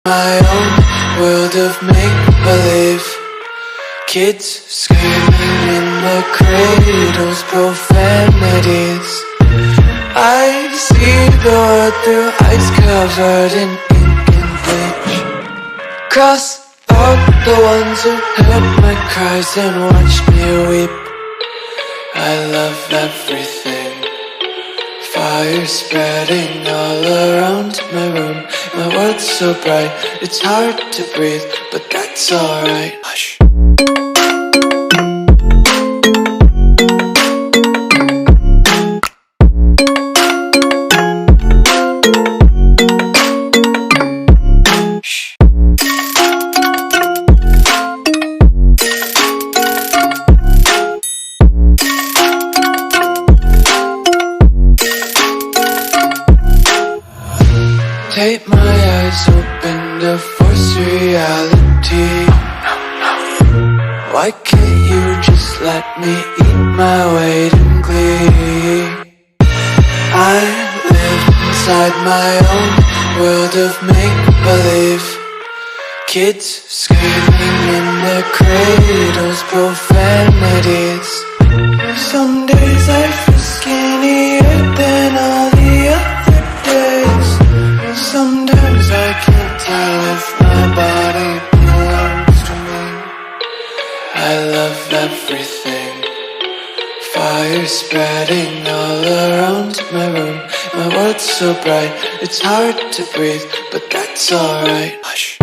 My own world of make-believe. Kids screaming in the cradles, profanities. I see the world through eyes covered in ink and bleach. Cross out the ones who heard my cries and watched me weep. I love everything. Fire spreading all around my room. My world's so bright, it's hard to breathe, but that's alright. Hush. Tape my eyes open to force reality. Why can't you just let me eat my weight in glee? I live inside my own world of make-believe. Kids screaming in their cradles, profanities. Some days I feel skinnier than all the other days. Sometimes I can't tell if my body belongs to me. I love everything. Fire spreading all around my room. My world's so bright, it's hard to breathe, but that's alright. Hush.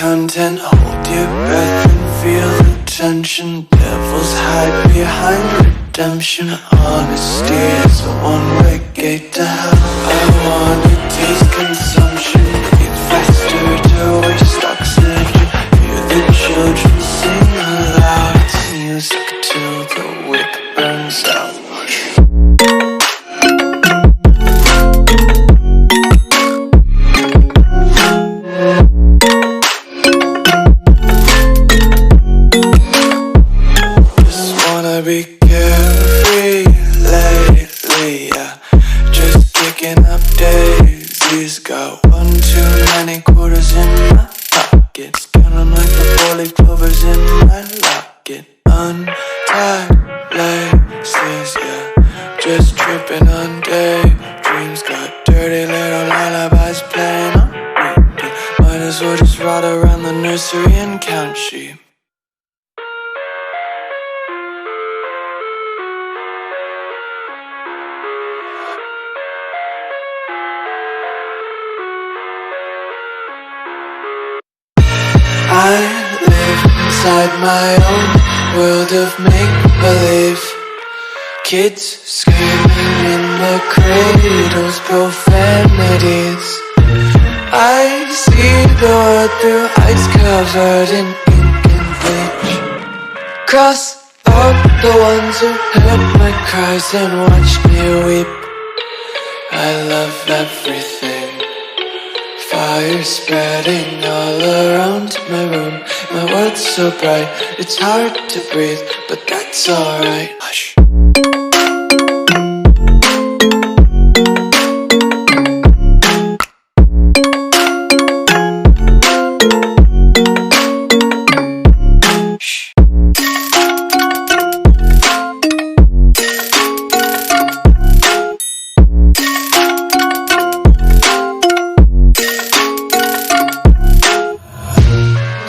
Content, hold your breath and feel the tension. Devils hide behind redemption. Honesty is a one-way gate to hell. I wanna taste consumption. Eat faster to waste oxygen. Hear the children sing aloud. It's music till the wick burns out. Be carefree lately, yeah. Just kicking up daisies. Got one too many quarters in my pockets. Count 'em like the four-leaf clovers in my locket. Untied laces, yeah. Just tripping on daydreams. Got dirty little lullabies playing on repeat. Might as well just ride around the nursery and count sheep. I live inside my own world of make-believe. Kids screaming in the cradles, profanities. I see the world through eyes covered in ink and bleach. Cross out the ones who heard my cries and watched me weep. I love everything. Fire spreading all around my room. My world's so bright, it's hard to breathe, but that's alright. Hush.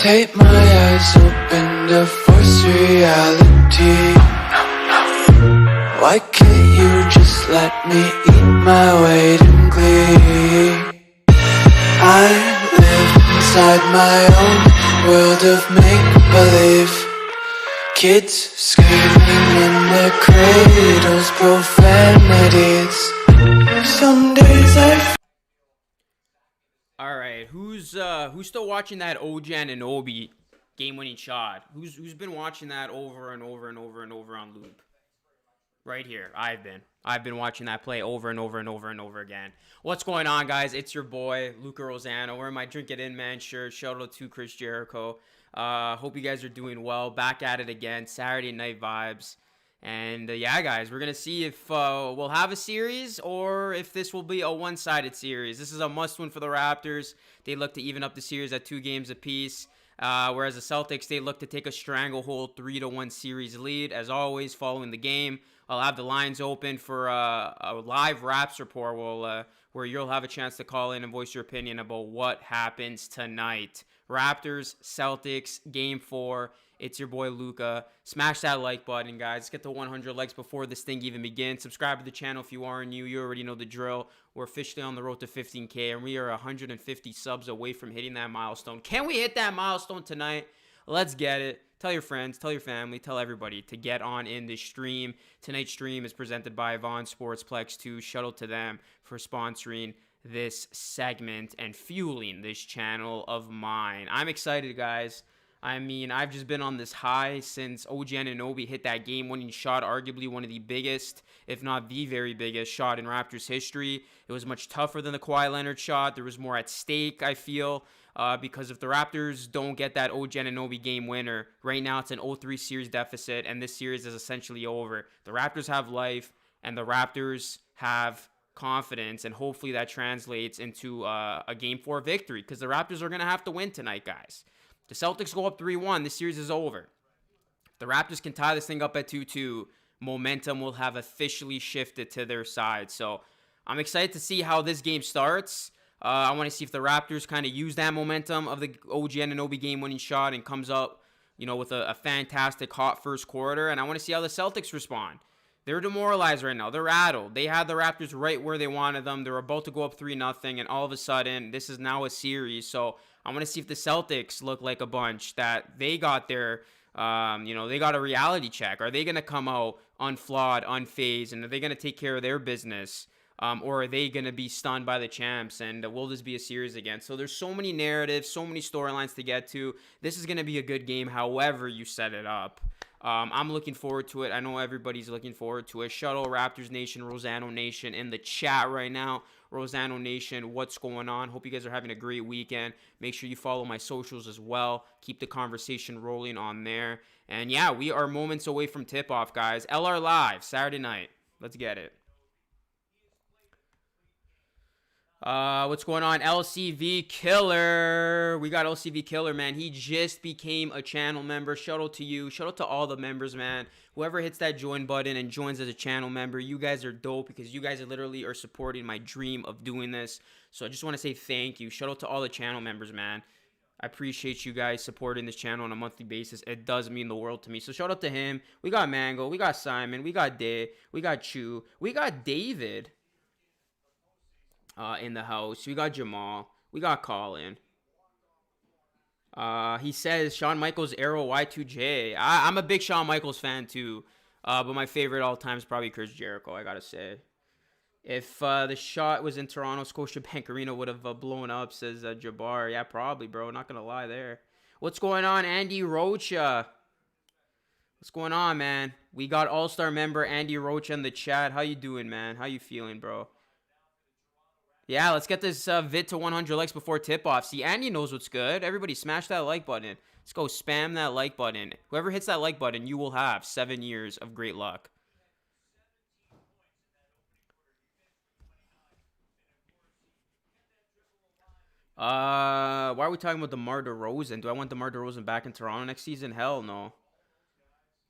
Tape my eyes open to force reality. Why can't you just let me eat my weight in glee? I live inside my own world of make-believe. Kids screaming in their cradles, profanities. Some days I All right, who's still watching that VAUGHAN and Obi game-winning shot. Who's been watching that over and over and over and over on loop? Right here, I've been watching that play over and over and over and over again. What's going on, guys? It's your boy Luca Rosano. Wearing my Drink It In Man shirt. Shout out to Chris Jericho. Hope you guys are doing well. Back at it again. Saturday night vibes. And yeah, guys, we're gonna see if we'll have a series or if this will be a one-sided series. This is a must-win for the Raptors. They look to even up the series at 2 games apiece. Whereas the Celtics, they look to take a stranglehold 3-1 series lead. As always, following the game, I'll have the lines open for a live Raps report where you'll have a chance to call in and voice your opinion about what happens tonight. Raptors, Celtics, Game 4. It's your boy Luca. Smash that like button, guys. Let's get to 100 likes before this thing even begins. Subscribe to the channel if you are new. You already know the drill. We're officially on the road to 15K, and we are 150 subs away from hitting that milestone. Can we hit that milestone tonight? Let's get it. Tell your friends, tell your family, tell everybody to get on in this stream. Tonight's stream is presented by VAUGHAN SPORTSPLEX 2. Shout out to them for sponsoring this segment and fueling this channel of mine. I'm excited, guys. I mean, I've just been on this high since OG Anunoby hit that game-winning shot, arguably one of the biggest, if not the very biggest, shot in Raptors history. It was much tougher than the Kawhi Leonard shot. There was more at stake, I feel, because if the Raptors don't get that OG Anunoby game winner, right now it's an 0-3 series deficit, and this series is essentially over. The Raptors have life, and the Raptors have confidence, and hopefully that translates into a Game 4 victory, because the Raptors are going to have to win tonight, guys. The Celtics go up 3-1. This series is over. If the Raptors can tie this thing up at 2-2, momentum will have officially shifted to their side. So I'm excited to see how this game starts. I want to see if the Raptors kind of use that momentum of the OG Anunoby game-winning shot and comes up, with a fantastic hot first quarter. And I want to see how the Celtics respond. They're demoralized right now. They're rattled. They had the Raptors right where they wanted them. They're about to go up 3-0, and all of a sudden, this is now a series. So I want to see if the Celtics look like a bunch that they got their, they got a reality check. Are they going to come out unflawed, unfazed, and are they going to take care of their business? Or are they going to be stunned by the champs, and will this be a series again? So there's so many narratives, so many storylines to get to. This is going to be a good game, however you set it up. I'm looking forward to it. I know everybody's looking forward to it. Shuttle Raptors Nation, Rosano Nation in the chat right now. Rosano Nation, what's going on? Hope you guys are having a great weekend. Make sure you follow my socials as well. Keep the conversation rolling on there. And yeah, we are moments away from tip-off, guys. LR Live, Saturday night. Let's get it. What's going on? LCV Killer. We got LCV Killer, man. He just became a channel member. Shout out to you. Shout out to all the members, man. Whoever hits that join button and joins as a channel member, you guys are dope because you guys literally are supporting my dream of doing this. So I just want to say thank you. Shout out to all the channel members, man. I appreciate you guys supporting this channel on a monthly basis. It does mean the world to me. So shout out to him. We got Mango. We got Simon. We got Day. We got Chu. We got David. In the house. We got Jamal. We got Colin. He says Shawn Michaels Arrow Y2J. I'm a big Shawn Michaels fan too. But my favorite all time is probably Chris Jericho, I gotta say. If the shot was in Toronto, Scotiabank Arena would have blown up, says Jabbar. Yeah, probably, bro. Not gonna lie there. What's going on, Andy Rocha? What's going on, man? We got All-Star member Andy Rocha in the chat. How you doing, man? How you feeling, bro? Yeah, let's get this vid to 100 likes before tip-off. See, Andy knows what's good. Everybody smash that like button. Let's go spam that like button. Whoever hits that like button, you will have 7 years of great luck. Why are we talking about DeMar DeRozan? Do I want DeMar DeRozan back in Toronto next season? Hell no.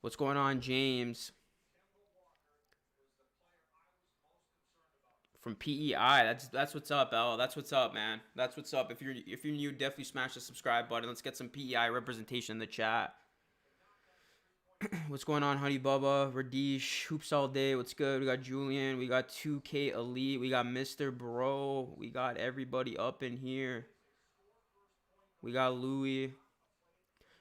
What's going on, James? From PEI, that's what's up, L. That's what's up, man. That's what's up. If you're new, definitely smash the subscribe button. Let's get some PEI representation in the chat. What's going on, Honey Bubba, Radish, Hoops All Day? What's good? We got Julian. We got 2K Elite. We got Mr. Bro. We got everybody up in here. We got Louis.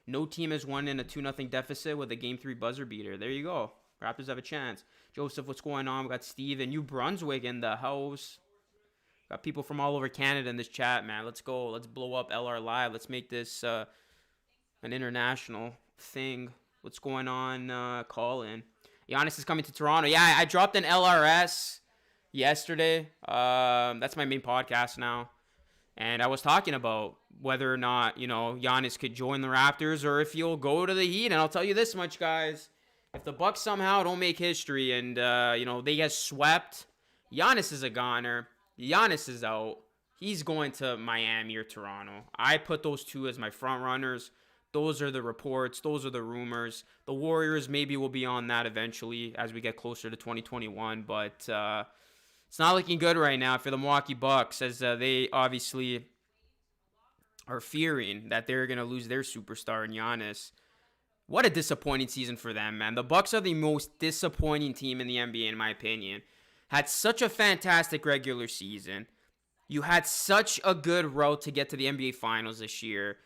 No team has won in a 2-0 deficit with a Game 3 buzzer beater. There you go. Raptors have a chance. Joseph, what's going on? We got Steve in New Brunswick in the house. Got people from all over Canada in this chat, man. Let's go. Let's blow up LR Live. Let's make this an international thing. What's going on, Colin? Giannis is coming to Toronto. Yeah, I dropped an LRS yesterday. That's my main podcast now. And I was talking about whether or not, Giannis could join the Raptors or if he'll go to the Heat. And I'll tell you this much, guys. If the Bucks somehow don't make history and, they get swept, Giannis is a goner. Giannis is out. He's going to Miami or Toronto. I put those two as my front runners. Those are the reports. Those are the rumors. The Warriors maybe will be on that eventually as we get closer to 2021. But it's not looking good right now for the Milwaukee Bucks, as they obviously are fearing that they're going to lose their superstar in Giannis. What a disappointing season for them, man. The Bucks are the most disappointing team in the NBA, in my opinion. Had such a fantastic regular season. You had such a good road to get to the NBA Finals this year.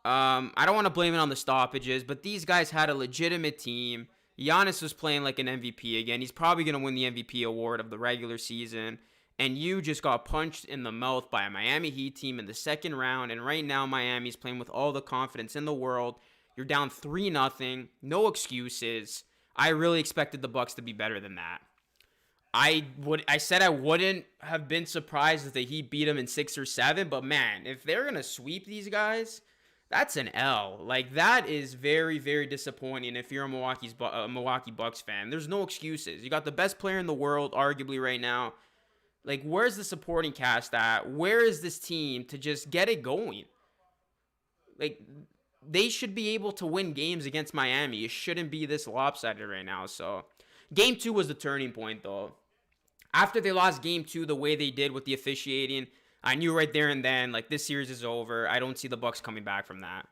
I don't want to blame it on the stoppages, but these guys had a legitimate team. Giannis was playing like an MVP again. He's probably going to win the MVP award of the regular season. And you just got punched in the mouth by a Miami Heat team in the second round. And right now, Miami's playing with all the confidence in the world. You're down 3-0. No excuses. I really expected the Bucks to be better than that. I said I wouldn't have been surprised if the Heat beat them in 6 or 7, but man, if they're gonna sweep these guys, that's an L. Like, that is very, very disappointing if you're a Milwaukee Bucks fan. There's no excuses. You got the best player in the world, arguably, right now. Like, where's the supporting cast at? Where is this team to just get it going? Like, they should be able to win games against Miami. It shouldn't be this lopsided right now. So, Game 2 was the turning point, though. After they lost Game 2 the way they did with the officiating, I knew right there and then, like, this series is over. I don't see the Bucks coming back from that.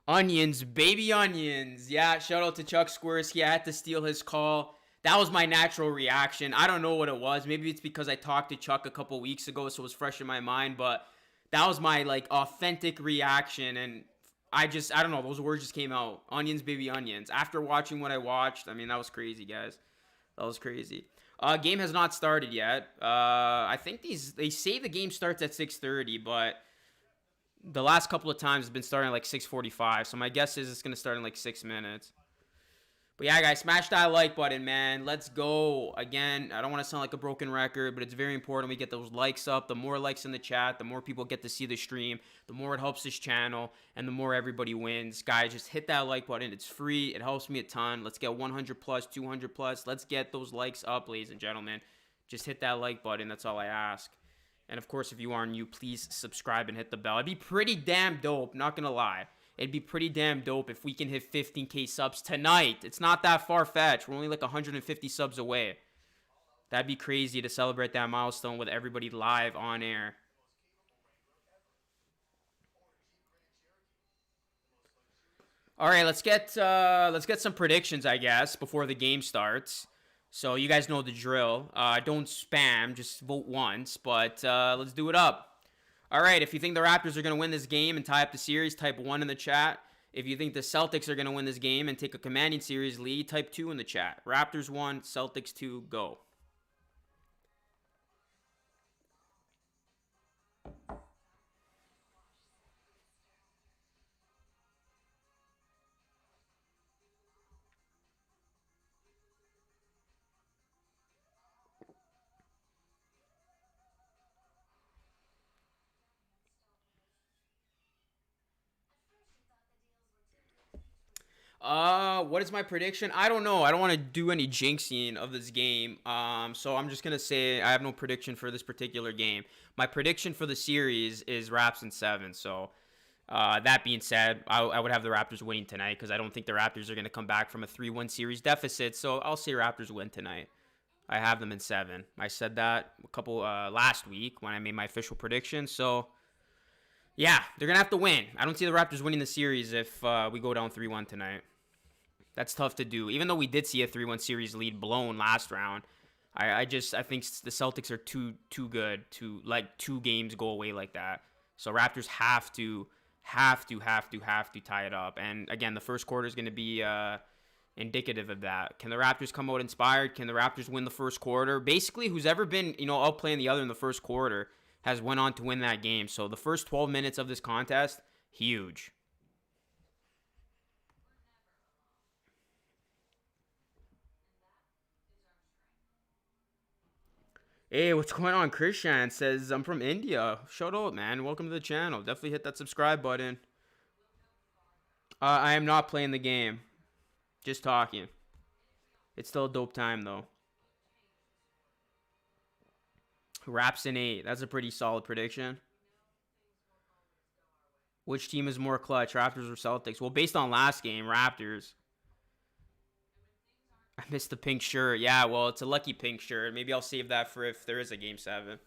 Onions, baby onions. Yeah, shout out to Chuck Swirsky. I had to steal his call. That was my natural reaction. I don't know what it was. Maybe it's because I talked to Chuck a couple weeks ago, so it was fresh in my mind, but that was my, like, authentic reaction, and I don't know, those words just came out. Onions, baby, onions. After watching what I watched, I mean, that was crazy, guys. That was crazy. Game has not started yet. I think they say the game starts at 6:30, but the last couple of times it's been starting at like 6:45, so my guess is it's going to start in like 6 minutes. But yeah, guys, smash that like button, man. Let's go. Again, I don't want to sound like a broken record, but it's very important we get those likes up. The more likes in the chat, the more people get to see the stream, the more it helps this channel, and the more everybody wins. Guys, just hit that like button. It's free. It helps me a ton. Let's get 100 plus, 200 plus. Let's get those likes up, ladies and gentlemen. Just hit that like button. That's all I ask. And, of course, if you are new, please subscribe and hit the bell. It'd be pretty damn dope, not going to lie. It'd be pretty damn dope if we can hit 15K subs tonight. It's not that far-fetched. We're only like 150 subs away. That'd be crazy to celebrate that milestone with everybody live on air. All right, let's get some predictions, I guess, before the game starts. So you guys know the drill. Don't spam, just vote once. But let's do it up. All right, if you think the Raptors are going to win this game and tie up the series, type 1 in the chat. If you think the Celtics are going to win this game and take a commanding series lead, type 2 in the chat. Raptors 1, Celtics 2, go. What is my prediction? I don't know. I don't want to do any jinxing of this game. So I'm just gonna say I have no prediction for this particular game. My prediction for the series is Raps in 7. So, that being said, I would have the Raptors winning tonight because I don't think the Raptors are gonna come back from a 3-1 series deficit. So I'll say Raptors win tonight. I have them in 7. I said that last week when I made my official prediction. So, yeah, they're going to have to win. I don't see the Raptors winning the series if we go down 3-1 tonight. That's tough to do. Even though we did see a 3-1 series lead blown last round, I think the Celtics are too good to let 2 games go away like that. So Raptors have to tie it up. And again, the first quarter is going to be indicative of that. Can the Raptors come out inspired? Can the Raptors win the first quarter? Basically, who's ever been, outplaying the other in the first quarter has went on to win that game. So the first 12 minutes of this contest, huge. Hey, what's going on? Krishan says, I'm from India. Shout out, man. Welcome to the channel. Definitely hit that subscribe button. I am not playing the game. Just talking. It's still a dope time, though. Raps in 8. That's a pretty solid prediction. Which team is more clutch, Raptors or Celtics? Well, based on last game, Raptors. I missed the pink shirt. Yeah, well, it's a lucky pink shirt. Maybe I'll save that for if there is a Game 7.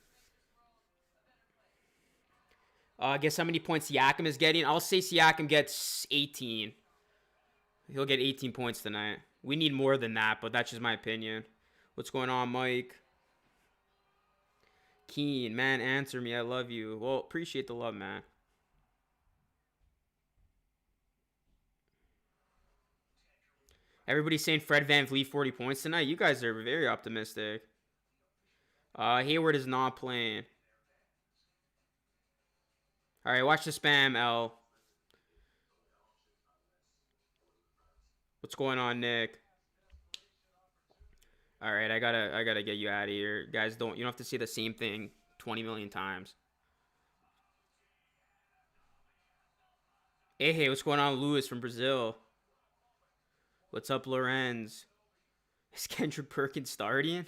Guess how many points Siakam is getting? I'll say Siakam gets 18. He'll get 18 points tonight. We need more than that, but that's just my opinion. What's going on, Mike? Keen, man, answer me. I love you. Well, appreciate the love, man. Everybody's saying Fred VanVleet 40 points tonight. You guys are very optimistic. Hayward is not playing. All right, watch the spam, L. What's going on, Nick? All right, I gotta get you out of here, guys. You don't have to say the same thing 20 million times. Hey, what's going on, Lewis from Brazil? What's up, Lorenz? Is Kendrick Perkins starting?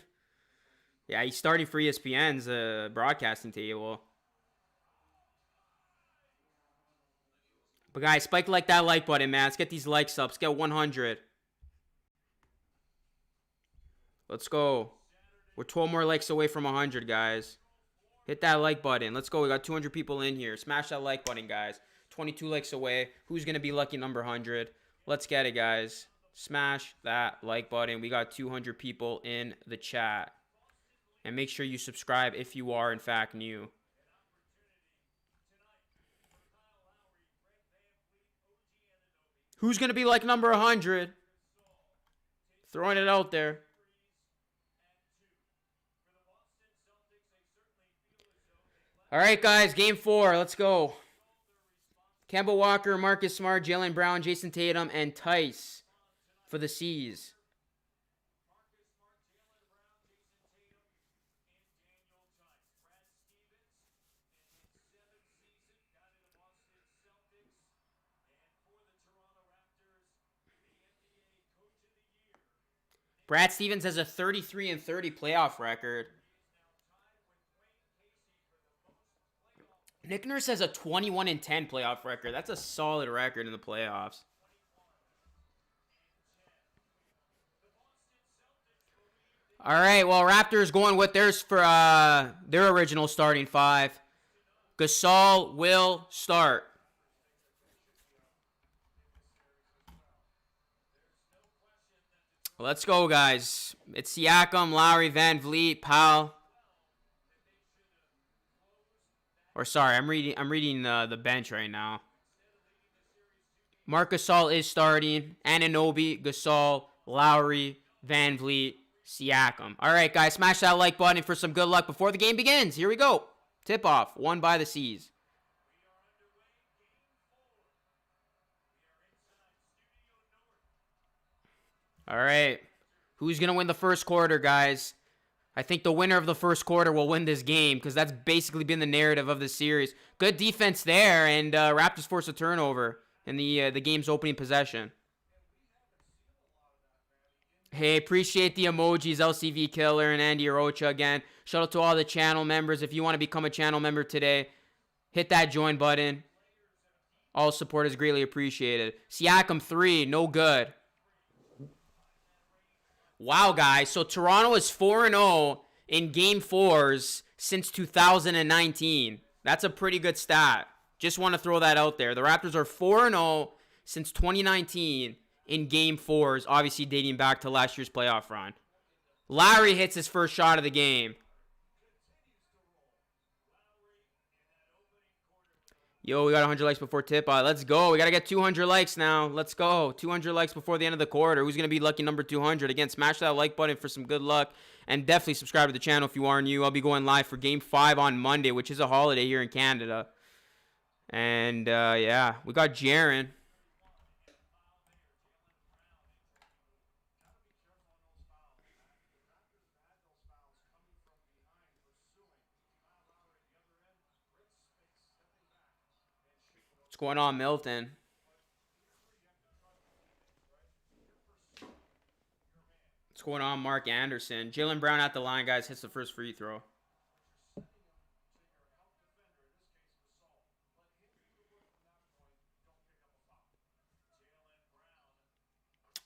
Yeah, he's starting for ESPN's broadcasting table. But guys, spike that like button, man. Let's get these likes up. Let's get 100. Let's go. We're 12 more likes away from 100, guys. Hit that like button. Let's go. We got 200 people in here. Smash that like button, guys. 22 likes away. Who's going to be lucky number 100? Let's get it, guys. Smash that like button. We got 200 people in the chat. And make sure you subscribe if you are, in fact, new. Who's going to be like number 100? Throwing it out there. All right, guys. Game 4. Let's go. Kemba Walker, Marcus Smart, Jaylen Brown, Jason Tatum, and Tice for the C's. Brad Stevens has a 33-30 playoff record. Nick Nurse has a 21-10 playoff record. That's a solid record in the playoffs. All right, well, Raptors going with theirs for their original starting 5. Gasol will start. Let's go, guys. It's Siakam, Lowry, VanVleet, Powell. Or sorry, I'm reading the bench right now. Marc Gasol is starting. Anunoby, Gasol, Lowry, VanVleet, Siakam. All right, guys, smash that like button for some good luck before the game begins. Here we go. Tip off, won by the C's. All right. Who's going to win the first quarter, guys? I think the winner of the first quarter will win this game because that's basically been the narrative of the series. Good defense there, and Raptors force a turnover in the game's opening possession. Hey, appreciate the emojis, LCV Killer and Andy Arocha again. Shout out to all the channel members. If you want to become a channel member today, hit that join button. All support is greatly appreciated. Siakam 3, no good. Wow, guys. So Toronto is 4-0 in Game 4s since 2019. That's a pretty good stat. Just want to throw that out there. The Raptors are 4-0 since 2019 in Game 4s, obviously dating back to last year's playoff run. Lowry hits his first shot of the game. Yo, we got 100 likes before tip. Let's go. We got to get 200 likes now. Let's go. 200 likes before the end of the quarter. Who's going to be lucky number 200? Again, smash that like button for some good luck. And definitely subscribe to the channel if you are new. I'll be going live for Game 5 on Monday, which is a holiday here in Canada. And, yeah, we got Jaren. What's going on, Milton? What's going on, Mark Anderson? Jaylen Brown at the line, guys. Hits the first free throw.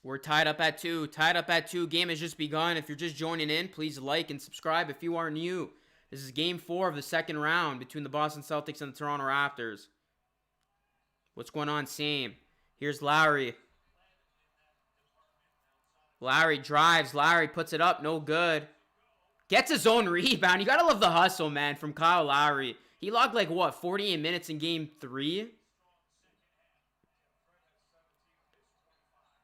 We're tied up at 2. Tied up at 2. Game has just begun. If you're just joining in, please like and subscribe if you are new. This is Game 4 of the second round between the Boston Celtics and the Toronto Raptors. What's going on, Same? Here's Lowry. Lowry drives. Lowry puts it up. No good. Gets his own rebound. You got to love the hustle, man, from Kyle Lowry. He logged like, what, 48 minutes in Game 3?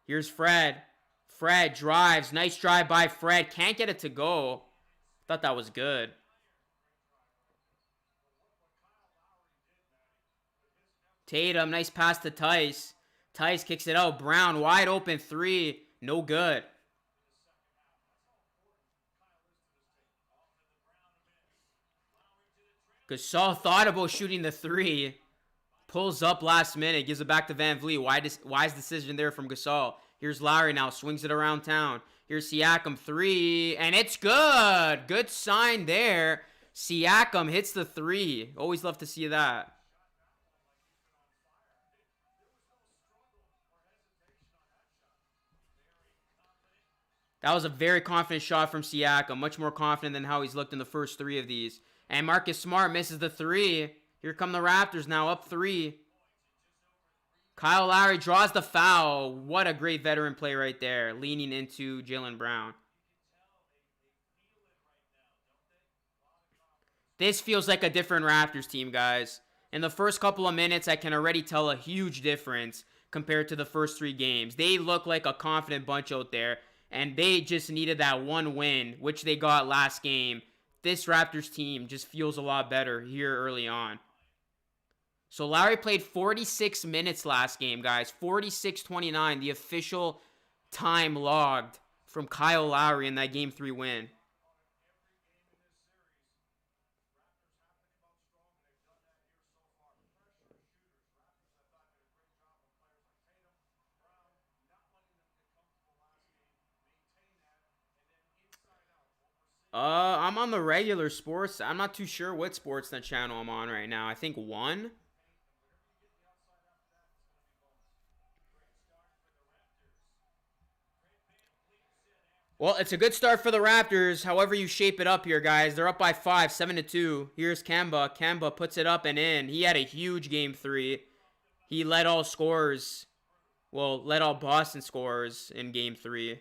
Here's Fred. Fred drives. Nice drive by Fred. Can't get it to go. Thought that was good. Tatum, nice pass to Tice. Tice kicks it out. Brown, wide open 3. No good. Gasol thought about shooting the 3. Pulls up last minute. Gives it back to Van Vliet. Wise decision there from Gasol. Here's Lowry now. Swings it around town. Here's Siakam 3. And it's good. Good sign there. Siakam hits the 3. Always love to see that. That was a very confident shot from Siakam. Much more confident than how he's looked in the first 3 of these. And Marcus Smart misses the 3. Here come the Raptors now, up 3. Kyle Lowry draws the foul. What a great veteran play right there, leaning into Jaylen Brown. This feels like a different Raptors team, guys. In the first couple of minutes, I can already tell a huge difference compared to the first 3 games. They look like a confident bunch out there, and they just needed that one win, which they got last game. This Raptors team just feels a lot better here early on. So Lowry played 46 minutes last game, guys. 46-29, the official time logged from Kyle Lowry in that Game 3 win. I'm on the regular sports. I'm not too sure what Sportsnet channel I'm on right now. I think 1. Well, it's a good start for the Raptors. However you shape it up here, guys. They're up by 5, 7-2. Here's Kemba. Kemba puts it up and in. He had a huge Game 3. He led all scorers. Well, led all Boston scorers in Game 3.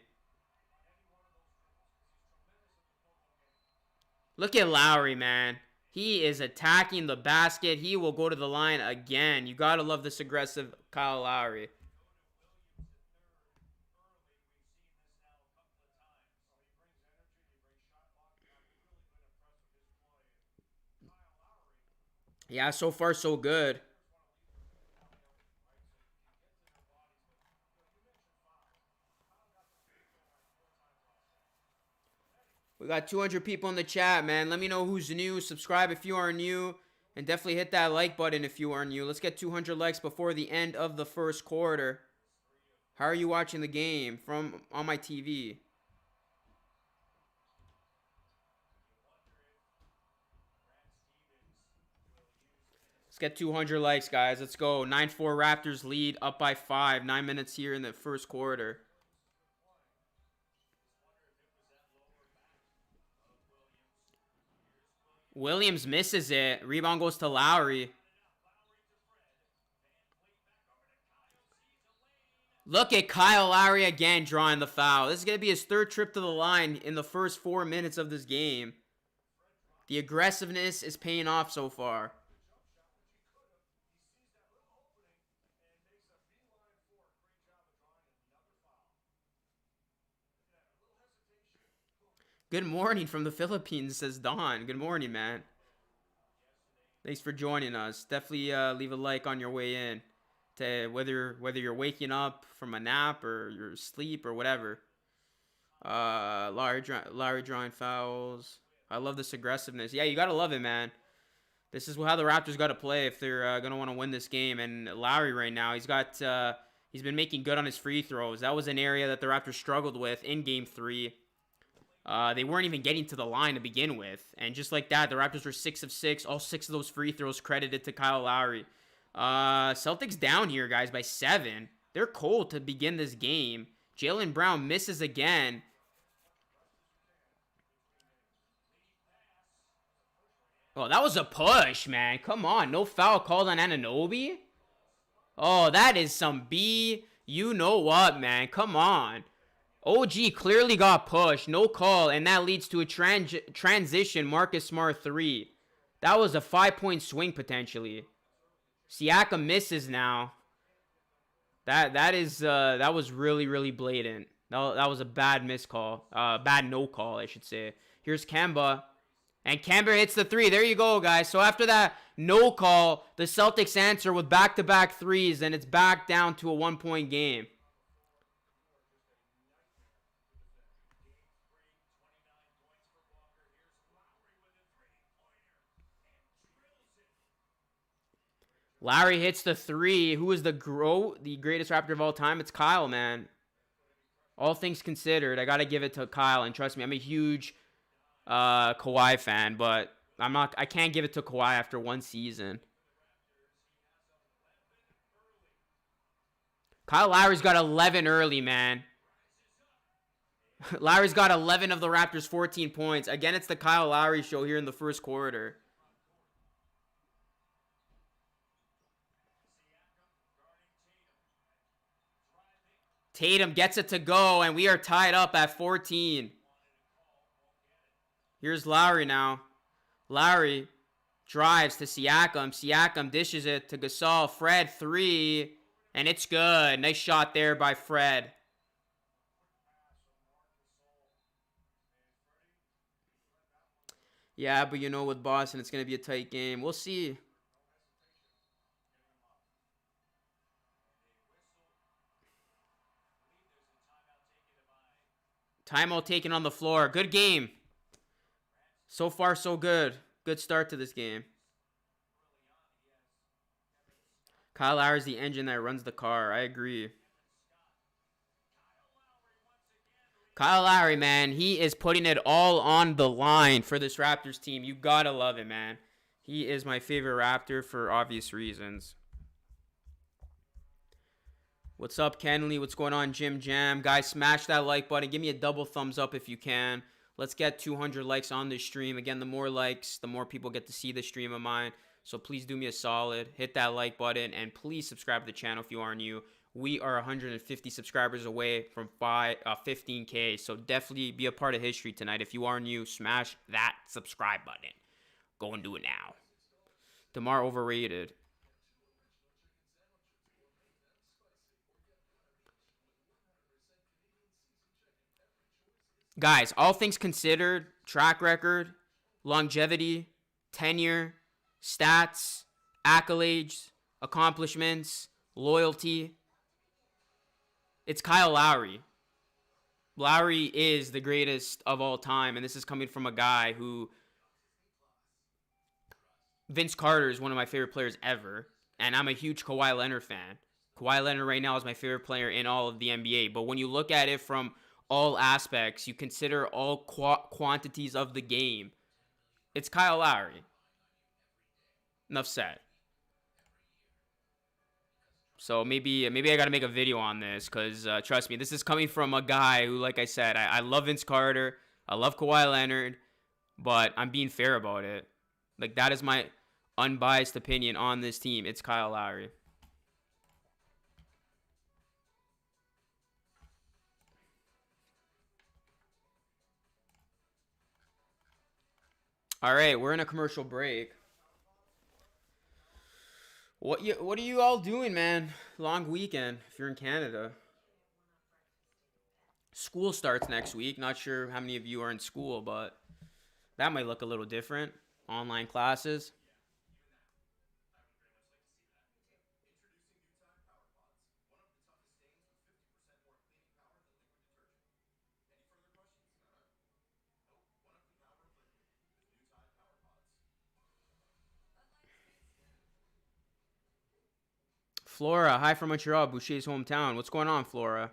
Look at Lowry, man. He is attacking the basket. He will go to the line again. You got to love this aggressive Kyle Lowry. Yeah, so far so good. We got 200 people in the chat, man. Let me know who's new. Subscribe if you are new. And definitely hit that like button if you are new. Let's get 200 likes before the end of the first quarter. How are you watching the game? From on my TV. Let's get 200 likes, guys. Let's go. 9-4 Raptors lead, up by 5. 9 minutes here in the first quarter. Williams misses it. Rebound goes to Lowry. Look at Kyle Lowry again drawing the foul. This is going to be his 3rd trip to the line in the first 4 minutes of this game. The aggressiveness is paying off so far. Good morning from the Philippines, says Don. Good morning, man. Thanks for joining us. Definitely leave a like on your way in. To whether you're waking up from a nap or you're asleep or whatever. Larry drawing fouls. I love this aggressiveness. Yeah, you gotta love it, man. This is how the Raptors got to play if they're gonna want to win this game. And Lowry right now, he's been making good on his free throws. That was an area that the Raptors struggled with in Game 3. They weren't even getting to the line to begin with, and just like that, the Raptors were 6 of 6. All 6 of those free throws credited to Kyle Lowry. Celtics down here, guys, by 7. They're cold to begin this game. Jaylen Brown misses again. Oh, that was a push, man. Come on. No foul called on Anunoby? Oh, that is some B. You know what, man. Come on. OG clearly got pushed. No call, and that leads to a transition Marcus Smart 3. That was a 5-point swing, potentially. Siakam misses now. That was really, really blatant. That was a bad miss call. Bad no call, I should say. Here's Kemba. And Kemba hits the 3. There you go, guys. So after that no call, the Celtics answer with back-to-back threes, and it's back down to a 1-point game. Lowry hits the 3. Who is the greatest Raptor of all time? It's Kyle, man. All things considered, I got to give it to Kyle. And trust me, I'm a huge Kawhi fan, but I can't give it to Kawhi after one season. Kyle Lowry's got 11 early, man. Lowry's got 11 of the Raptors' 14 points. Again, it's the Kyle Lowry show here in the first quarter. Tatum gets it to go, and we are tied up at 14. Here's Lowry now. Lowry drives to Siakam. Siakam dishes it to Gasol. Fred, 3. And it's good. Nice shot there by Fred. Yeah, but you know, with Boston, it's going to be a tight game. We'll see. Timeout taken on the floor. Good game. So far, so good. Good start to this game. Kyle Lowry's the engine that runs the car. I agree. Kyle Lowry, man, he is putting it all on the line for this Raptors team. You gotta love it, man. He is my favorite Raptor for obvious reasons. What's up, Kenley? What's going on, Jim Jam? Guys, smash that like button. Give me a double thumbs up if you can. Let's get 200 likes on this stream. Again, the more likes, the more people get to see this stream of mine. So please do me a solid. Hit that like button, and please subscribe to the channel if you are new. We are 150 subscribers away from 15K. So definitely be a part of history tonight. If you are new, smash that subscribe button. Go and do it now. DeMar overrated. Guys, all things considered, track record, longevity, tenure, stats, accolades, accomplishments, loyalty, it's Kyle Lowry. Lowry is the greatest of all time, and this is coming from a guy who... Vince Carter is one of my favorite players ever, and I'm a huge Kawhi Leonard fan. Kawhi Leonard right now is my favorite player in all of the NBA, but when you look at it from all aspects, you consider all quantities of the game, it's Kyle Lowry. Enough said. So maybe I got to make a video on this because, trust me, this is coming from a guy who, like I said, I love Vince Carter. I love Kawhi Leonard, but I'm being fair about it. Like, that is my unbiased opinion on this team. It's Kyle Lowry. All right, we're in a commercial break. What are you all doing, man? Long weekend if you're in Canada. School starts next week. Not sure how many of you are in school, but that might look a little different. Online classes. Flora, hi from Montreal, Boucher's hometown. What's going on, Flora?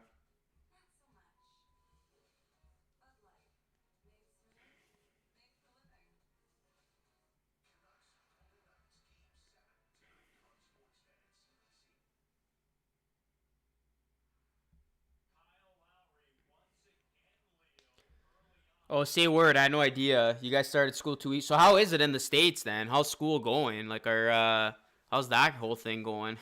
Oh, say word. I had no idea. You guys started school 2 weeks. So how is it in the States then? How's school going? Like, how's that whole thing going?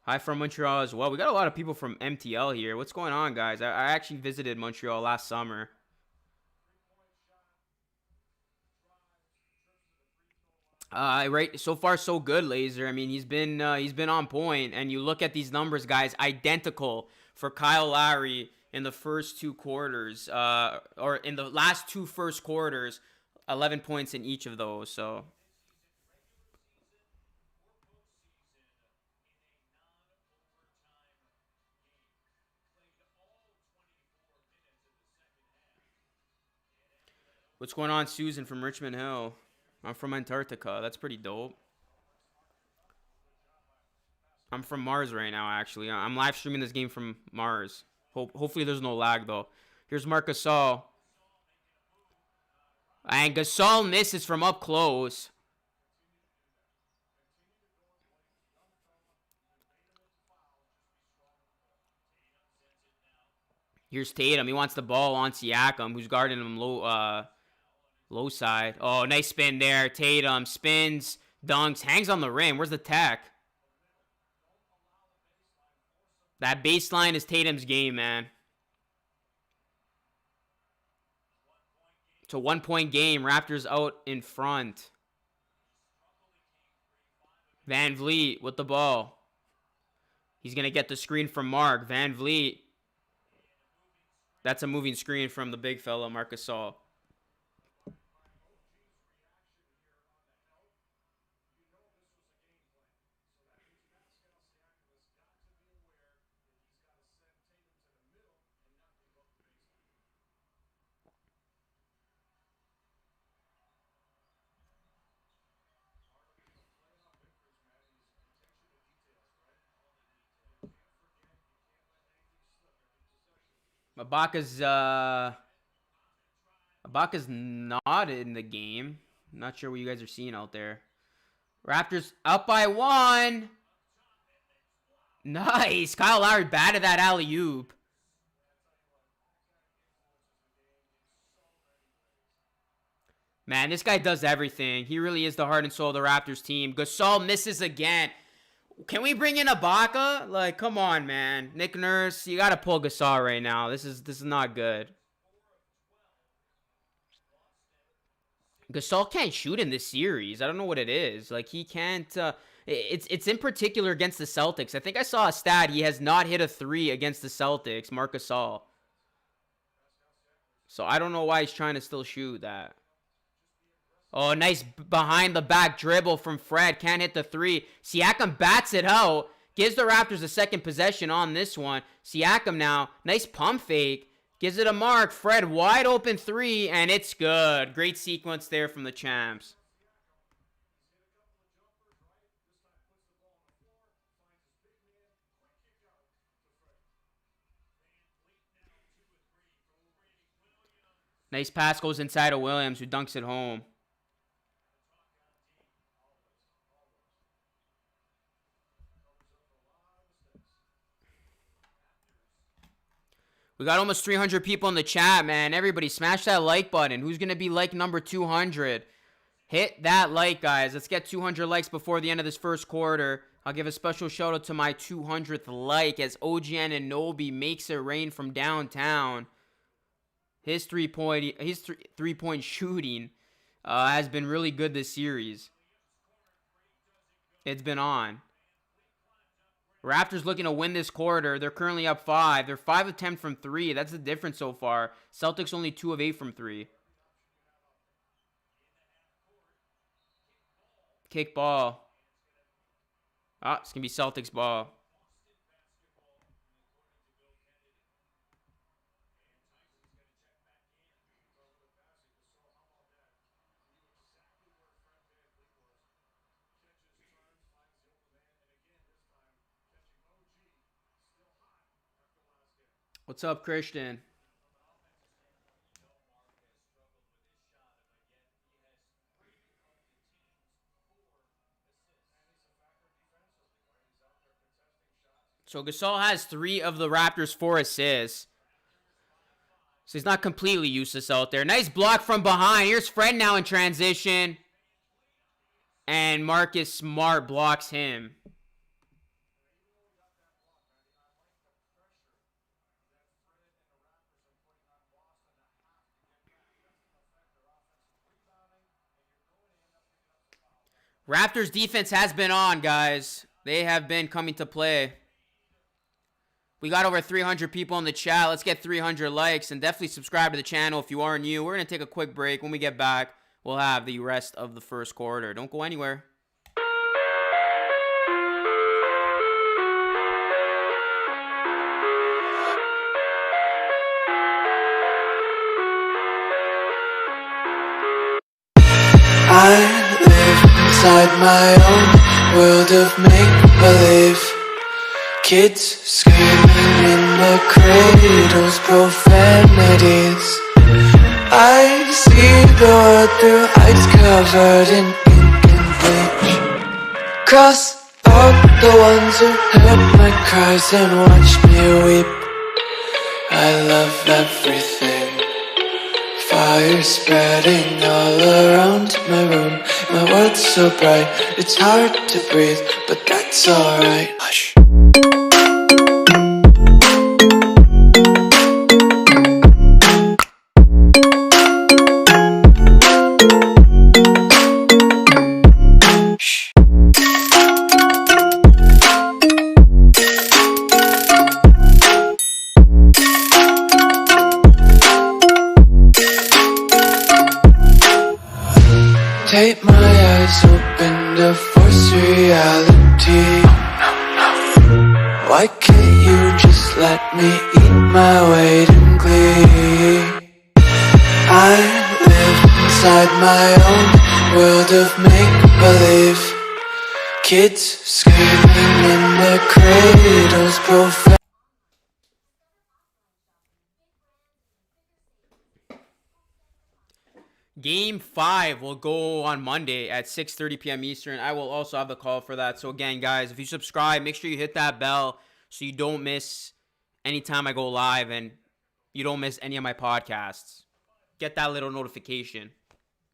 Hi from Montreal as well. We got a lot of people from MTL here. What's going on, guys? I actually visited Montreal last summer. Right. So far, so good, Laser. I mean, he's been on point, and you look at these numbers, guys, identical for Kyle Lowry in the first two quarters, or in the last two first quarters, 11 points in each of those. So what's going on, Susan from Richmond Hill? I'm from Antarctica. That's pretty dope. I'm from Mars right now, actually. I'm live streaming this game from Mars. Hopefully there's no lag, though. Here's Marc Gasol. And Gasol misses from up close. Here's Tatum. He wants the ball on Siakam, who's guarding him low side. Oh, nice spin there. Tatum spins, dunks, hangs on the rim. Where's the tech? That baseline is Tatum's game, man. It's a 1 point game. Raptors out in front. Van Vliet with the ball. He's going to get the screen from Mark. Van Vliet. That's a moving screen from the big fella, Marc Gasol. Ibaka's Ibaka's not in the game. Not sure what you guys are seeing out there. Raptors up by one. Nice. Kyle Lowry batted that alley-oop. Man, this guy does everything. He really is the heart and soul of the Raptors team. Gasol misses again. Can we bring in Ibaka? Like, come on, man. Nick Nurse, you got to pull Gasol right now. This is not good. Gasol can't shoot in this series. I don't know what it is. Like, he can't. It's in particular against the Celtics. I think I saw a stat. He has not hit a three against the Celtics, Marc Gasol. So I don't know why he's trying to still shoot that. Oh, nice behind the back dribble from Fred. Can't hit the three. Siakam bats it out. Gives the Raptors a second possession on this one. Siakam now. Nice pump fake. Gives it a Mark. Fred wide open three, and it's good. Great sequence there from the champs. Nice pass goes inside of Williams, who dunks it home. We got almost 300 people in the chat, man. Everybody smash that like button. Who's going to be like number 200? Hit that like, guys. Let's get 200 likes before the end of this first quarter. I'll give a special shout out to my 200th like as OG Anunoby makes it rain from downtown. His three-point shooting has been really good this series. It's been on. Raptors looking to win this quarter. They're currently up 5. They're 5 of 10 from 3. That's the difference so far. Celtics only 2 of 8 from 3. Kick ball. Ah, it's going to be Celtics ball. What's up, Christian? So Gasol has 3 of the Raptors' 4 assists. So he's not completely useless out there. Nice block from behind. Here's Fred now in transition. And Marcus Smart blocks him. Raptors defense has been on, guys. They have been coming to play. We got over 300 people in the chat. Let's get 300 likes. And definitely subscribe to the channel if you are new. We're going to take a quick break. When we get back, we'll have the rest of the first quarter. Don't go anywhere. I live inside my own world of make-believe. Kids screaming in the cradles, profanities. I see the world through eyes covered in ink and bleach. Cross out the ones who heard my cries and watched me weep. I love everything. Fire spreading all around my room. My world's so bright, it's hard to breathe, but that's alright. Hush. Take my eyes open to force reality. Why can't you just let me eat my weight in glee? I live inside my own world of make-believe. Kids screaming in the cradles, Game 5 will go on Monday at 6:30 p.m. Eastern. I will also have the call for that. So again, guys, if you subscribe, make sure you hit that bell so you don't miss any time I go live and you don't miss any of my podcasts. Get that little notification.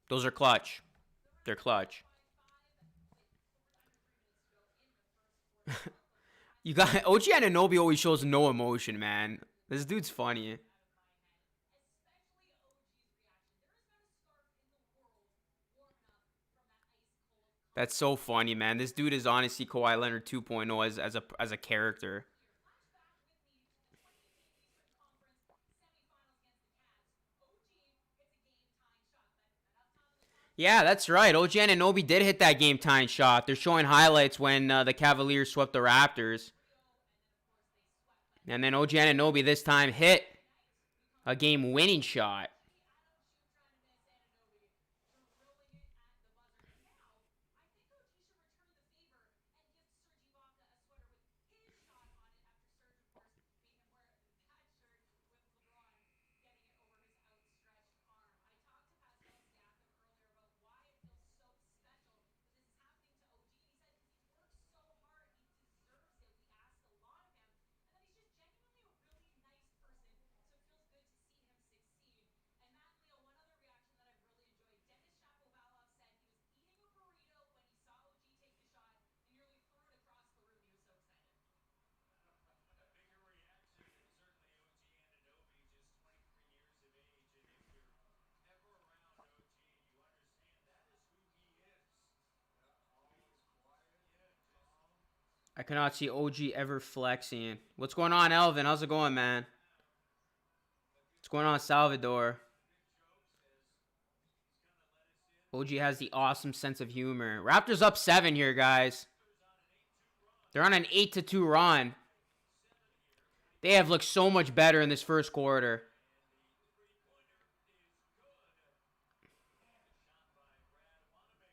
Those are clutch. They're clutch. You got OG Anunoby always shows no emotion, man. This dude's funny. That's so funny, man. This dude is honestly Kawhi Leonard 2.0 as a character. Yeah, that's right. OG Anunoby did hit that game-tying shot. They're showing highlights when the Cavaliers swept the Raptors. And then OG Anunoby this time hit a game-winning shot. I cannot see OG ever flexing. What's going on, Elvin? How's it going, man? What's going on, Salvador? OG has the awesome sense of humor. Raptors up 7 here, guys. They're on an 8-2 run. They have looked so much better in this first quarter.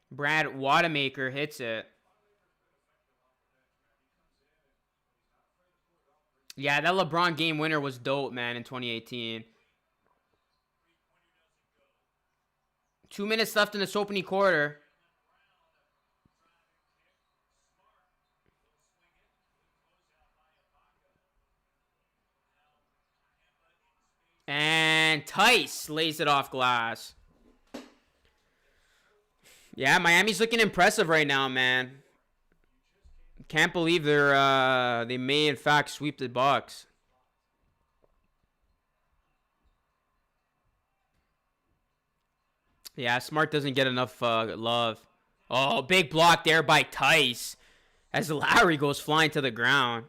Brad Wanamaker hits it. Yeah, that LeBron game winner was dope, man, in 2018. 2 minutes left in this opening quarter. And Tice lays it off glass. Yeah, Miami's looking impressive right now, man. Can't believe they may in fact sweep the Bucks. Yeah, Smart doesn't get enough love. Oh, big block there by Tice as Lowry goes flying to the ground.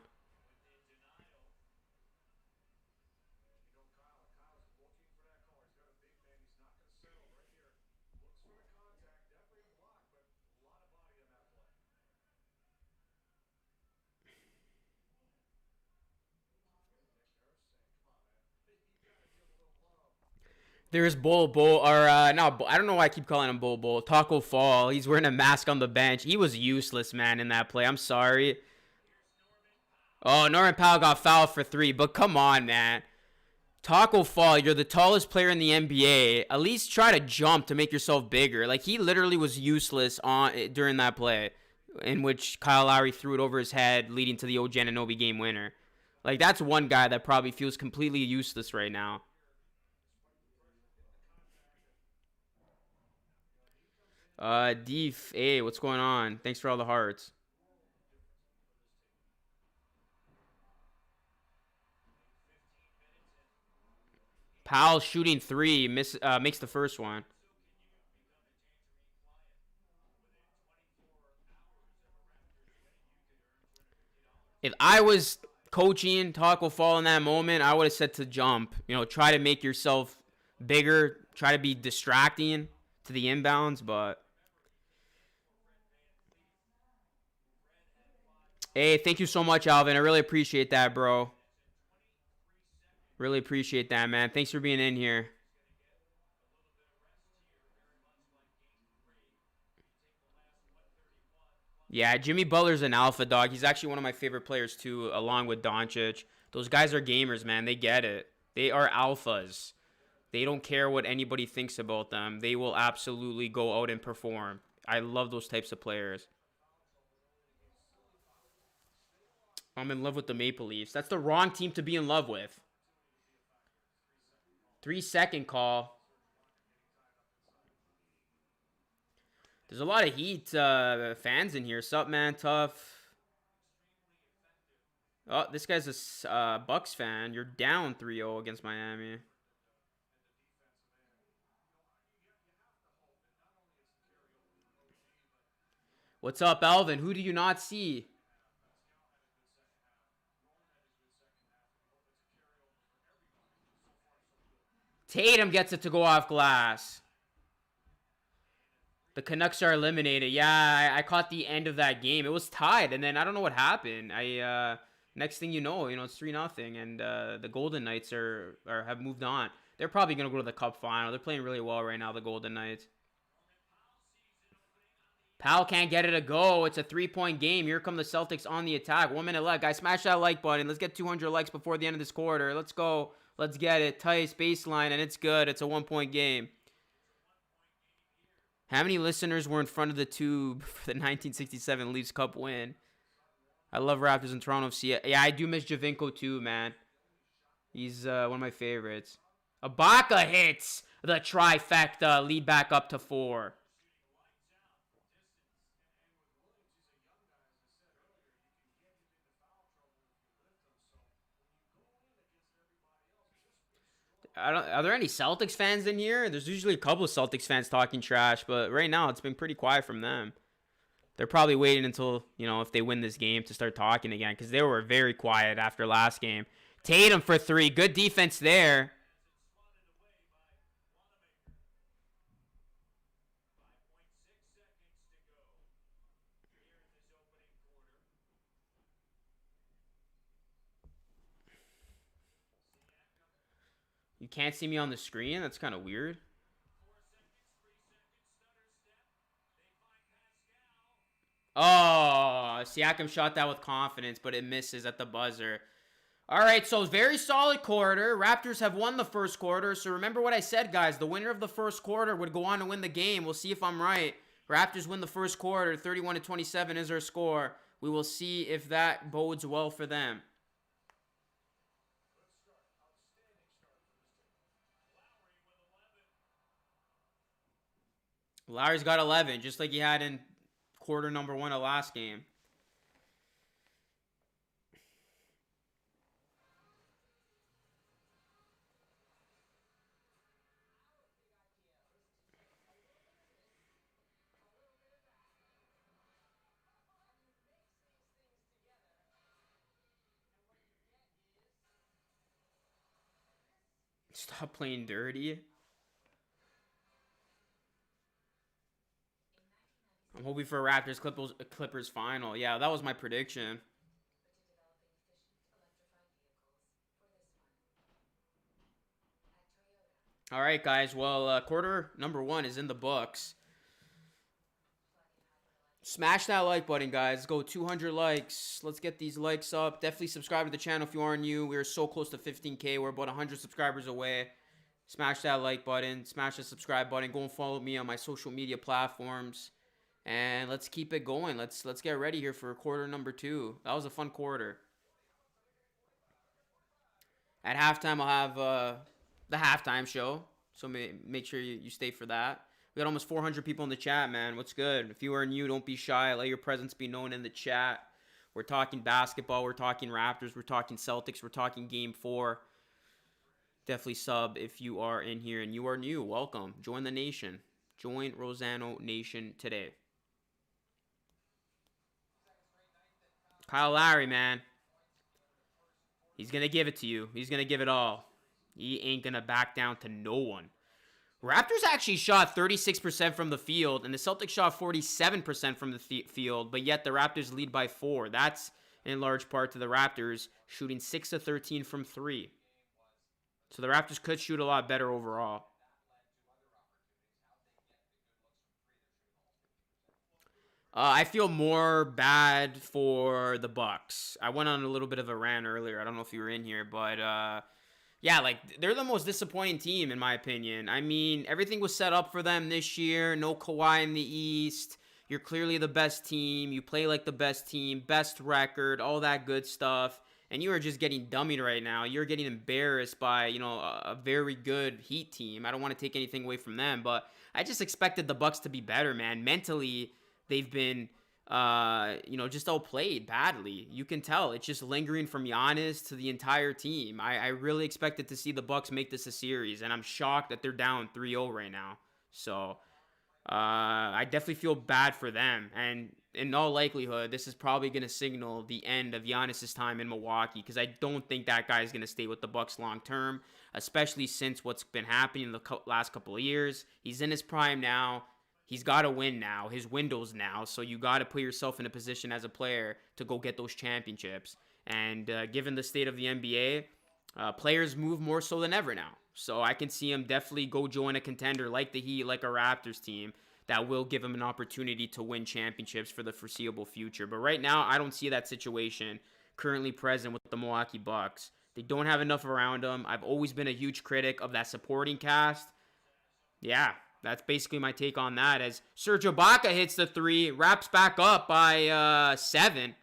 There's no, I don't know why I keep calling him Bull. Taco Fall. He's wearing a mask on the bench. He was useless, man, in that play. I'm sorry. Oh, Norman Powell got fouled for 3, but come on, man. Taco Fall, you're the tallest player in the NBA. At least try to jump to make yourself bigger. Like, he literally was useless during that play in which Kyle Lowry threw it over his head, leading to the OG Anunoby game winner. Like, that's one guy that probably feels completely useless right now. Deef, hey, what's going on? Thanks for all the hearts. Powell shooting 3, makes the first one. If I was coaching Taco Fall in that moment, I would have said to jump. You know, try to make yourself bigger. Try to be distracting to the inbounds, but... Hey, thank you so much, Alvin. I really appreciate that, bro. Really appreciate that, man. Thanks for being in here. Yeah, Jimmy Butler's an alpha dog. He's actually one of my favorite players, too, along with Doncic. Those guys are gamers, man. They get it. They are alphas. They don't care what anybody thinks about them. They will absolutely go out and perform. I love those types of players. I'm in love with the Maple Leafs. That's the wrong team to be in love with. 3-second call. There's a lot of Heat fans in here. Sup, man? Tough. Oh, this guy's a Bucks fan. You're down 3-0 against Miami. What's up, Alvin? Who do you not see? Tatum gets it to go off glass. The Canucks are eliminated. Yeah, I caught the end of that game. It was tied, and then I don't know what happened. Next thing you know, it's 3-0, and the Golden Knights have moved on. They're probably gonna go to the Cup final. They're playing really well right now, the Golden Knights. Powell can't get it to go. It's a 3-point game. Here come the Celtics on the attack. 1 minute left. Guys, smash that like button. Let's get 200 likes before the end of this quarter. Let's go. Let's get it. Tice, baseline, and it's good. It's a 1-point game. How many listeners were in front of the tube for the 1967 Leafs Cup win? I love Raptors in Toronto FC. Yeah, I do miss Javinko too, man. He's one of my favorites. Ibaka hits the trifecta. Lead back up to 4. Are there any Celtics fans in here? There's usually a couple of Celtics fans talking trash, but right now it's been pretty quiet from them. They're probably waiting until, if they win this game to start talking again, because they were very quiet after last game. Tatum for 3. Good defense there. You can't see me on the screen? That's kind of weird. Oh, Siakam shot that with confidence, but it misses at the buzzer. All right, so very solid quarter. Raptors have won the first quarter. So remember what I said, guys. The winner of the first quarter would go on to win the game. We'll see if I'm right. Raptors win the first quarter. 31-27 is their score. We will see if that bodes well for them. Lowry's got 11, just like he had in quarter number 1 of last game. Stop playing dirty. I'm hoping for a Raptors Clippers final. Yeah, that was my prediction. All right, guys. Well, quarter number 1 is in the books. Smash that like button, guys. Let's go 200 likes. Let's get these likes up. Definitely subscribe to the channel if you are new. We're so close to 15K. We're about 100 subscribers away. Smash that like button. Smash the subscribe button. Go and follow me on my social media platforms. And let's keep it going. Let's get ready here for quarter number 2. That was a fun quarter. At halftime, I'll have the halftime show. So make sure you stay for that. We got almost 400 people in the chat, man. What's good? If you are new, don't be shy. Let your presence be known in the chat. We're talking basketball. We're talking Raptors. We're talking Celtics. We're talking Game 4. Definitely sub if you are in here and you are new. Welcome. Join the nation. Join Rosano Nation today. Kyle Lowry, man. He's going to give it to you. He's going to give it all. He ain't going to back down to no one. Raptors actually shot 36% from the field, and the Celtics shot 47% from the field, but yet the Raptors lead by 4. That's in large part to the Raptors shooting 6 of 13 from 3. So the Raptors could shoot a lot better overall. I feel more bad for the Bucks. I went on a little bit of a rant earlier. I don't know if you were in here, but yeah, like, they're the most disappointing team, in my opinion. I mean, everything was set up for them this year. No Kawhi in the East. You're clearly the best team. You play like the best team. Best record. All that good stuff. And you are just getting dummied right now. You're getting embarrassed by, a very good Heat team. I don't want to take anything away from them, but I just expected the Bucks to be better, man. Mentally, they've been just outplayed badly. You can tell. It's just lingering from Giannis to the entire team. I really expected to see the Bucks make this a series, and I'm shocked that they're down 3-0 right now. So, I definitely feel bad for them. And in all likelihood, this is probably going to signal the end of Giannis' time in Milwaukee, because I don't think that guy is going to stay with the Bucks long term, especially since what's been happening in the last couple of years. He's in his prime now. He's got to win now. His window's now. So you got to put yourself in a position as a player to go get those championships. And given the state of the NBA, players move more so than ever now. So I can see him definitely go join a contender like the Heat, like a Raptors team, that will give him an opportunity to win championships for the foreseeable future. But right now, I don't see that situation currently present with the Milwaukee Bucks. They don't have enough around them. I've always been a huge critic of that supporting cast. Yeah. That's basically my take on that, as Serge Ibaka hits the 3, wraps back up by 7.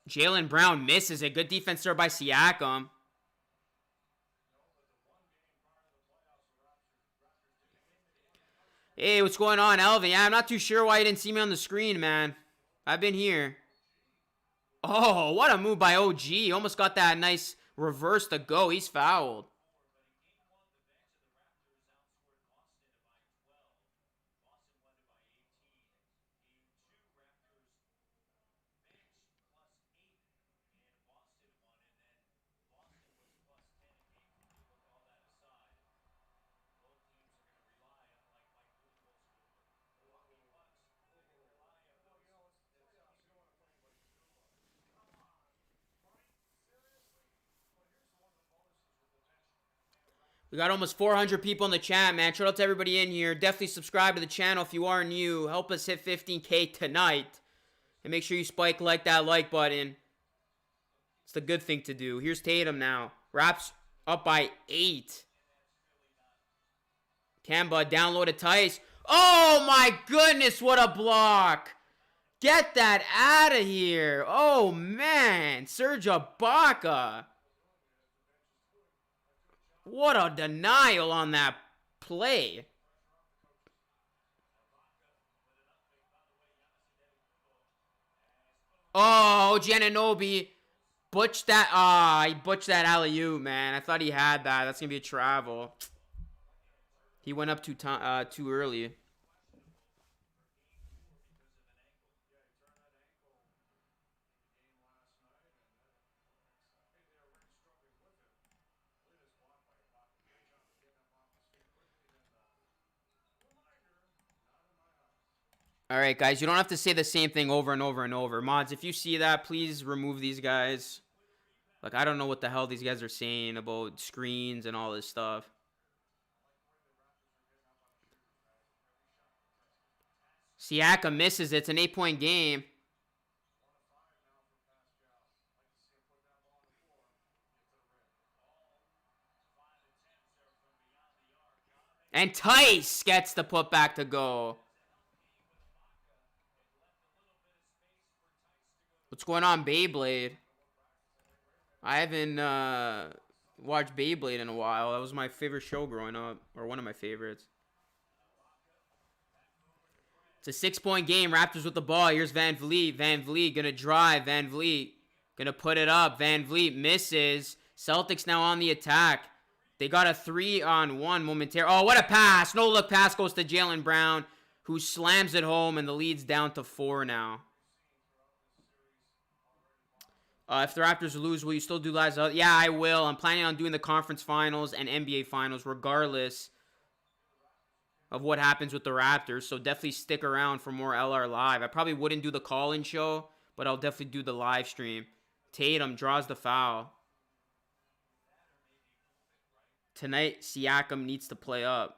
Jaylen Brown misses a good defense there by Siakam. Hey, what's going on, Elvin? Yeah, I'm not too sure why you didn't see me on the screen, man. I've been here. Oh, what a move by OG. Almost got that nice reverse to go. He's fouled. We got almost 400 people in the chat, man. Shout out to everybody in here. Definitely subscribe to the channel if you are new. Help us hit 15K tonight. And make sure you like that like button. It's the good thing to do. Here's Tatum now. Raps up by 8. Kemba down low to Tice. Oh my goodness, what a block. Get that out of here. Oh man, Serge Ibaka. What a denial on that play. Oh, Giannonobi butched that. He butched that alley-oop, man. I thought he had that. That's going to be a travel. He went up too early. All right, guys, you don't have to say the same thing over and over and over. Mods, if you see that, please remove these guys. Like, I don't know what the hell these guys are saying about screens and all this stuff. Siakam misses it. It's an 8-point game. And Tice gets the putback to go. What's going on, Beyblade? I haven't watched Beyblade in a while. That was my favorite show growing up, or one of my favorites. It's a 6-point game. Raptors with the ball. Here's Van Vliet. Van Vliet gonna drive. Van Vliet gonna put it up. Van Vliet misses. Celtics now on the attack. They got a 3-on-1 momentarily. Oh, what a pass. No-look pass goes to Jaylen Brown, who slams it home, and the lead's down to 4 now. If the Raptors lose, will you still do lives? Yeah, I will. I'm planning on doing the conference finals and NBA finals regardless of what happens with the Raptors. So definitely stick around for more LR Live. I probably wouldn't do the call-in show, but I'll definitely do the live stream. Tatum draws the foul. Tonight, Siakam needs to play up.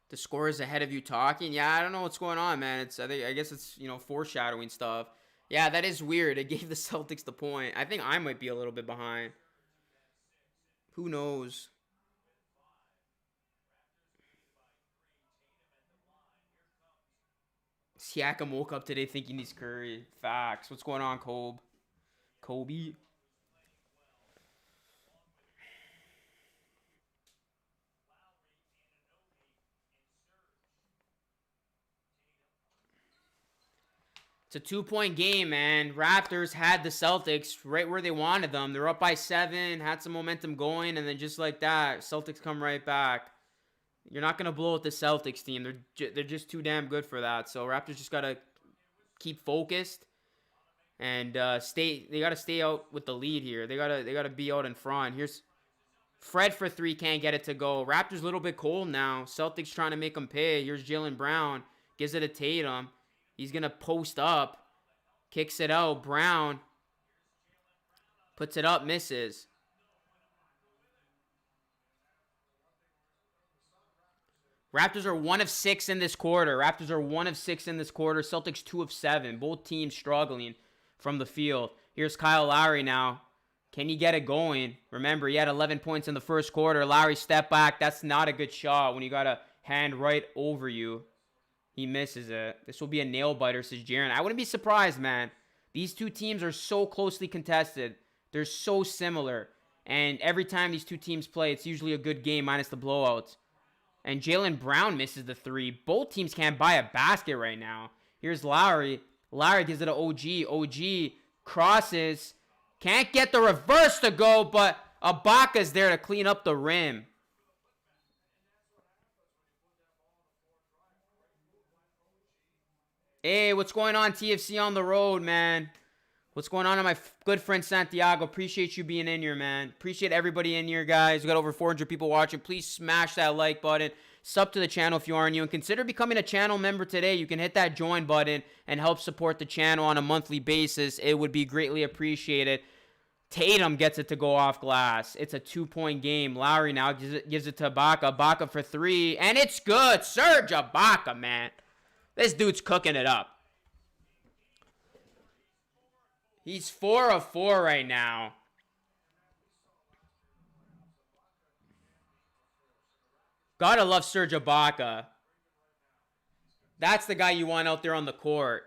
The score is ahead of you talking. Yeah, I don't know what's going on, man. I guess it's, foreshadowing stuff. Yeah, that is weird. It gave the Celtics the point. I think I might be a little bit behind. Who knows? Siakam woke up today thinking he's Curry. Facts. What's going on, Kobe? It's a 2-point game, man. Raptors had the Celtics right where they wanted them. They're up by 7, had some momentum going, and then just like that, Celtics come right back. You're not going to blow out the Celtics team. They're just too damn good for that. So Raptors just got to keep focused and they got to stay out with the lead here. They got to be out in front. Here's Fred for 3, can't get it to go. Raptors a little bit cold now. Celtics trying to make them pay. Here's Jaylen Brown, gives it to Tatum. He's going to post up. Kicks it out. Brown puts it up. Misses. Raptors are 1 of 6 in this quarter. Celtics 2 of 7. Both teams struggling from the field. Here's Kyle Lowry now. Can he get it going? Remember, he had 11 points in the first quarter. Lowry step back. That's not a good shot when you got a hand right over you. He misses it. This will be a nail biter, says Jaren. I wouldn't be surprised, man. These two teams are so closely contested. They're so similar. And every time these two teams play, it's usually a good game minus the blowouts. And Jaylen Brown misses the 3. Both teams can't buy a basket right now. Here's Lowry. Lowry gives it to OG. OG crosses. Can't get the reverse to go, but Ibaka's there to clean up the rim. Hey, what's going on, TFC on the road, man? What's going on, my good friend Santiago? Appreciate you being in here, man. Appreciate everybody in here, guys. We got over 400 people watching. Please smash that like button. Sub to the channel if you are new, and consider becoming a channel member today. You can hit that join button and help support the channel on a monthly basis. It would be greatly appreciated. Tatum gets it to go off glass. It's a 2-point game. Lowry now gives it to Ibaka. Ibaka for 3, and it's good. Serge Ibaka, man. This dude's cooking it up. He's 4 of 4 right now. Gotta love Serge Ibaka. That's the guy you want out there on the court.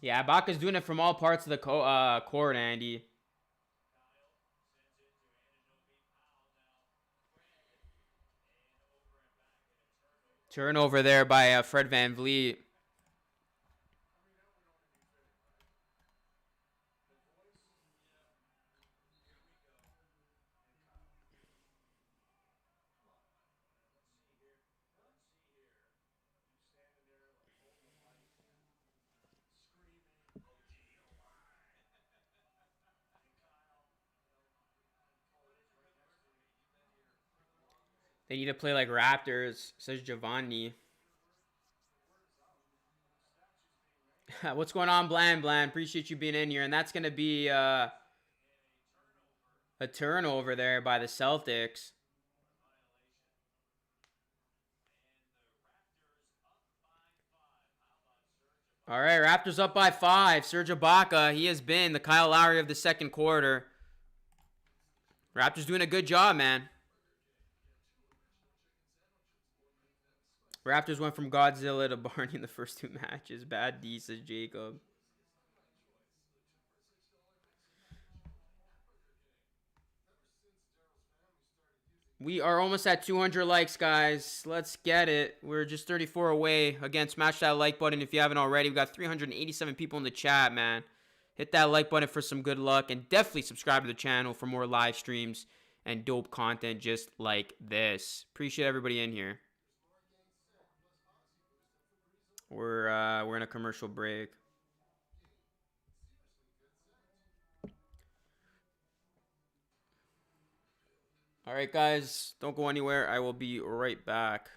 Yeah, Ibaka's doing it from all parts of the court, Andy. Turnover there by Fred VanVleet. They need to play like Raptors, says Giovanni. What's going on, Bland? Appreciate you being in here. And that's going to be a turnover there by the Celtics. All right, Raptors up by 5. Serge Ibaka, he has been the Kyle Lowry of the second quarter. Raptors doing a good job, man. Raptors went from Godzilla to Barney in the first 2 matches. Bad D, says Jacob. We are almost at 200 likes, guys. Let's get it. We're just 34 away. Again, smash that like button if you haven't already. We've got 387 people in the chat, man. Hit that like button for some good luck. And definitely subscribe to the channel for more live streams and dope content just like this. Appreciate everybody in here. We're in a commercial break. All right, guys. Don't go anywhere. I will be right back.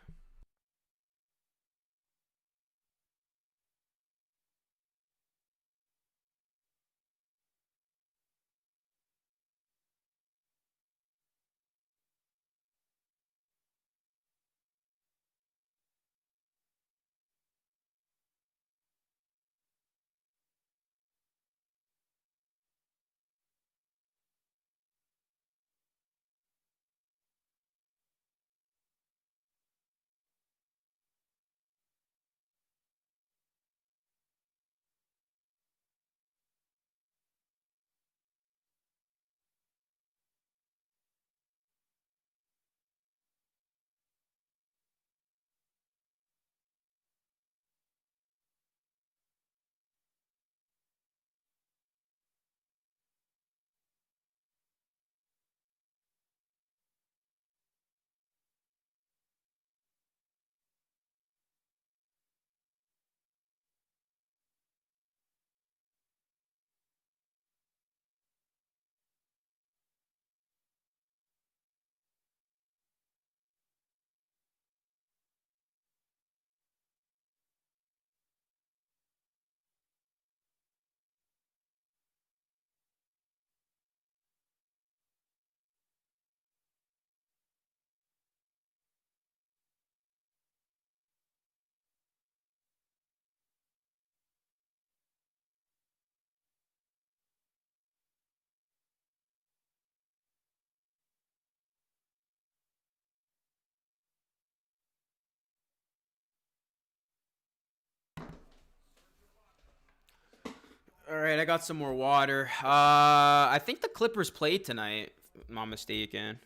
All right, I got some more water. I think the Clippers played tonight, if I'm not mistaken.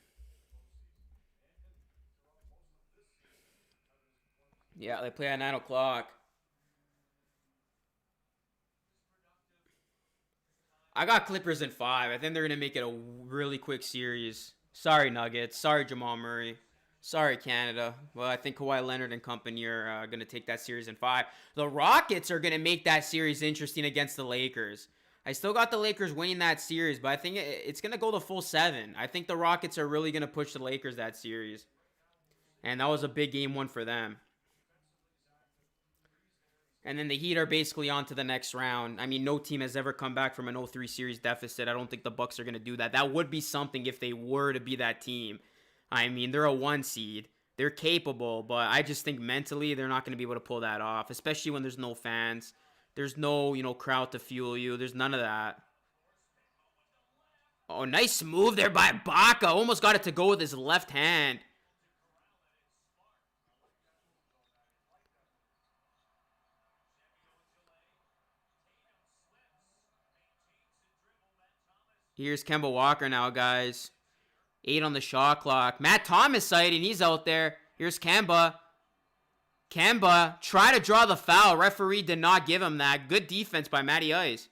Yeah, they play at 9 o'clock. I got Clippers in 5. I think they're going to make it a really quick series. Sorry, Nuggets. Sorry, Jamal Murray. Sorry, Canada. Well, I think Kawhi Leonard and company are going to take that series in 5. The Rockets are going to make that series interesting against the Lakers. I still got the Lakers winning that series, but I think it's going to go the full 7. I think the Rockets are really going to push the Lakers that series. And that was a big game 1 for them. And then the Heat are basically on to the next round. I mean, no team has ever come back from an 0-3 series deficit. I don't think the Bucks are going to do that. That would be something if they were to be that team. I mean, they're a 1 seed. They're capable, but I just think mentally they're not going to be able to pull that off, especially when there's no fans. There's no, crowd to fuel you. There's none of that. Oh, nice move there by Ibaka. Almost got it to go with his left hand. Here's Kemba Walker now, guys. 8 on the shot clock. Matt Thomas sighting. He's out there. Here's Kemba. Kemba, try to draw the foul. Referee did not give him that. Good defense by Matty Ice.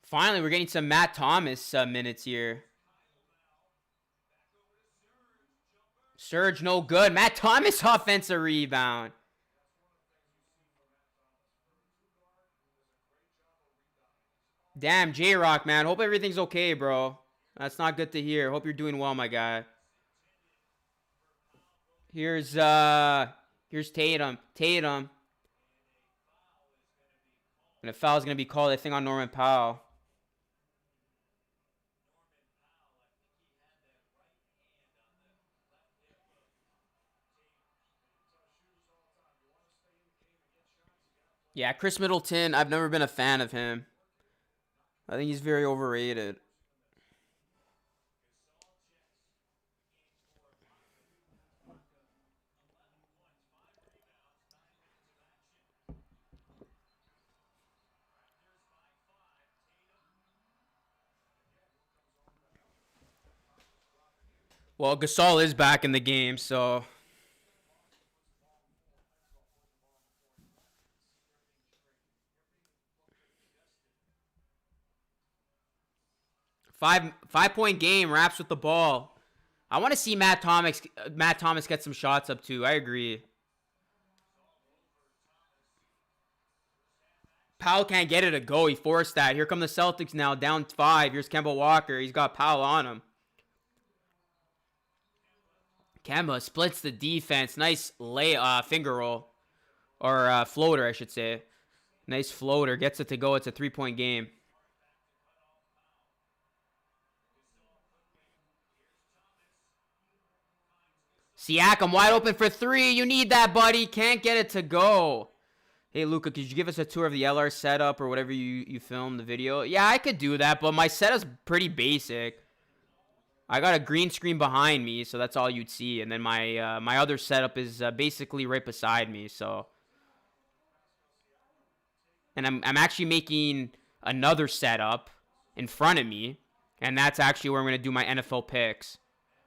Finally, we're getting some Matt Thomas minutes here. Surge, no good. Matt Thomas offensive rebound. Damn, J-Rock, man. Hope everything's okay, bro. That's not good to hear. Hope you're doing well, my guy. Here's Tatum. Tatum. And a foul's going to be called, I think, on Norman Powell. Yeah, Chris Middleton, I've never been a fan of him. I think he's very overrated. Well, Gasol is back in the game, so... Five-point game. Raps with the ball. I want to see Matt Thomas get some shots up too. I agree. Powell can't get it to go. He forced that. Here come the Celtics now, down 5. Here's Kemba Walker. He's got Powell on him. Kemba splits the defense. Nice finger roll. Or floater, I should say. Nice floater. Gets it to go. It's a 3-point game. Siakam wide open for 3. You need that, buddy. Can't get it to go. Hey, Luca, could you give us a tour of the LR setup or whatever you filmed the video? Yeah, I could do that, but my setup's pretty basic. I got a green screen behind me, so that's all you'd see. And then my other setup is basically right beside me, so... And I'm actually making another setup in front of me. And that's actually where I'm going to do my NFL picks.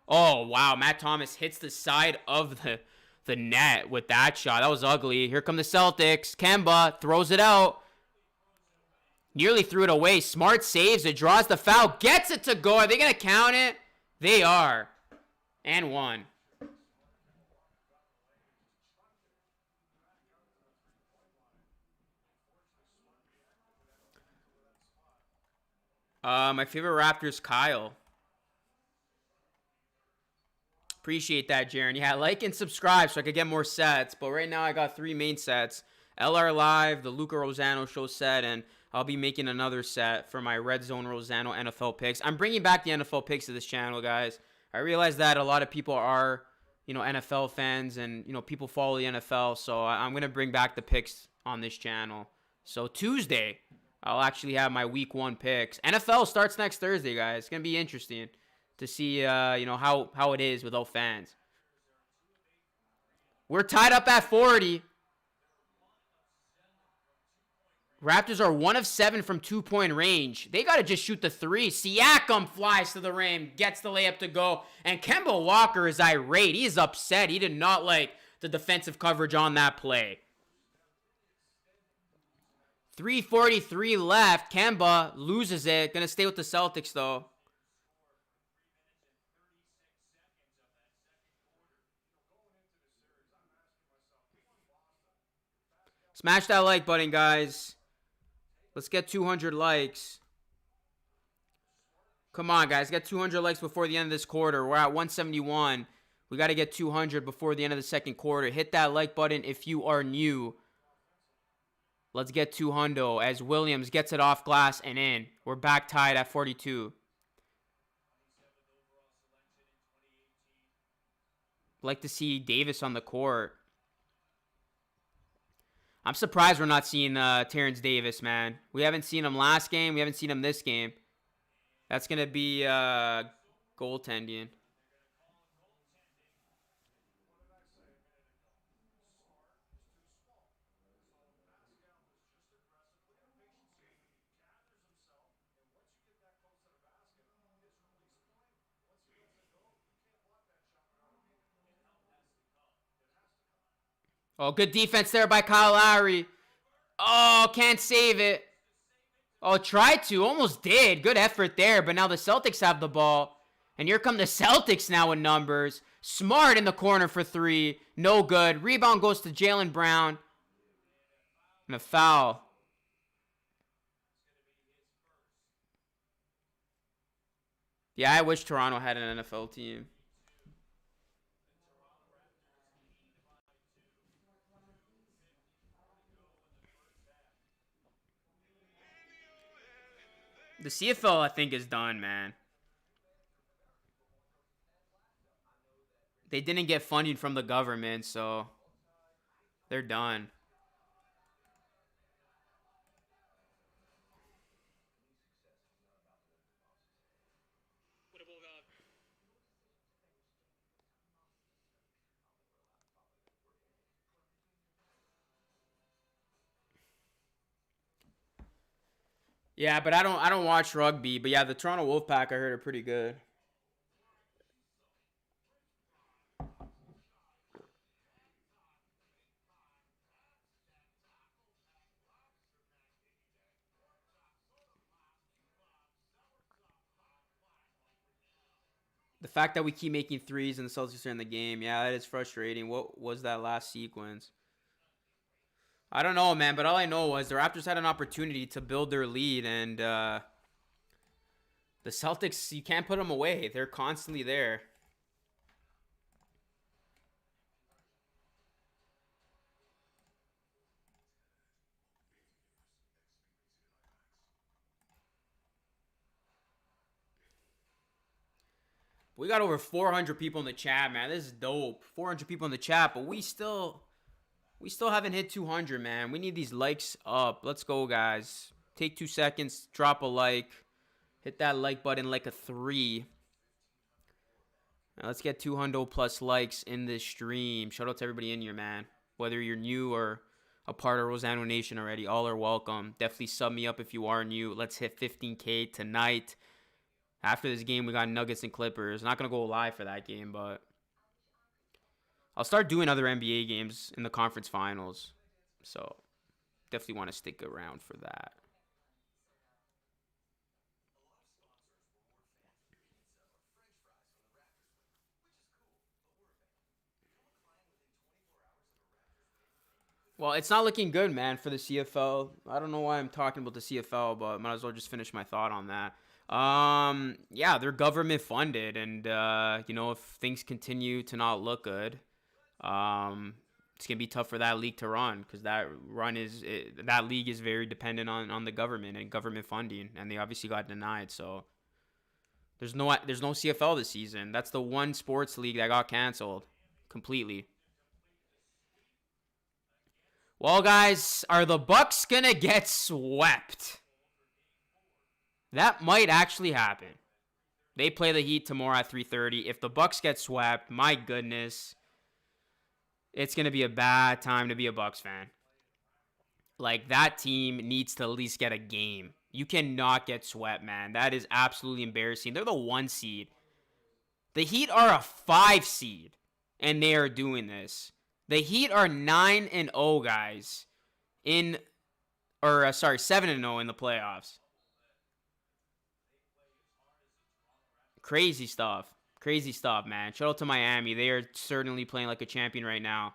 Oh, wow. Matt Thomas hits the side of the net with that shot. That was ugly. Here come the Celtics. Kemba throws it out. Nearly threw it away. Smart saves it. Draws the foul. Gets it to go. Are they going to count it? They are. And 1. My favorite Raptor is Kyle. Appreciate that, Jaren. Yeah, like and subscribe so I could get more sets. But right now I got 3 main sets. LR Live, the Luca Rosano show set, and I'll be making another set for my Red Zone Rosano NFL picks. I'm bringing back the NFL picks to this channel, guys. I realize that a lot of people are, NFL fans and, people follow the NFL. So I'm going to bring back the picks on this channel. So Tuesday, I'll actually have my week 1 picks. NFL starts next Thursday, guys. It's going to be interesting to see, how it is without fans. We're tied up at 40. Raptors are 1 of 7 from 2-point range. They got to just shoot the 3. Siakam flies to the rim, gets the layup to go. And Kemba Walker is irate. He is upset. He did not like the defensive coverage on that play. 3:43 left. Kemba loses it. Going to stay with the Celtics, though. Smash that like button, guys. Let's get 200 likes. Come on, guys. Get 200 likes before the end of this quarter. We're at 171. We got to get 200 before the end of the second quarter. Hit that like button if you are new. Let's get 200 as Williams gets it off glass and in. We're back tied at 42. Like to see Davis on the court. I'm surprised we're not seeing Terrence Davis, man. We haven't seen him last game. We haven't seen him this game. That's going to be goaltending. Oh, good defense there by Kyle Lowry. Oh, can't save it. Oh, tried to. Almost did. Good effort there. But now the Celtics have the ball. And here come the Celtics now in numbers. Smart in the corner for 3. No good. Rebound goes to Jaylen Brown. And a foul. Yeah, I wish Toronto had an NFL team. The CFL, I think, is done, man. They didn't get funding from the government, so they're done. Yeah, but I don't watch rugby. But yeah, the Toronto Wolfpack, I heard, are pretty good. The fact that we keep making threes and the Celtics are in the game, yeah, that is frustrating. What was that last sequence? I don't know, man, but all I know was the Raptors had an opportunity to build their lead, and the Celtics, you can't put them away. They're constantly there. We got over 400 people in the chat, man. This is dope. 400 people in the chat, but we still haven't hit 200, man. We need these likes up. Let's go, guys. Take 2 seconds, drop a like. Hit that like button like a 3. Now let's get 200 plus likes in this stream. Shout out to everybody in here, man. Whether you're new or a part of Rosano Nation already, all are welcome. Definitely sub me up if you are new. Let's hit 15K tonight. After this game, we got Nuggets and Clippers. Not going to go live for that game, but I'll start doing other NBA games in the conference finals. So definitely want to stick around for that. Well, it's not looking good, man, for the CFL. I don't know why I'm talking about the CFL, but might as well just finish my thought on that. Yeah, they're government funded, and if things continue to not look good, it's gonna be tough for that league to run, because that league is very dependent on the government and government funding, and they obviously got denied. So there's no CFL this season. That's the one sports league that got canceled completely. Well, guys, are the Bucks gonna get swept? That might actually happen. They play the Heat tomorrow at 3:30. If the Bucks get swept, my goodness. it's going to be a bad time to be a Bucks fan. Like, that team needs to at least get a game. You cannot get swept, man. That is absolutely embarrassing. They're the 1 seed. The Heat are a 5 seed, and they are doing this. The Heat are 9-0, guys, 7-0 in the playoffs. Crazy stuff. Crazy stuff, man. Shout out to Miami. They are certainly playing like a champion right now.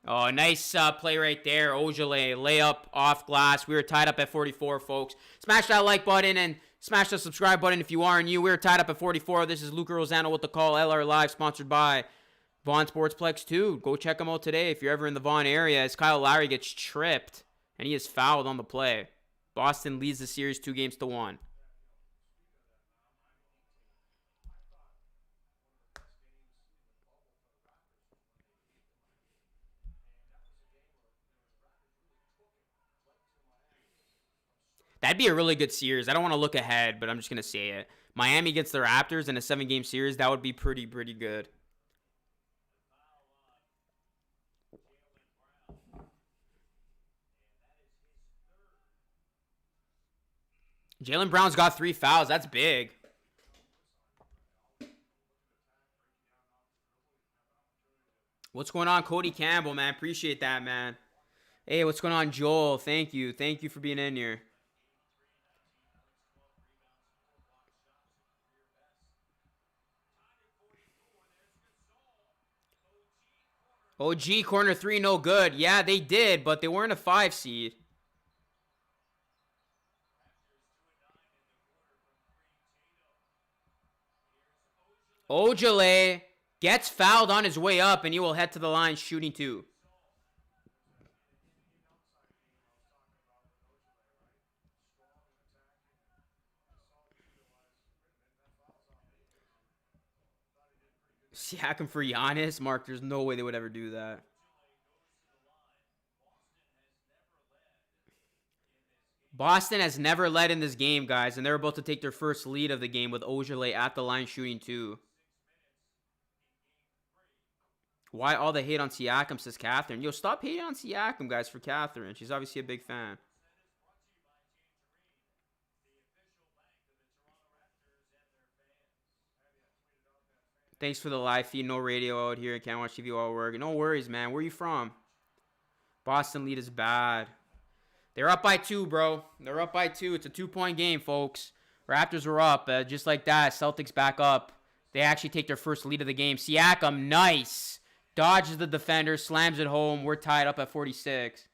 Oh, nice play right there. Ojale, layup off glass. We were tied up at 44, folks. Smash that like button and smash the subscribe button if you are new. We're tied up at 44. This is Luca Rosano with the call. LR Live, sponsored by VAUGHAN SPORTSPLEX 2. Go check them out today if you're ever in the VAUGHAN area, as Kyle Lowry gets tripped and he is fouled on the play. Boston leads the series 2-1. That'd be a really good series. I don't want to look ahead, but I'm just going to say it. Miami against the Raptors in a 7-game series, that would be pretty good. Jaylen Brown's got 3 fouls. That's big. What's going on, Cody Campbell, man? Appreciate that, man. Hey, what's going on, Joel? Thank you. Thank you for being in here. OG corner 3, no good. Yeah, they did, but they weren't a 5 seed. Ojale gets fouled on his way up, and he will head to the line shooting 2. Siakam for Giannis. Mark, there's no way they would ever do that. Boston has never led in this game, guys, and they're about to take their first lead of the game with Ojale at the line shooting 2. Why all the hate on Siakam, says Catherine. Yo, stop hating on Siakam, guys, for Catherine. She's obviously a big fan. Thanks for the live feed. No radio out here. Can't watch TV while working. No worries, man. Where are you from? Boston lead is bad. They're up by 2, bro. They're up by 2. It's a 2-point game, folks. Raptors are up. Just like that, Celtics back up. They actually take their first lead of the game. Siakam, nice. Dodges the defender, slams it home. We're tied up at 46.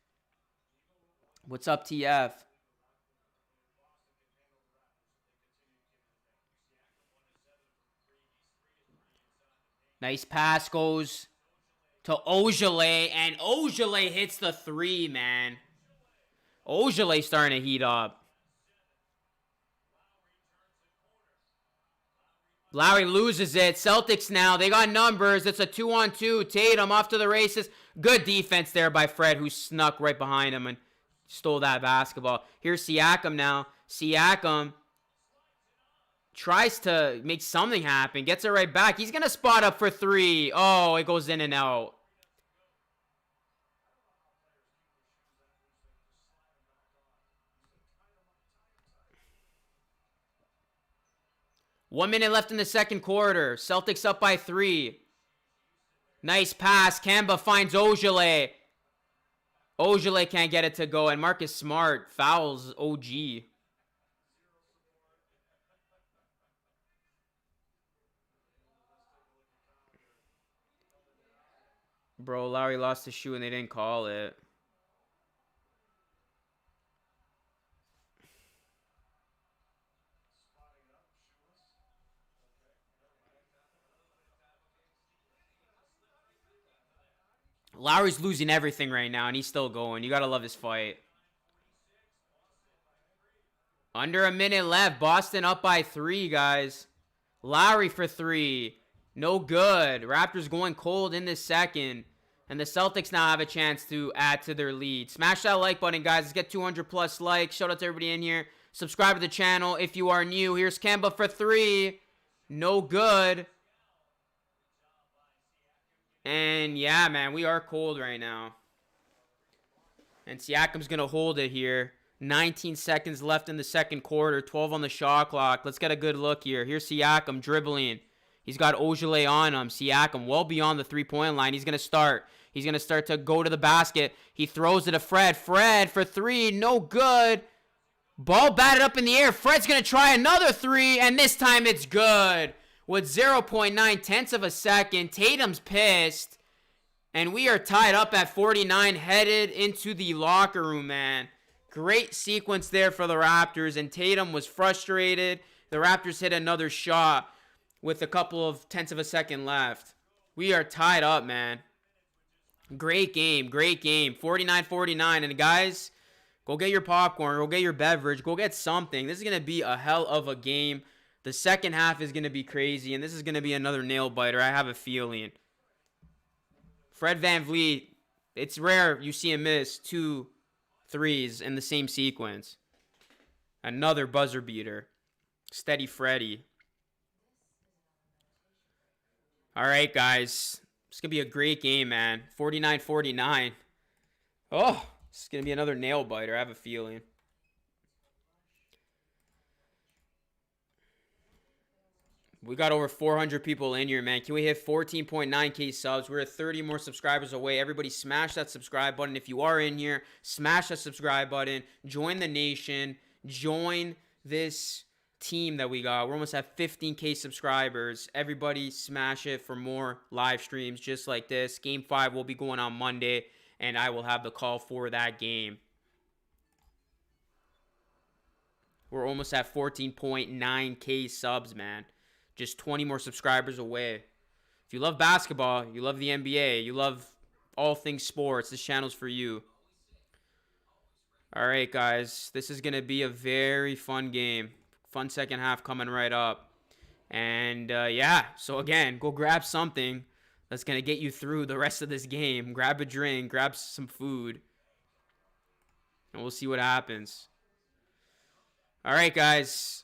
What's up, TF? Nice pass goes to Ojale, and Ojale hits the 3, man. Ojale starting to heat up. Lowry loses it. Celtics now. They got numbers. It's a 2-on-2. Tatum off to the races. Good defense there by Fred, who snuck right behind him and stole that basketball. Here's Siakam now. Siakam tries to make something happen. Gets it right back. He's going to spot up for 3. Oh, it goes in and out. One minute left in the second quarter. Celtics up by 3. Nice pass. Kemba finds Ojale. Ojale can't get it to go. And Marcus Smart fouls OG. Bro, Lowry lost his shoe and they didn't call it. Lowry's losing everything right now, and he's still going. You got to love his fight. Under a minute left. Boston up by 3, guys. Lowry for 3. No good. Raptors going cold in this second. And the Celtics now have a chance to add to their lead. Smash that like button, guys. Let's get 200 plus likes. Shout out to everybody in here. Subscribe to the channel if you are new. Here's Kemba for 3. No good. And yeah, man, we are cold right now. And Siakam's going to hold it here. 19 seconds left in the second quarter. 12 on the shot clock. Let's get a good look here. Here's Siakam dribbling. He's got Ojale on him. Siakam well beyond the three-point line. He's going to start. He's going to start to go to the basket. He throws it to Fred. Fred for three. No good. Ball batted up in the air. Fred's going to try another three, and this time it's good. With 0.9 tenths of a second, Tatum's pissed. And we are tied up at 49, headed into the locker room, man. Great sequence there for the Raptors, and Tatum was frustrated. The Raptors hit another shot with a couple of tenths of a second left. We are tied up, man. Great game, great game. 49-49, and guys, go get your popcorn, go get your beverage, go get something. This is going to be a hell of a game. The second half is going to be crazy, and this is going to be another nail-biter. I have a feeling. Fred VanVleet, it's rare you see him miss 2 threes in the same sequence. Another buzzer beater. Steady Freddy. All right, guys. It's going to be a great game, man. 49-49. Oh, this is going to be another nail-biter. I have a feeling. We got over 400 people in here, man. Can we hit 14.9K subs? We're at 30 more subscribers away. Everybody smash that subscribe button. If you are in here, smash that subscribe button. Join the nation. Join this team that we got. We're almost at 15K subscribers. Everybody smash it for more live streams just like this. Game 5 will be going on Monday, and I will have the call for that game. We're almost at 14.9K subs, man. Just 20 more subscribers away. If you love basketball, you love the NBA, you love all things sports, this channel's for you. All right, guys. This is going to be a very fun game. Fun second half coming right up. And, yeah. So, again, go grab something that's going to get you through the rest of this game. Grab a drink. Grab some food. And we'll see what happens. All right, guys.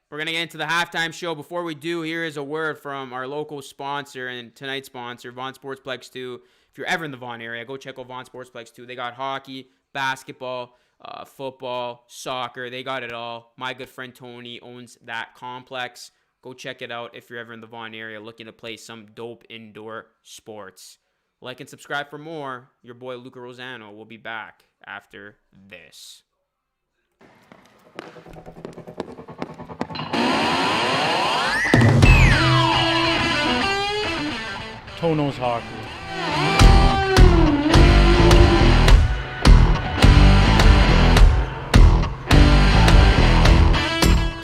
We're going to get into the halftime show. Before we do, here is a word from our local sponsor and tonight's sponsor, Vaughan SPORTSPLEX 2. If you're ever in the Vaughan area, go check out Vaughan SPORTSPLEX 2. They got hockey, basketball, football, soccer. They got it all. My good friend Tony owns that complex. Go check it out if you're ever in the Vaughan area looking to play some dope indoor sports. Like and subscribe for more. Your boy Luca Rosano will be back after this. Tono's hockey.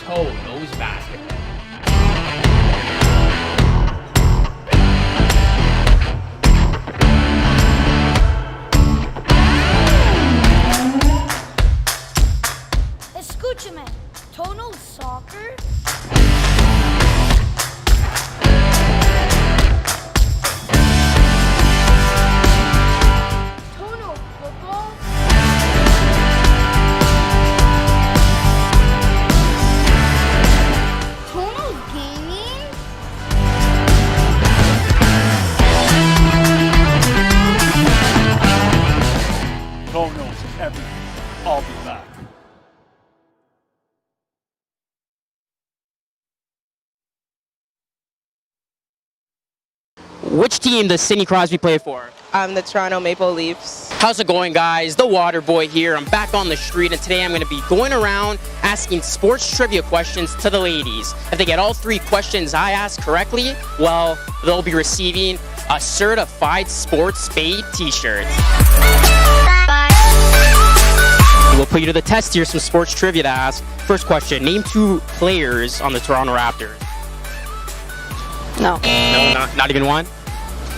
Tono's basketball. Escúchame, Tono's soccer? I'll be back. Which team does Sidney Crosby play for? The Toronto Maple Leafs. How's it going, guys? The Water Boy here. I'm back on the street, and today I'm going to be going around asking sports trivia questions to the ladies. If they get all 3 questions I ask correctly, well, they'll be receiving a certified Sports Spade t-shirt. We'll put you to the test here, some sports trivia to ask. First question, name 2 players on the Toronto Raptors. No. No, not even one?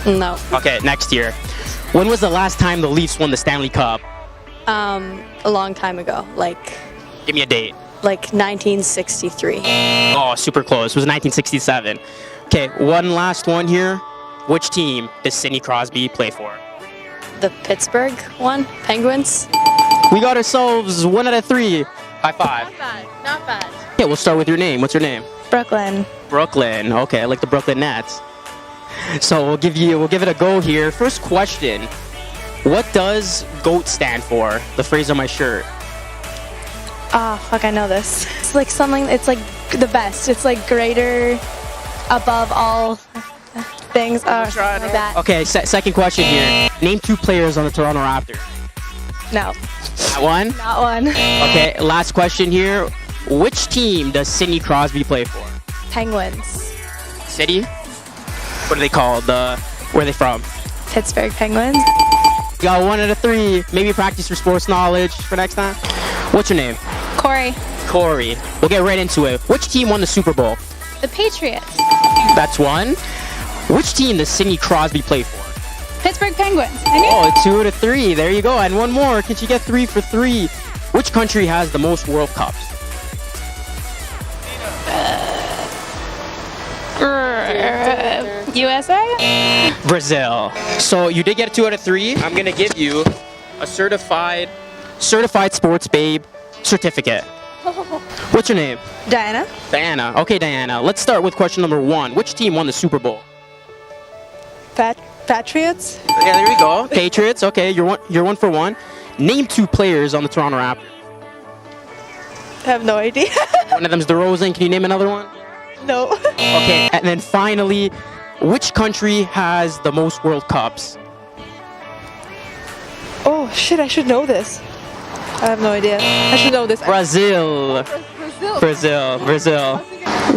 No. Okay, next year. When was the last time the Leafs won the Stanley Cup? A long time ago, Give me a date. 1963. Oh, super close. It was 1967. Okay, one last one here. Which team does Sidney Crosby play for? The Pittsburgh one, Penguins. We got ourselves 1 out of 3. High five. Not bad, not bad. Okay, we'll start with your name. What's your name? Brooklyn. Brooklyn. Okay, I like the Brooklyn Nets. So we'll give it a go here. First question. What does GOAT stand for? The phrase on my shirt. Ah, fuck, I know this. It's like something, it's like the best. It's like greater, above all things. Something like that. Okay, second question here. Name 2 players on the Toronto Raptors. No, Not one? not one. Okay, last question here. Which team does Sidney Crosby play for? Penguins. City? What are they called? Where are they from? Pittsburgh Penguins. You got 1 out of 3. Maybe practice your sports knowledge for next time. What's your name? Corey. Corey. We'll get right into it. Which team won the Super Bowl? The Patriots. That's 1. Which team does Sidney Crosby play for? Pittsburgh Penguins. Oh, 2 out of 3. There you go. And 1 more. Can you get 3 for 3? Which country has the most World Cups? USA? Brazil. So you did get 2 out of 3. I'm gonna give you a certified sports babe certificate. What's your name? Diana. Diana. Okay, Diana. Let's start with question number 1. Which team won the Super Bowl? Patriots. Yeah, there you go. Patriots. Okay, you're 1 for 1. Name 2 players on the Toronto Raptors. I have no idea. One of them's DeRozan. Can you name another one? No. Okay, and then finally, which country has the most World Cups? Oh shit! I should know this. I have no idea. I should know this. Brazil. Brazil.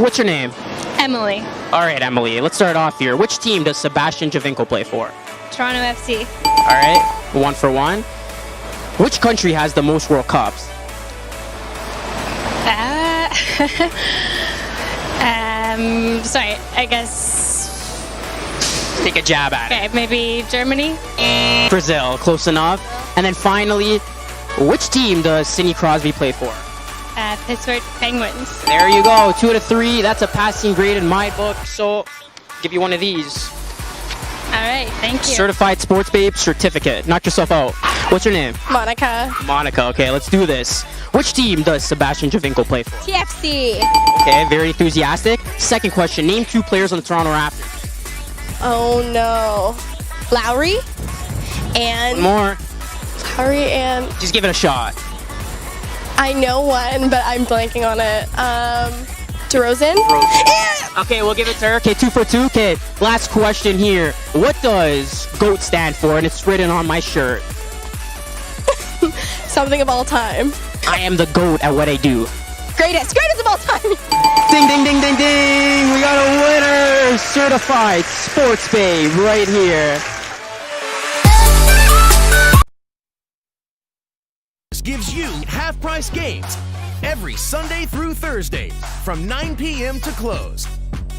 What's your name? Emily. All right, Emily. Let's start off here. Which team does Sebastian Giovinco play for? Toronto FC. All right, 1 for 1. Which country has the most World Cups? Sorry. I guess. Take a jab at it. Okay, maybe Germany. Brazil. Close enough. And then finally, which team does Sidney Crosby play for? Pittsburgh Penguins. There you go. 2 out of 3. That's a passing grade in my book. So, give you one of these. All right, thank you. Certified Sports Babe certificate. Knock yourself out. What's your name? Monica. Monica. Okay, let's do this. Which team does Sebastian Giovinco play for? TFC. Okay, very enthusiastic. Second question. Name 2 players on the Toronto Raptors. Oh no. Lowry and One more. Lowry and Just give it a shot. I know one, but I'm blanking on it. DeRozan. Okay, we'll give it to her. Okay, 2 for 2. Okay, last question here. What does GOAT stand for? And it's written on my shirt. Something of all time. I am the GOAT at what I do. Greatest of all time. Ding, ding, ding, ding, ding. We got a winner. Certified Sports Babe right here. Gives you half-price games every Sunday through Thursday from 9 p.m. to close.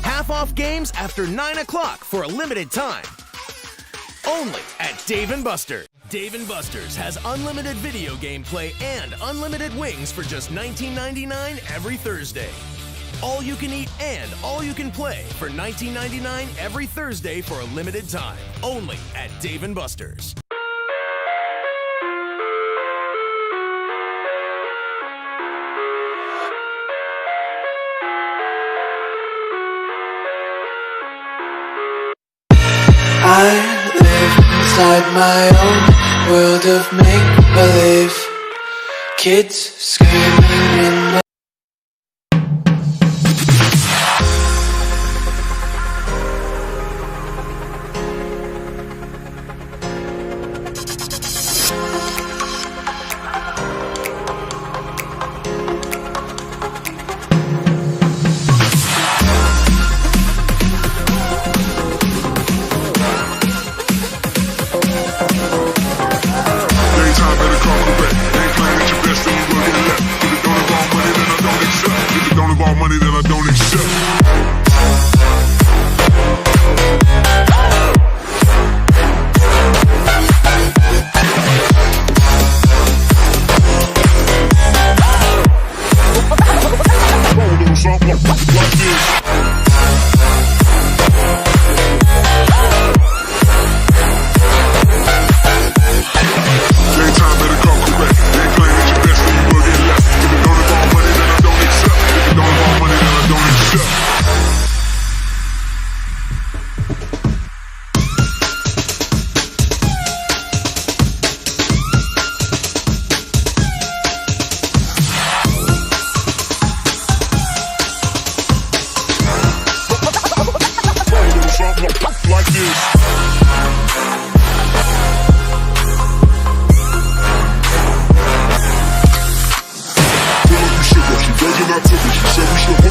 Half-off games after 9 o'clock for a limited time. Only at Dave & Buster's. Dave & Buster's has unlimited video game play and unlimited wings for just $19.99 every Thursday. All you can eat and all you can play for $19.99 every Thursday for a limited time. Only at Dave & Buster's. I live inside my own world of make-believe. Kids screaming in the money that I don't accept.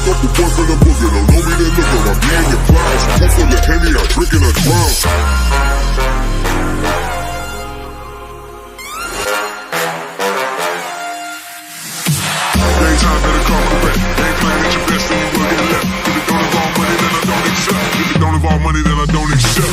hook up with boyfriend and booger. Don't know me, then look up. I'm being your clouds. Puff full of Henny, I drink and I drown. Daytime better come correct. Ain't playing at your best, then you will get left. If it don't involve money, then I don't accept. If it don't involve money, then I don't accept.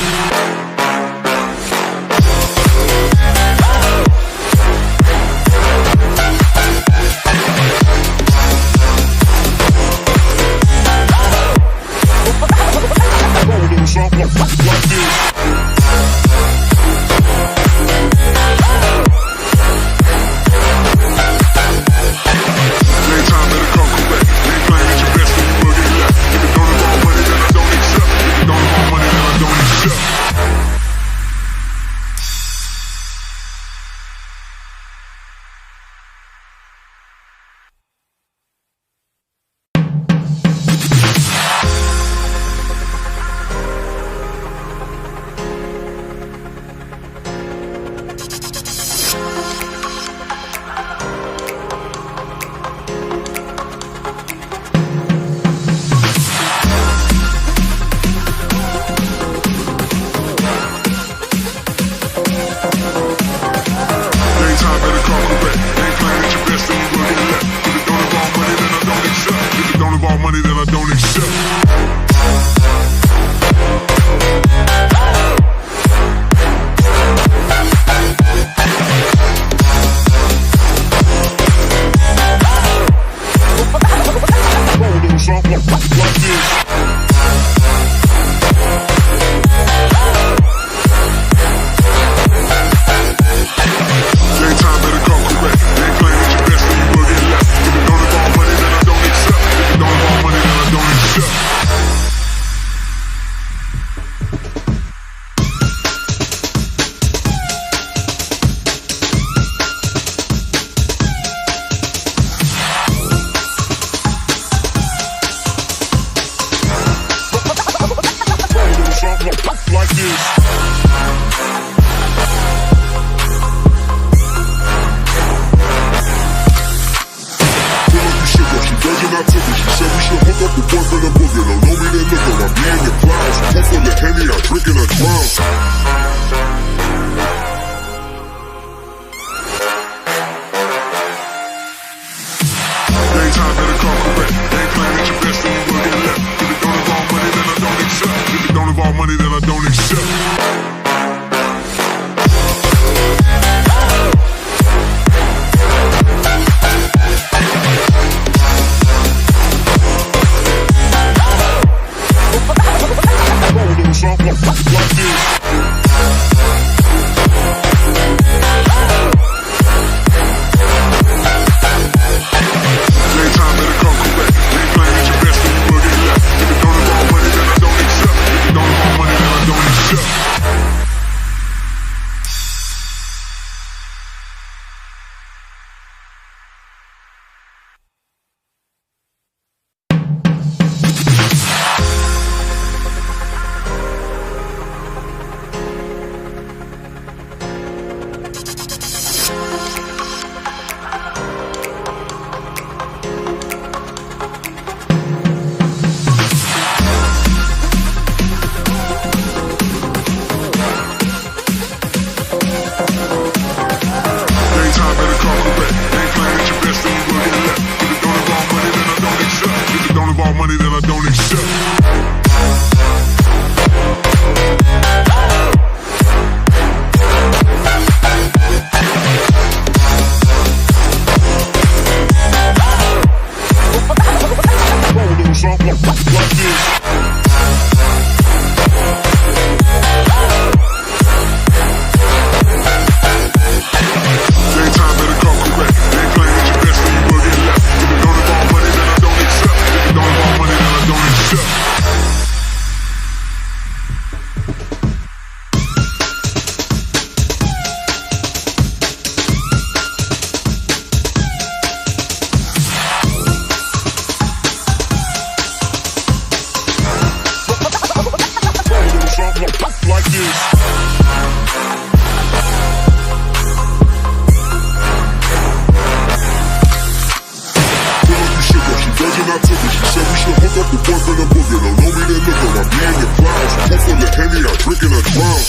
I took it. She said we should hook up before for the boogie. Don't know me, then look at my being your clouds. Full full of Henny, I drink and I drown.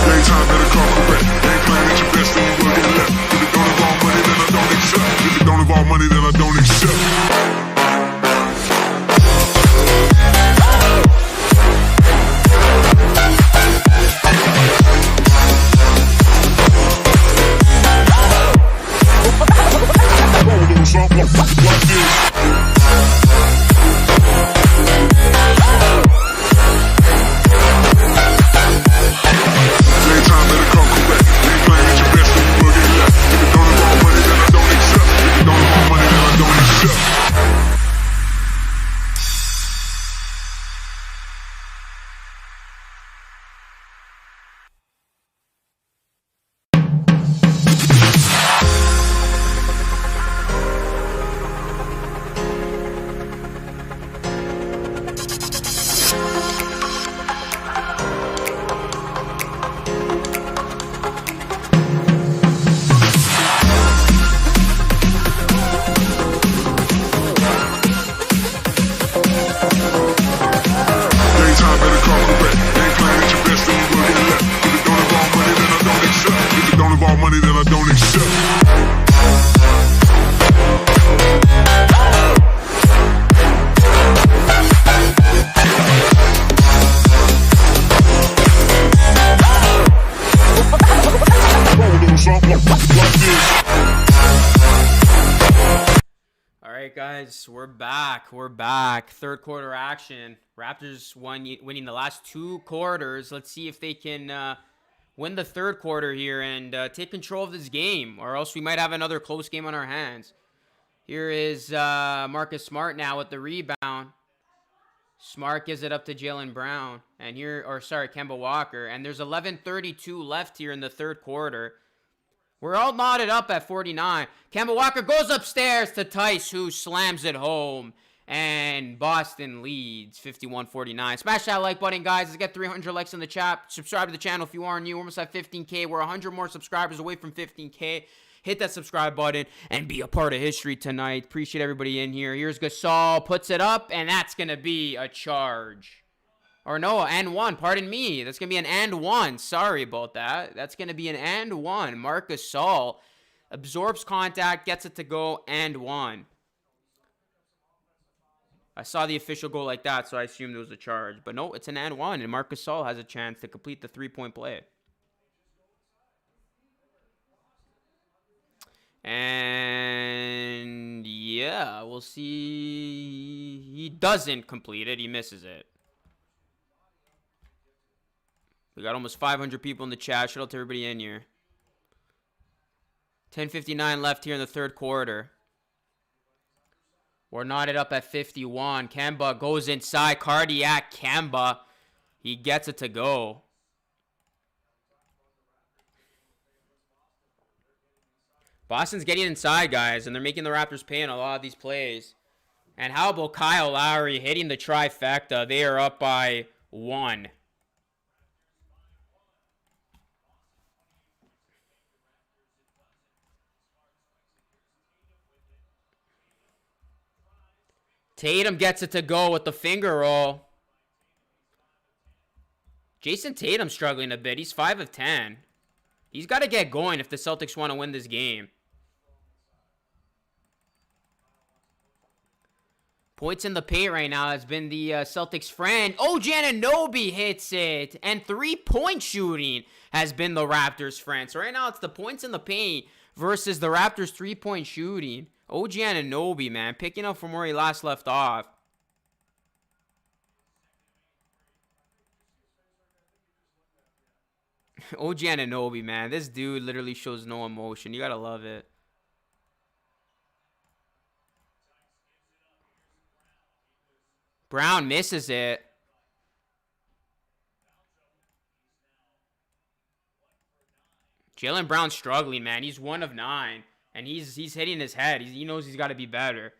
Daytime better come correct. Ain't playing at your best, then you will get left. If it don't involve money, then I don't accept. If it don't involve money, then I don't accept. Guys, we're back. We're back. Third quarter action. Raptors winning the last 2 quarters. Let's see if they can win the third quarter here and take control of this game, or else we might have another close game on our hands. Here is Marcus Smart now with the rebound. Smart gives it up to Jaylen Brown, and Kemba Walker, and there's 11:32 left here in the third quarter. We're all knotted up at 49. Kemba Walker goes upstairs to Tice, who slams it home. And Boston leads 51-49. Smash that like button, guys. Let's get 300 likes in the chat. Subscribe to the channel if you are new. We're almost at 15K. We're 100 more subscribers away from 15K. Hit that subscribe button and be a part of history tonight. Appreciate everybody in here. Here's Gasol. Puts it up, and that's going to be a charge. Or no, and one. Pardon me. That's going to be an and one. Sorry about that. That's going to be an and one. Marc Gasol absorbs contact, gets it to go, and one. I saw the official go like that, so I assumed it was a charge. But no, it's an and one, and Marc Gasol has a chance to complete the three-point play. And yeah, we'll see. He doesn't complete it. He misses it. We got almost 500 people in the chat. Shout out to everybody in here. 10:59 left here in the third quarter. We're knotted up at 51. Kemba goes inside. Cardiac Kemba. He gets it to go. Boston's getting inside, guys, and they're making the Raptors pay in a lot of these plays. And how about Kyle Lowry hitting the trifecta? They are up by 1. Tatum gets it to go with the finger roll. Jason Tatum's struggling a bit. He's 5 of 10. He's got to get going if the Celtics want to win this game. Points in the paint right now has been the Celtics' friend. Oh, Anunoby hits it. And three-point shooting has been the Raptors' friend. So right now it's the points in the paint versus the Raptors' three-point shooting. OG Anunoby, man, picking up from where he last left off. OG Anunoby, man, this dude literally shows no emotion. You gotta love it. Brown misses it. Jaylen Brown's struggling, man. He's 1 of 9. And he's hitting his head. He knows he's got to be better.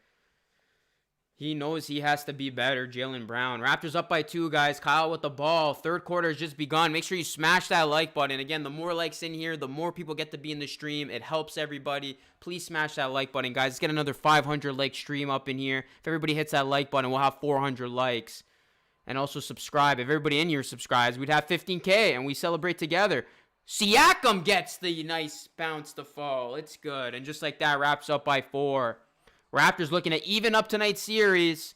He knows he has to be better, Jaylen Brown. Raptors up by 2, guys. Kyle with the ball. Third quarter has just begun. Make sure you smash that like button. Again, the more likes in here, the more people get to be in the stream. It helps everybody. Please smash that like button, guys. Let's get another 500 like stream up in here. If everybody hits that like button, we'll have 400 likes. And also subscribe. If everybody in here subscribes, we'd have 15K, and we celebrate together. Siakam gets the nice bounce to fall. It's good. And just like that, wraps up by 4. Raptors looking to even up tonight's series.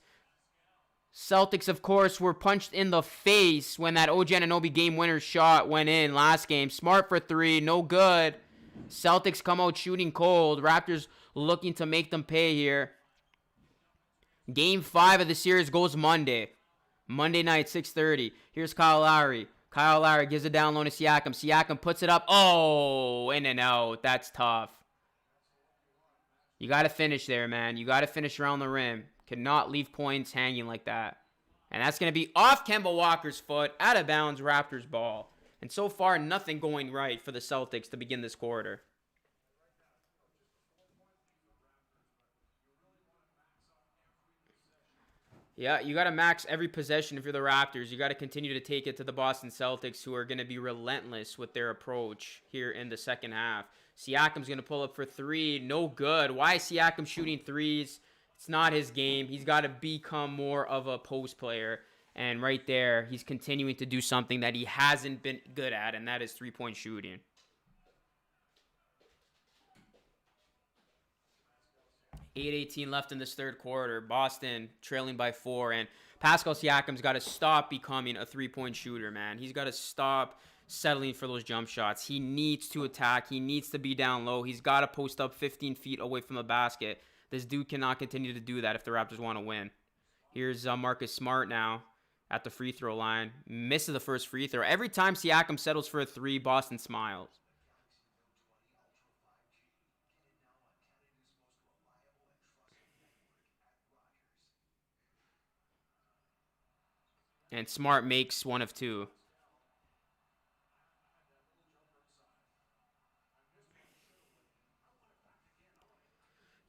Celtics, of course, were punched in the face when that OG Anunoby game winner shot went in last game. Smart for 3, no good. Celtics come out shooting cold. Raptors looking to make them pay here. Game 5 of the series goes Monday. Monday night, 6:30. Here's Kyle Lowry. Kyle Lowry gives it down low to Siakam. Siakam puts it up. Oh, in and out. That's tough. You got to finish there, man. You got to finish around the rim. Cannot leave points hanging like that. And that's going to be off Kemba Walker's foot. Out of bounds, Raptors ball. And so far, nothing going right for the Celtics to begin this quarter. Yeah, you got to max every possession if you're the Raptors. You got to continue to take it to the Boston Celtics, who are going to be relentless with their approach here in the second half. Siakam's going to pull up for 3. No good. Why is Siakam shooting threes? It's not his game. He's got to become more of a post player. And right there, he's continuing to do something that he hasn't been good at, and that is three-point shooting. .8:18 left in this third quarter. Boston trailing by 4. And Pascal Siakam's got to stop becoming a three-point shooter, man. He's got to stop settling for those jump shots. He needs to attack. He needs to be down low. He's got to post up 15 feet away from the basket. This dude cannot continue to do that if the Raptors want to win. Here's Marcus Smart now at the free throw line. Misses the first free throw. Every time Siakam settles for a 3, Boston smiles. And Smart makes 1 of 2.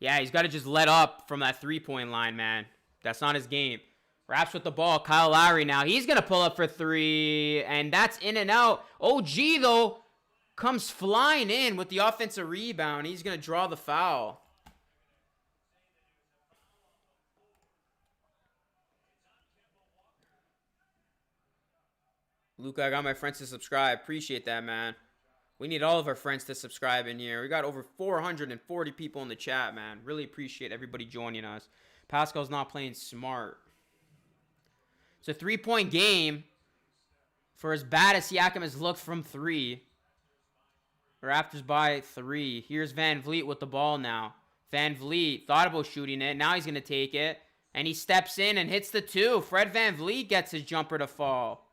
Yeah, he's got to just let up from that three-point line, man. That's not his game. Raps with the ball. Kyle Lowry now. He's going to pull up for 3, and that's in and out. OG, though, comes flying in with the offensive rebound. He's going to draw the foul. Luca, I got my friends to subscribe. Appreciate that, man. We need all of our friends to subscribe in here. We got over 440 people in the chat, man. Really appreciate everybody joining us. Pascal's not playing smart. It's a 3-point game. For as bad as Siakam has looked from 3. Raptors by 3. Here's Van Vliet with the ball now. Van Vliet thought about shooting it. Now he's going to take it. And he steps in and hits the 2. Fred Van Vliet gets his jumper to fall.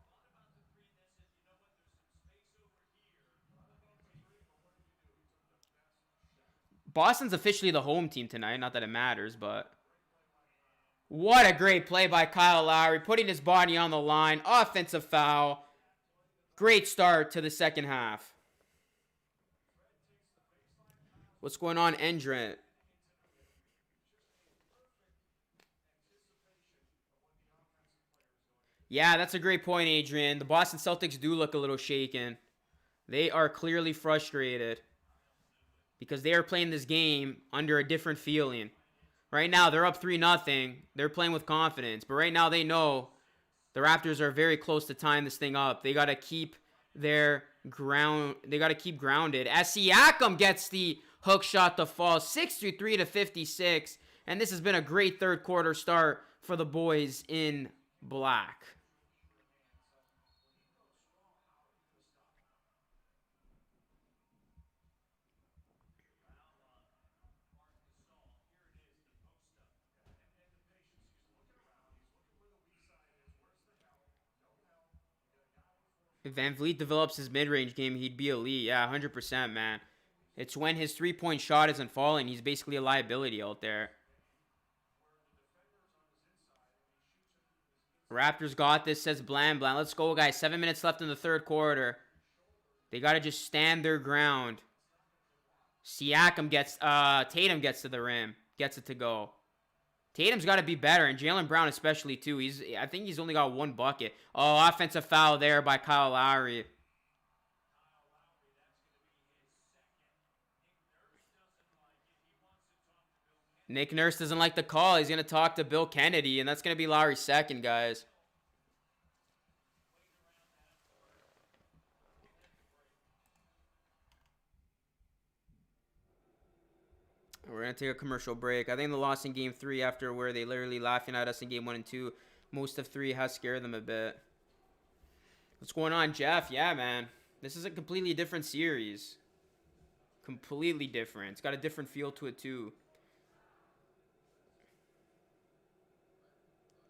Boston's officially the home team tonight. Not that it matters, but what a great play by Kyle Lowry. Putting his body on the line. Offensive foul. Great start to the second half. What's going on, Endrent? Yeah, that's a great point, Adrian. The Boston Celtics do look a little shaken. They are clearly frustrated, because they are playing this game under a different feeling. Right now, they're up 3-0. They're playing with confidence. But right now, they know the Raptors are very close to tying this thing up. They got to keep their ground. They got to keep grounded. As Siakam gets the hook shot to fall, 63-56. And this has been a great third quarter start for the boys in black. If Van Vliet develops his mid-range game, he'd be elite. Yeah, 100%, man. It's when his three-point shot isn't falling, he's basically a liability out there. Raptors got this, says Blam Blam. Let's go, guys. 7 minutes left in the third quarter. They got to just stand their ground. Tatum gets to the rim. Gets it to go. Tatum's got to be better, and Jaylen Brown especially too. I think he's only got 1 bucket. Oh, offensive foul there by Kyle Lowry. Nick Nurse doesn't like the call. He's going to talk to Bill Kennedy, and that's going to be Lowry's second, guys. We're going to take a commercial break. I think the loss in Game 3 after where they literally laughing at us in Game 1 and 2, most of 3 has scared them a bit. What's going on, Jeff? Yeah, man. This is a completely different series. Completely different. It's got a different feel to it, too.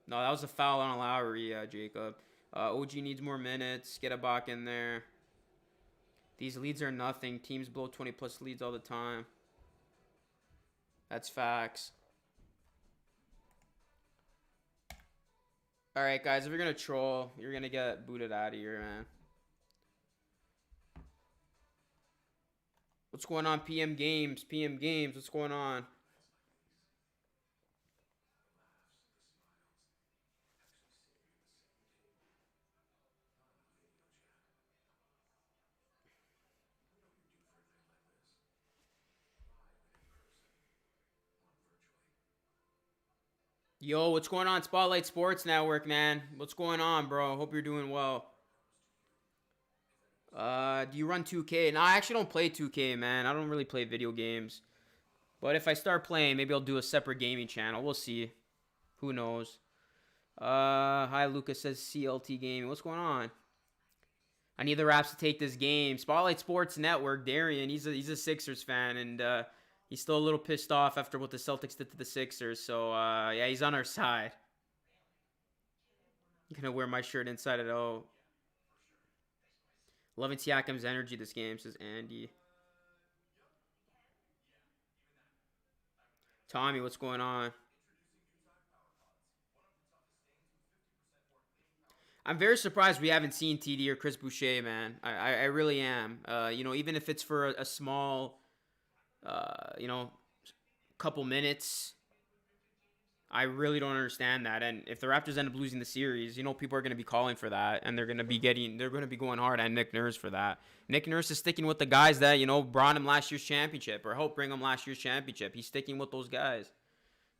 No, that was a foul on Lowry, Jacob. OG needs more minutes. Get a Bach in there. These leads are nothing. Teams blow 20-plus leads all the time. That's facts. All right, guys. If you're going to troll, you're going to get booted out of here, man. What's going on, PM Games? PM Games, what's going on? Yo, what's going on, Spotlight Sports Network, man? What's going on, bro? Hope you're doing well. Do you run 2K? No, I actually don't play 2K, man. I don't really play video games. But if I start playing, maybe I'll do a separate gaming channel. We'll see. Who knows? Hi, Lucas says CLT Gaming. What's going on? I need the Raps to take this game. Spotlight Sports Network, Darian, he's a Sixers fan, and he's still a little pissed off after what the Celtics did to the Sixers. So, yeah, he's on our side. I'm going to wear my shirt inside it. Oh. Loving Siakam's energy this game, says Andy. Tommy, what's going on? I'm very surprised we haven't seen TD or Chris Boucher, man. I really am. You know, even if it's for a small, you know, couple minutes, I really don't understand that. And if the Raptors end up losing the series, you know, people are going to be calling for that, and they're going to be going hard at Nick Nurse for that. Nick Nurse is sticking with the guys that, you know, brought him last year's championship or helped bring him last year's championship. He's sticking with those guys.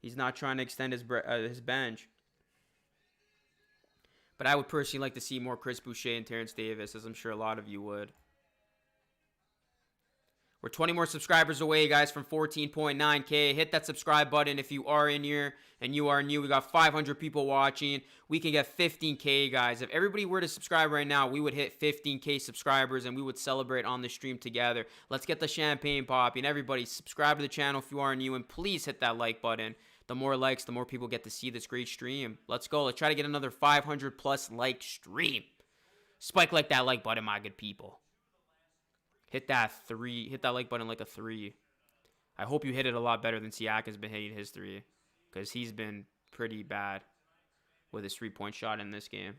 He's not trying to extend his bench. But I would personally like to see more Chris Boucher and Terrence Davis, as I'm sure a lot of you would. We're 20 more subscribers away, guys, from 14.9K. Hit that subscribe button if you are in here and you are new. We got 500 people watching. We can get 15K, guys. If everybody were to subscribe right now, we would hit 15K subscribers, and we would celebrate on the stream together. Let's get the champagne popping. Everybody, subscribe to the channel if you are new, and please hit that like button. The more likes, the more people get to see this great stream. Let's go. Let's try to get another 500-plus like stream. Spike like that like button, my good people. Hit that like button like a 3. I hope you hit it a lot better than Siakam's been hitting his 3, because he's been pretty bad with his 3-point shot in this game.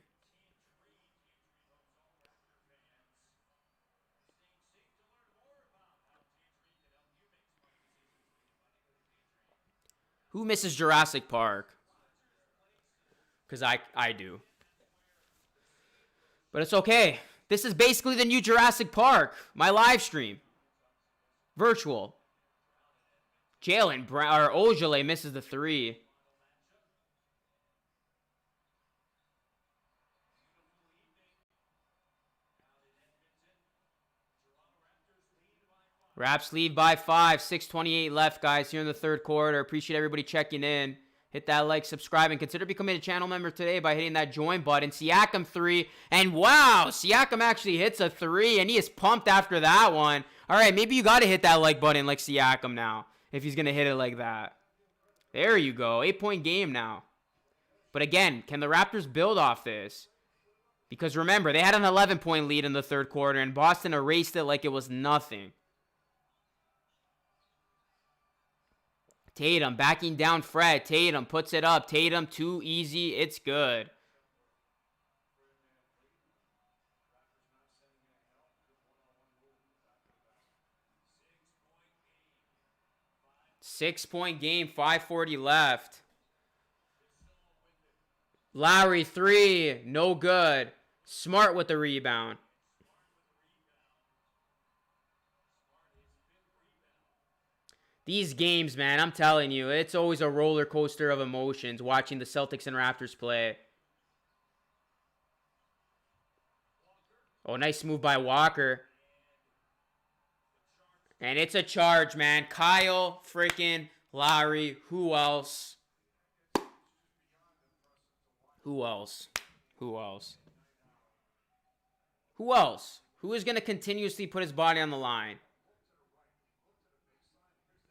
Who misses Jurassic Park? Because I do. But it's okay. This is basically the new Jurassic Park. My live stream. Virtual. Jaylen Brown, or Ojale misses the 3. Raps lead by 5. 6:28 left, guys, here in the third quarter. Appreciate everybody checking in. Hit that like, subscribe, and consider becoming a channel member today by hitting that join button. Siakam 3. And wow, Siakam actually hits a 3, and he is pumped after that one. All right, maybe you got to hit that like button like Siakam now, if he's going to hit it like that. There you go. 8-point game now. But again, can the Raptors build off this? Because remember, they had an 11-point lead in the third quarter, and Boston erased it like it was nothing. Tatum backing down Fred. Tatum puts it up. Tatum too easy. It's good. Six-point game. 5:40 left. Lowry, 3. No good. Smart with the rebound. These games, man, I'm telling you, it's always a roller coaster of emotions watching the Celtics and Raptors play. Oh, nice move by Walker. And it's a charge, man. Kyle freaking Lowry. Who else? Who else? Who else? Who else? Who is going to continuously put his body on the line?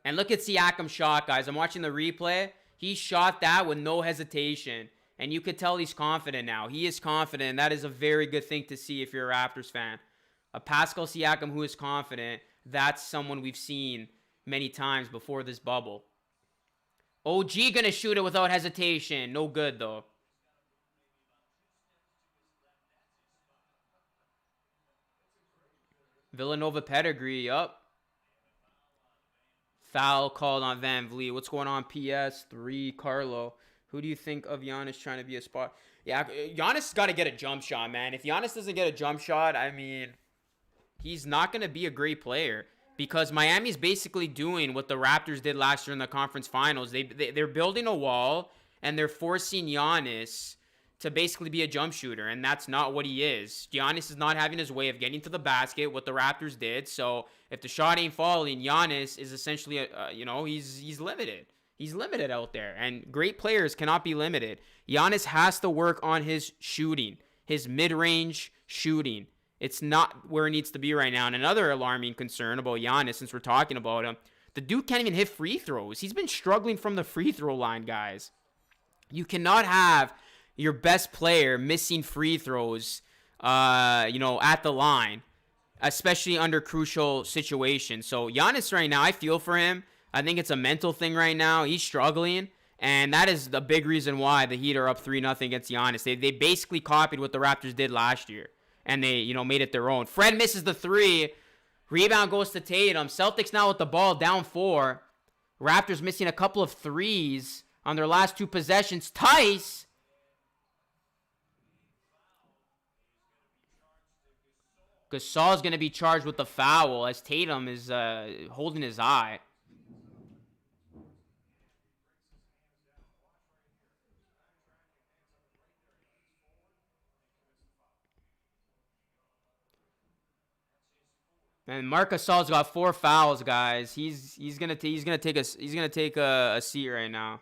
And look at Siakam's shot, guys. I'm watching the replay. He shot that with no hesitation. And you could tell he's confident now. He is confident. That is a very good thing to see if you're a Raptors fan. A Pascal Siakam who is confident. That's someone we've seen many times before this bubble. OG gonna shoot it without hesitation. No good, though. Villanova pedigree, yup. Foul called on Van Vliet. What's going on, PS3, Carlo? Who do you think of Giannis trying to be a spot? Yeah, Giannis has got to get a jump shot, man. If Giannis doesn't get a jump shot, I mean, he's not going to be a great player. Because Miami's basically doing what the Raptors did last year in the conference finals. They're building a wall, and they're forcing Giannis to basically be a jump shooter, and that's not what he is. Giannis is not having his way of getting to the basket, what the Raptors did. So if the shot ain't falling, Giannis is essentially, he's limited. He's limited out there, and great players cannot be limited. Giannis has to work on his shooting, his mid-range shooting. It's not where it needs to be right now. And another alarming concern about Giannis, since we're talking about him, the dude can't even hit free throws. He's been struggling from the free throw line, guys. You cannot have your best player missing free throws, at the line, especially under crucial situations. So Giannis right now, I feel for him. I think it's a mental thing right now. He's struggling, and that is the big reason why the Heat are up 3-0 against Giannis. They basically copied what the Raptors did last year, and they, made it their own. Fred misses the 3. Rebound goes to Tatum. Celtics now with the ball down 4. Raptors missing a couple of threes on their last 2 possessions. Tice. Gasol's going to be charged with the foul as Tatum is holding his eye. And Marc Gasol's got 4 fouls, guys. He's gonna take a seat right now.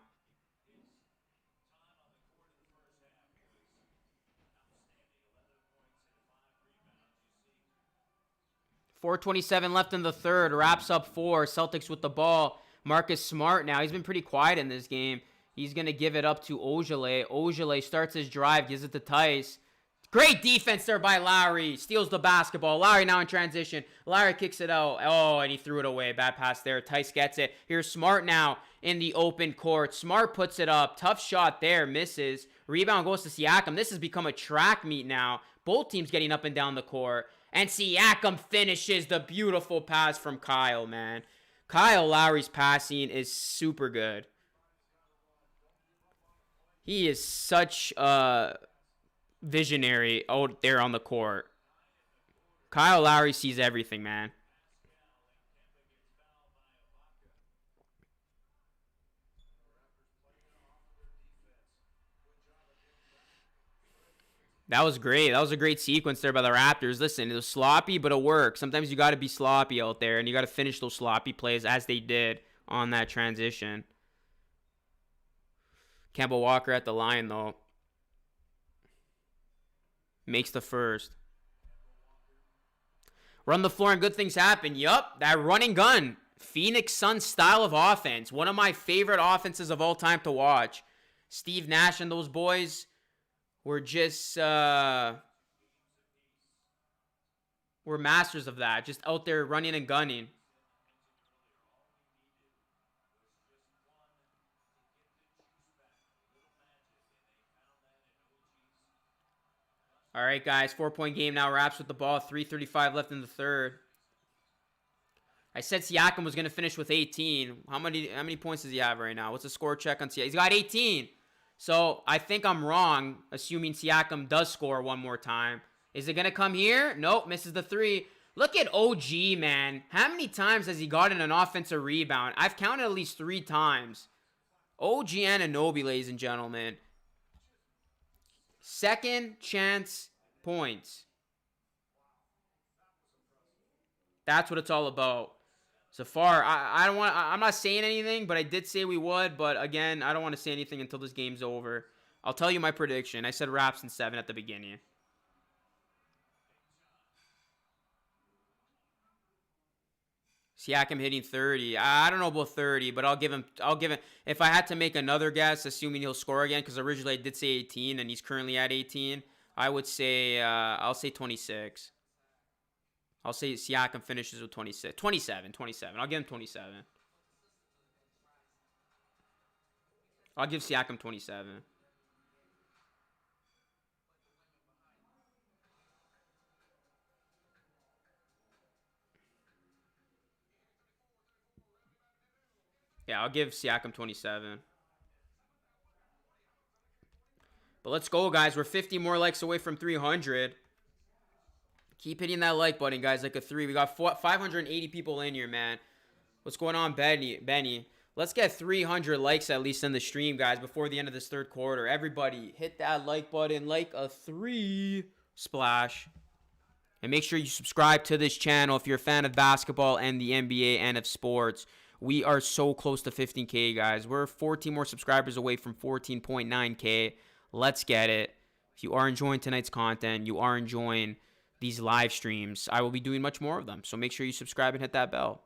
.427 left in the third. Wraps up 4. Celtics with the ball. Marcus Smart now. He's been pretty quiet in this game. He's going to give it up to Ogilvy. Ogilvy starts his drive. Gives it to Tice. Great defense there by Lowry. Steals the basketball. Lowry now in transition. Lowry kicks it out. Oh, and he threw it away. Bad pass there. Tice gets it. Here's Smart now in the open court. Smart puts it up. Tough shot there. Misses. Rebound goes to Siakam. This has become a track meet now. Both teams getting up and down the court. And Siakam finishes the beautiful pass from Kyle, man. Kyle Lowry's passing is super good. He is such a visionary out there on the court. Kyle Lowry sees everything, man. That was great. That was a great sequence there by the Raptors. Listen, it was sloppy, but it worked. Sometimes you got to be sloppy out there, and you got to finish those sloppy plays as they did on that transition. Kemba Walker at the line, though. Makes the first. Run the floor and good things happen. Yup, that run and gun. Phoenix Suns style of offense. One of my favorite offenses of all time to watch. Steve Nash and those boys were just we're masters of that. Just out there running and gunning. All right, guys. 4-point game now. Raps with the ball. 3:35 left in the third. I said Siakam was going to finish with 18. How many points does he have right now? What's the score check on Siakam? He's got 18. So I think I'm wrong, assuming Siakam does score one more time. Is it going to come here? Nope, misses the three. Look at OG, man. How many times has he gotten an offensive rebound? I've counted at least 3 times. OG Anunoby, ladies and gentlemen. Second chance points. That's what it's all about. So far, I'm not saying anything, but I did say we would. But again, I don't want to say anything until this game's over. I'll tell you my prediction. I said Raps in 7 at the beginning. Siakam hitting 30. I don't know about 30, but I'll give him. If I had to make another guess, assuming he'll score again, because originally I did say 18, and he's currently at 18. I would say I'll say 26. I'll say Siakam finishes with 26. 27. I'll give him 27. I'll give Siakam 27. Yeah, I'll give Siakam 27. But let's go, guys. We're 50 more likes away from 300. Keep hitting that like button, guys, like a 3. We got 580 people in here, man. What's going on, Benny? Let's get 300 likes at least in the stream, guys, before the end of this third quarter. Everybody, hit that like button like a 3. Splash. And make sure you subscribe to this channel if you're a fan of basketball and the NBA and of sports. We are so close to 15K, guys. We're 14 more subscribers away from 14.9K. Let's get it. If you are enjoying tonight's content, you are enjoying these live streams, I will be doing much more of them. So make sure you subscribe and hit that bell.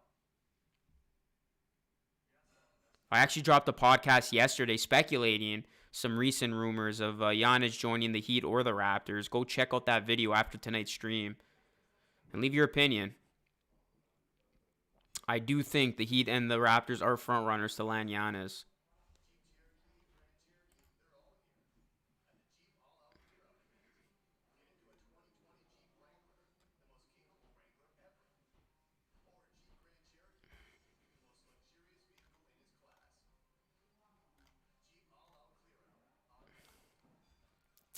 I actually dropped a podcast yesterday speculating some recent rumors of Giannis joining the Heat or the Raptors. Go check out that video after tonight's stream and leave your opinion. I do think the Heat and the Raptors are front runners to land Giannis.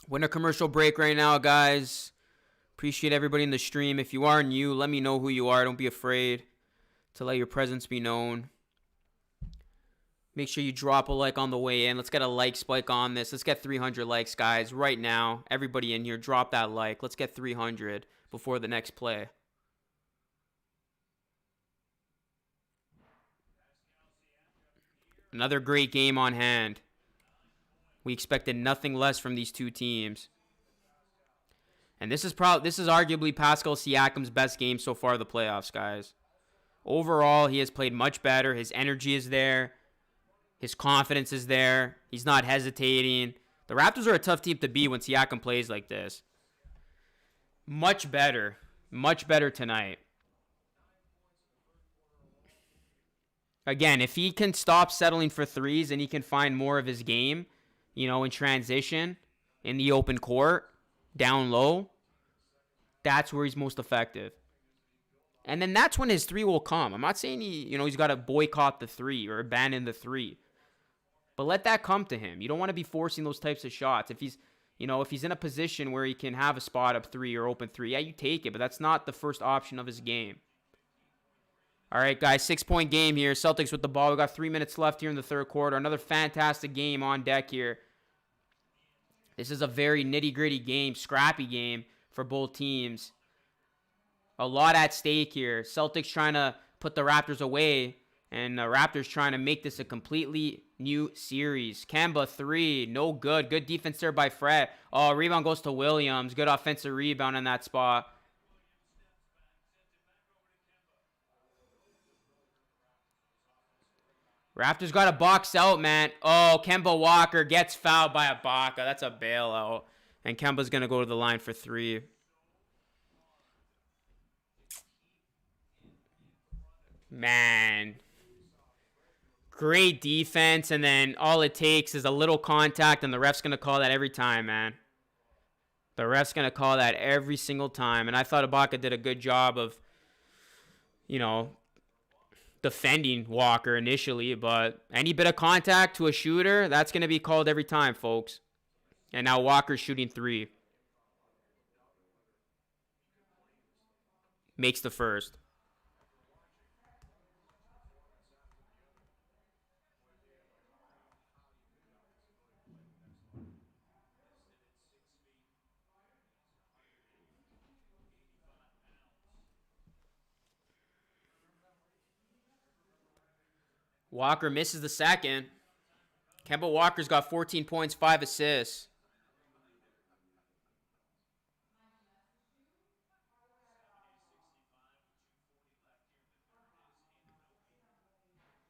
We're in a commercial break right now, guys. Appreciate everybody in the stream. If you are new, let me know who you are. Don't be afraid to let your presence be known. Make sure you drop a like on the way in. Let's get a like spike on this. Let's get 300 likes, guys, right now. Everybody in here, drop that like. Let's get 300 before the next play. Another great game on hand. We expected nothing less from these two teams. And this is arguably Pascal Siakam's best game so far of the playoffs, guys. Overall, he has played much better. His energy is there. His confidence is there. He's not hesitating. The Raptors are a tough team to beat when Siakam plays like this. Much better. Much better tonight. Again, if he can stop settling for threes and he can find more of his game, you know, in transition, in the open court, down low, that's where he's most effective. And then that's when his 3 will come. I'm not saying he's got to boycott the 3 or abandon the 3. But let that come to him. You don't want to be forcing those types of shots. If he's in a position where he can have a spot up 3 or open 3, yeah, you take it, but that's not the first option of his game. All right, guys, 6-point game here. Celtics with the ball. We got 3 minutes left here in the third quarter. Another fantastic game on deck here. This is a very nitty-gritty game, scrappy game for both teams. A lot at stake here. Celtics trying to put the Raptors away, and the Raptors trying to make this a completely new series. Kemba, 3, no good. Good defense there by Fred. Oh, rebound goes to Williams. Good offensive rebound in that spot. Raptors got a box out, man. Oh, Kemba Walker gets fouled by Ibaka. That's a bailout. And Kemba's going to go to the line for 3. Man. Great defense, and then all it takes is a little contact, and the ref's going to call that every time, man. The ref's going to call that every single time. And I thought Ibaka did a good job of, defending Walker initially, but any bit of contact to a shooter, that's going to be called every time, folks. And now Walker's shooting 3. Makes the first. Walker misses the second. Kemba Walker's got 14 points, 5 assists.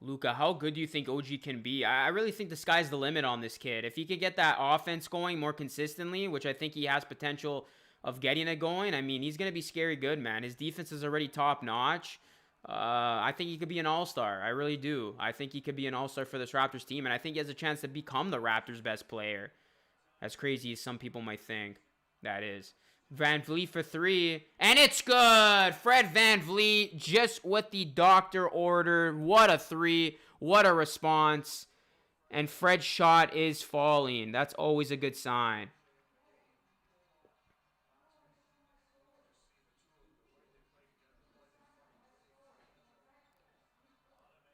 Luka, how good do you think OG can be? I really think the sky's the limit on this kid. If he could get that offense going more consistently, which I think he has potential of getting it going, I mean, he's going to be scary good, man. His defense is already top-notch. I think he could be an all-star. I really do. I think he could be an all-star for this Raptors team, and I think he has a chance to become the Raptors' best player. As crazy as some people might think that is. Van Vliet for 3, and it's good! Fred Van Vliet, just what the doctor ordered. What a 3. What a response. And Fred's shot is falling. That's always a good sign.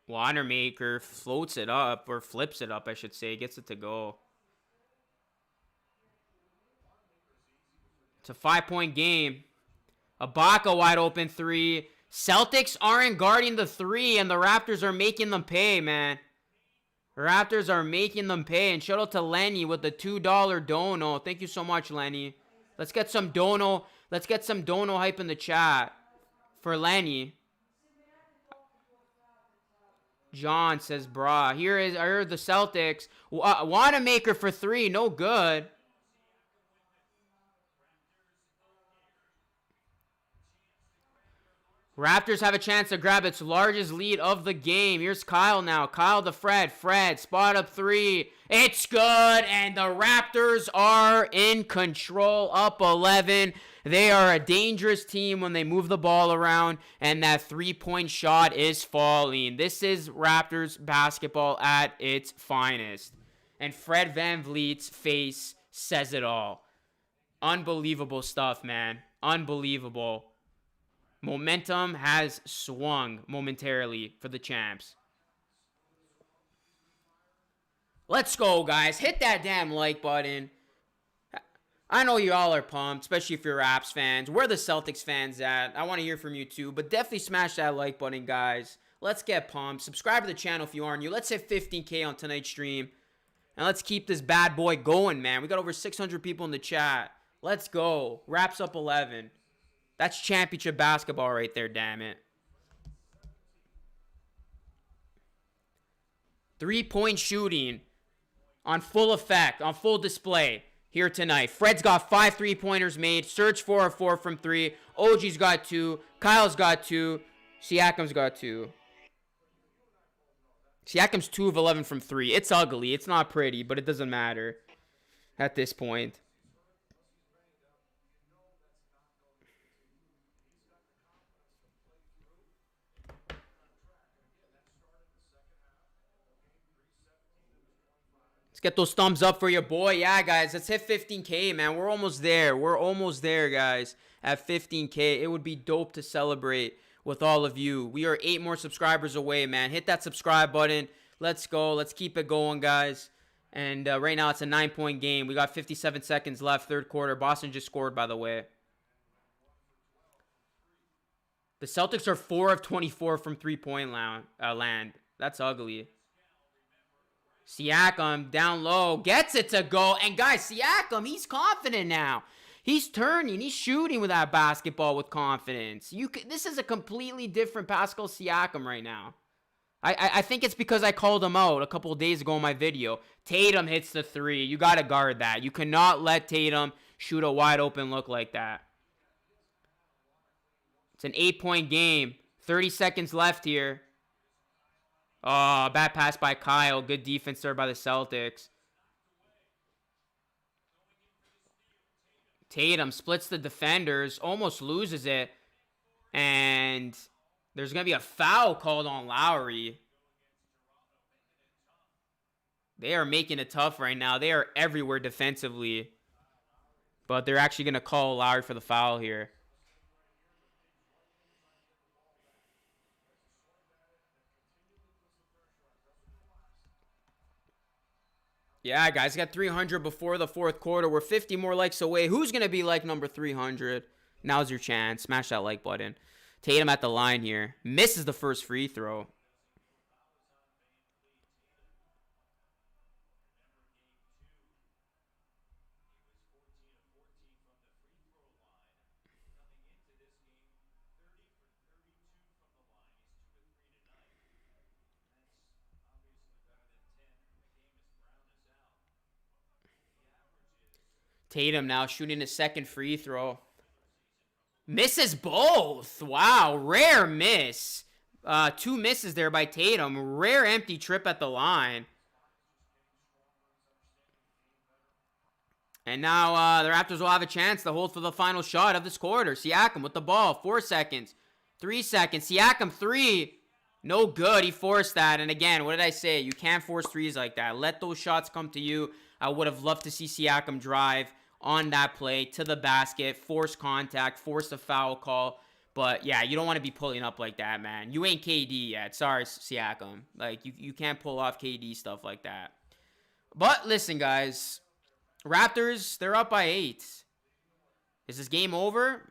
Wanamaker floats it up, or flips it up, I should say. Gets it to go. It's a 5-point game. Ibaka wide open 3. Celtics aren't guarding the 3, and the Raptors are making them pay, man. Raptors are making them pay. And shout out to Lenny with the $2 dono. Thank you so much, Lenny. Let's get some dono. Let's get some dono hype in the chat for Lenny. John says, brah. Here are the Celtics. Wanamaker for 3. No good. Raptors have a chance to grab its largest lead of the game. Here's Kyle now. Kyle to Fred. Fred, spot up 3. It's good, and the Raptors are in control, up 11. They are a dangerous team when they move the ball around, and that 3-point shot is falling. This is Raptors basketball at its finest. And Fred VanVleet's face says it all. Unbelievable stuff, man. Unbelievable. Momentum has swung momentarily for the champs. Let's go, guys. Hit that damn like button. I know you all are pumped, especially if you're Raps fans. Where the Celtics fans at? I want to hear from you too, but definitely smash that like button, guys. Let's get pumped. Subscribe to the channel if you aren't new. Let's hit 15K on tonight's stream. And let's keep this bad boy going, man. We got over 600 people in the chat. Let's go. Raps up 11. That's championship basketball right there, damn it. 3-point shooting on full effect, on full display here tonight. Fred's got 5 3-pointers made. Serge 4 of 4 from 3. OG's got 2. Kyle's got 2. Siakam's got 2. Siakam's 2 of 11 from 3. It's ugly. It's not pretty, but it doesn't matter at this point. Get those thumbs up for your boy. Yeah, guys, let's hit 15K, man. We're almost there. We're almost there, guys, at 15K. It would be dope to celebrate with all of you. We are 8 more subscribers away, man. Hit that subscribe button. Let's go. Let's keep it going, guys. And right now, it's a 9-point game. We got 57 seconds left, third quarter. Boston just scored, by the way. The Celtics are 4 of 24 from 3-point land. That's ugly. Siakam down low, gets it to go. And guys, Siakam, he's confident now. He's turning, he's shooting with that basketball with confidence. This is a completely different Pascal Siakam right now. I think it's because I called him out a couple of days ago in my video. Tatum hits the 3. You got to guard that. You cannot let Tatum shoot a wide open look like that. It's an 8-point game. 30 seconds left here. Oh, bad pass by Kyle. Good defense there by the Celtics. Tatum splits the defenders. Almost loses it. And There's going to be a foul called on Lowry. They are making it tough right now. They are everywhere defensively. But they're actually going to call Lowry for the foul here. Yeah, guys, got 300 before the fourth quarter. We're 50 more likes away. Who's going to be like number 300? Now's your chance. Smash that like button. Tatum at the line here. Misses the first free throw. Tatum now shooting his second free throw. Misses both. Wow, rare miss. 2 misses there by Tatum. Rare empty trip at the line. And now the Raptors will have a chance to hold for the final shot of this quarter. Siakam with the ball. 4 seconds. 3 seconds. Siakam 3. No good. He forced that. And again, what did I say? You can't force threes like that. Let those shots come to you. I would have loved to see Siakam drive on that play to the basket, force contact, force a foul call. But yeah, you don't want to be pulling up like that, man. You ain't KD yet. Sorry, Siakam. Like, you can't pull off KD stuff like that. But listen, guys. Raptors, they're up by 8. Is this game over?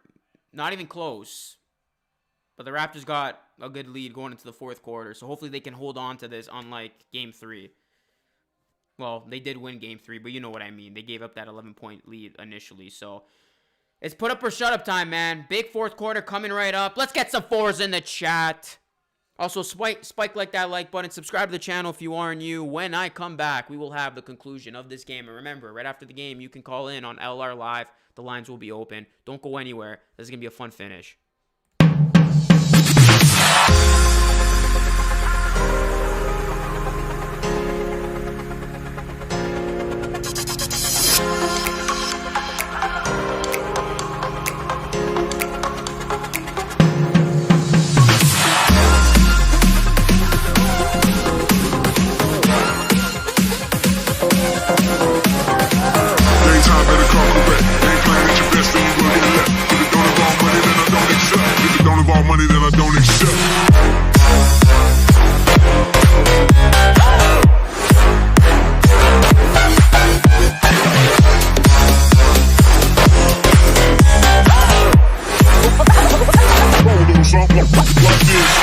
Not even close. But the Raptors got a good lead going into the fourth quarter. So hopefully they can hold on to this, unlike game 3. Well, they did win game 3, but you know what I mean. They gave up that 11-point lead initially. So it's put up or shut up time, man. Big fourth quarter coming right up. Let's get some 4s in the chat. Also, spike like that like button. Subscribe to the channel if you are new. When I come back, we will have the conclusion of this game. And remember, right after the game, you can call in on LR Live. The lines will be open. Don't go anywhere. This is going to be a fun finish. Money that I don't accept. Like this.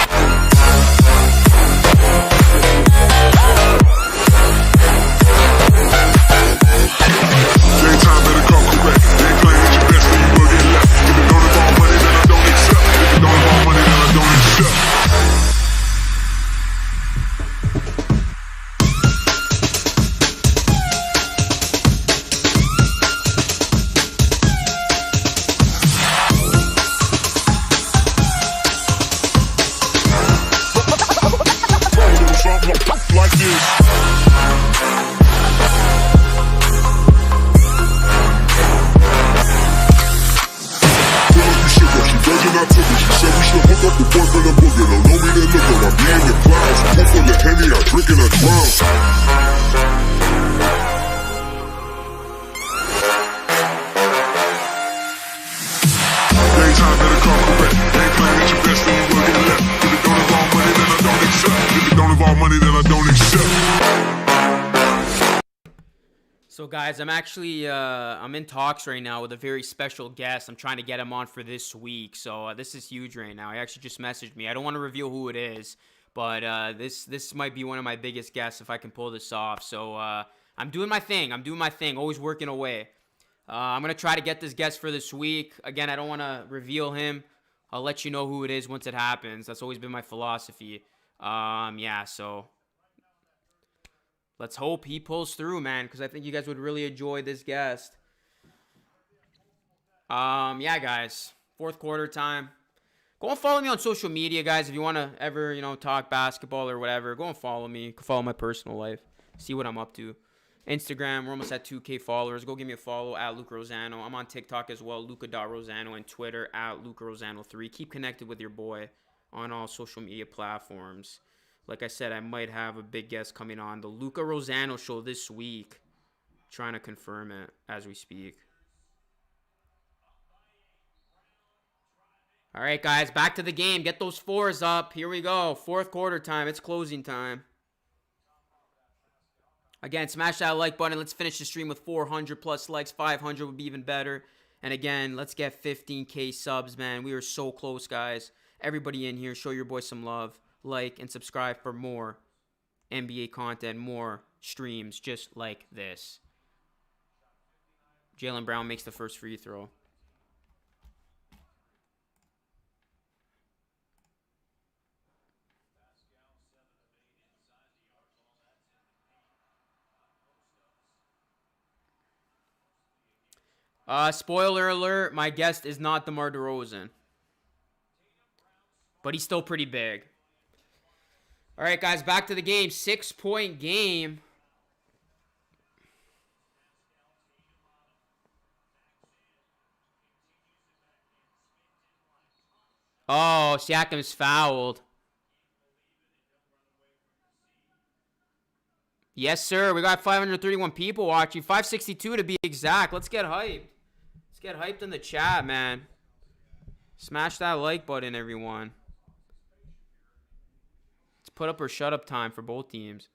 Daytime better come correct. They ain't playing at your best, then you will get left. If you don't involve money, then I don't accept. If you don't involve money, then I don't accept. Like this. I took it. She said we should hook up the boyfriend and boogie. Don't know me, they look up. I be in the clouds. Full full of Henny, I drink and I drown. Daytime better come correct. They ain't playing at your best, then you will get left. If it don't involve money, then I don't accept. If it don't involve money, then I don't accept. So guys, I'm actually I'm in talks right now with a very special guest. I'm trying to get him on for this week. So this is huge right now. He actually just messaged me. I don't want to reveal who it is, but this might be one of my biggest guests if I can pull this off. So I'm doing my thing. Always working away. I'm going to try to get this guest for this week. Again, I don't want to reveal him. I'll let you know who it is once it happens. That's always been my philosophy. Yeah, so let's hope he pulls through, man, because I think you guys would really enjoy this guest. Yeah, guys, fourth quarter time. Go and follow me on social media, guys. If you want to ever, talk basketball or whatever, go and follow me. You can follow my personal life. See what I'm up to. Instagram, we're almost at 2K followers. Go give me a follow at Luca Rosano. I'm on TikTok as well, Luca.Rosano, and Twitter at Luca Rosano3. Keep connected with your boy. on all social media platforms. Like I said, I might have a big guest coming on the Luca Rosano show this week. Trying to confirm it as we speak. All right, guys, back to the game. Get those fours up. Here we go. Fourth quarter time. It's closing time. Again, smash that like button. Let's finish the stream with 400 plus likes. 500 would be even better. And again, let's get 15K subs, man. We are so close, guys. Everybody in here, show your boy some love. Like and subscribe for more NBA content, more streams just like this. Jaylen Brown makes the first free throw. Spoiler alert, my guest is not DeMar DeRozan. But he's still pretty big. All right, guys, back to the game. 6-point game. Oh, Siakam's fouled. Yes, sir. We got 531 people watching. 562 to be exact. Let's get hyped. Let's get hyped in the chat, man. Smash that like button, everyone. Let's put up or shut up time for both teams.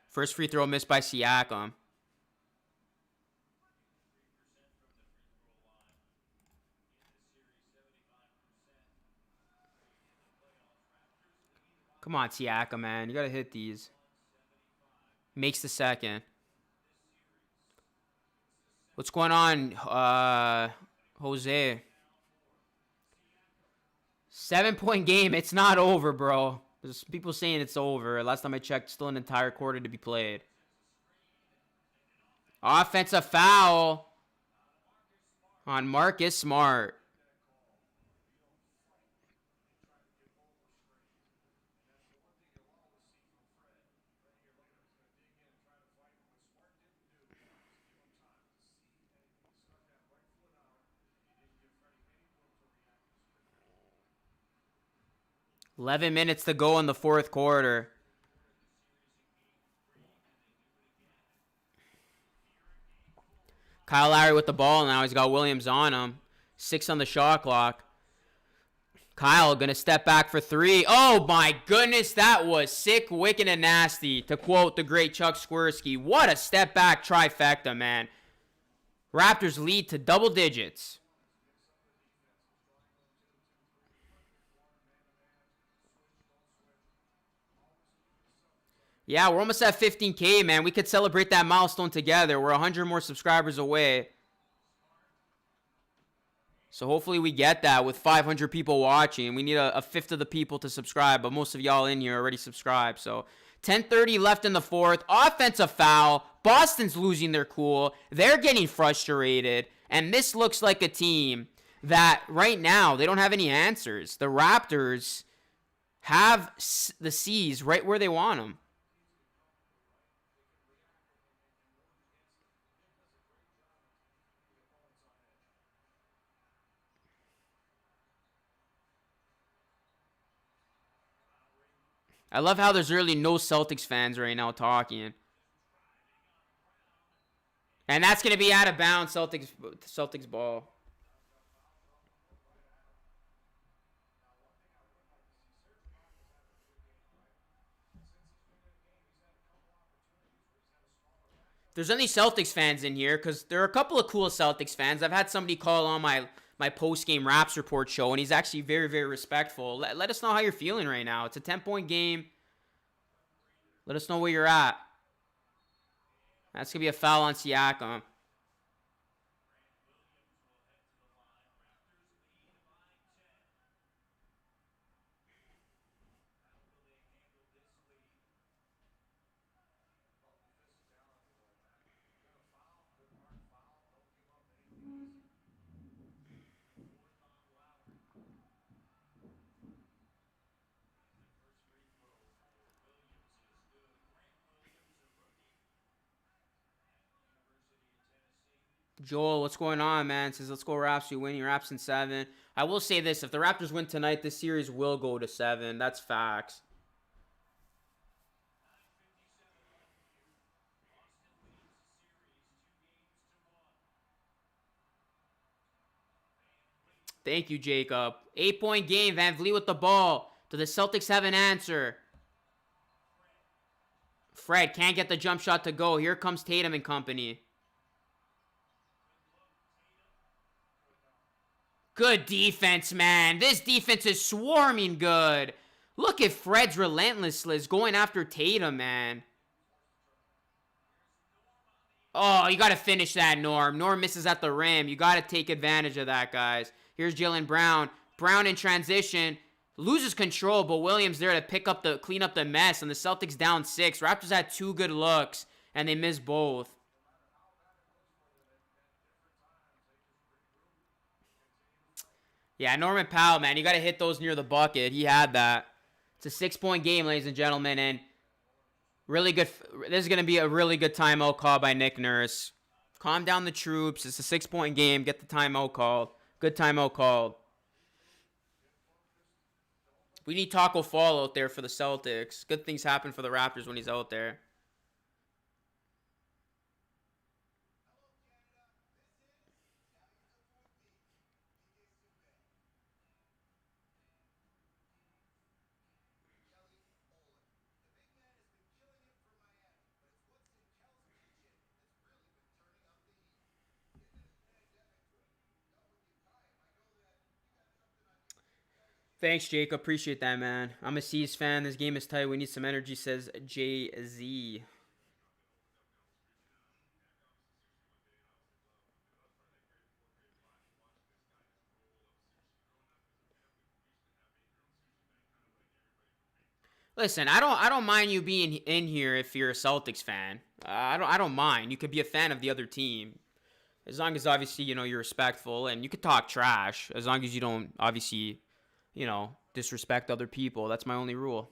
First free throw missed by Siakam. Come on, Siakam, man. You got to hit these. Makes the second. What's going on, Jose? 7-point game. It's not over, bro. There's people saying it's over. Last time I checked, still an entire quarter to be played. Offensive foul on Marcus Smart. $11 minutes to go in the fourth quarter. Kyle Lowry with the ball now. He's got Williams on him. 6 on the shot clock. Kyle going to step back for 3. Oh, my goodness. That was sick, wicked, and nasty, to quote the great Chuck Swirsky. What a step back trifecta, man. Raptors lead to double digits. Yeah, we're almost at 15K, man. We could celebrate that milestone together. We're 100 more subscribers away. So hopefully we get that with 500 people watching. We need a fifth of the people to subscribe, but most of y'all in here already subscribed. So 10:30 left in the fourth. Offensive foul. Boston's losing their cool. They're getting frustrated. And this looks like a team that right now, they don't have any answers. The Raptors have the C's right where they want them. I love how there's really no Celtics fans right now talking. And that's going to be out of bounds, Celtics ball. If there's any Celtics fans in here, because there are a couple of cool Celtics fans. I've had somebody call on my post-game Raps Report show, and he's actually very, very respectful. Let us know how you're feeling right now. It's a 10-point game. Let us know where you're at. That's going to be a foul on Siakam. Joel, what's going on, man? Says, let's go Raps. We win. Your Raps in 7. I will say this. If the Raptors win tonight, this series will go to 7. That's facts. Thank you, Jacob. 8-point game. Van Vliet with the ball. Do the Celtics have an answer? Fred can't get the jump shot to go. Here comes Tatum and company. Good defense, man. This defense is swarming good. Look at Fred's relentlessness going after Tatum, man. Oh, you got to finish that, Norm. Norm misses at the rim. You got to take advantage of that, guys. Here's Jaylen Brown. Brown in transition. Loses control, but Williams there to clean up the mess. And the Celtics down 6. Raptors had 2 good looks, and they missed both. Yeah, Norman Powell, man. You got to hit those near the bucket. He had that. It's a 6-point game, ladies and gentlemen, and really good. This is going to be a really good timeout call by Nick Nurse. Calm down the troops. It's a 6-point game. Get the timeout called. Good timeout called. We need Taco Fall out there for the Celtics. Good things happen for the Raptors when he's out there. Thanks, Jake. Appreciate that, man. I'm a C's fan. This game is tight. We need some energy, says Jay-Z. Listen, I don't mind you being in here if you're a Celtics fan. I don't mind. You could be a fan of the other team. As long as, obviously, you know, you're respectful. And you could talk trash. As long as you don't, obviously, you know, disrespect other people. That's my only rule.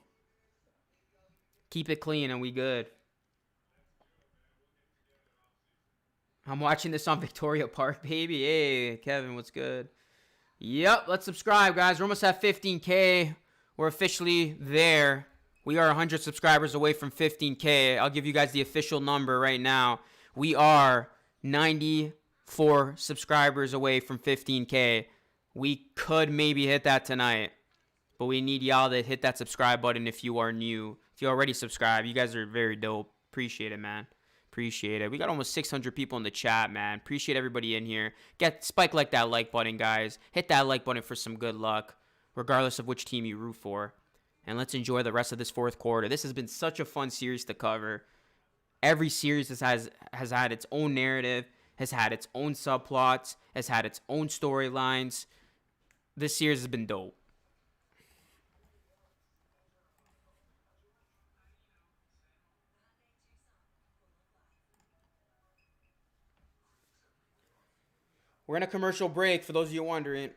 Keep it clean and we good. I'm watching this on Victoria Park, baby. Hey, Kevin, what's good? Yep, let's subscribe, guys. We're almost at 15K. We're officially there. We are 100 subscribers away from 15K. I'll give you guys the official number right now. We are 94 subscribers away from 15K. We could maybe hit that tonight. But we need y'all to hit that subscribe button if you are new. If you already subscribed, you guys are very dope. Appreciate it, man. Appreciate it. We got almost 600 people in the chat, man. Appreciate everybody in here. Spike like that like button, guys. Hit that like button for some good luck, regardless of which team you root for. And let's enjoy the rest of this fourth quarter. This has been such a fun series to cover. Every series has had its own narrative, has had its own subplots, has had its own storylines. This series has been dope. We're in a commercial break, for those of you wondering.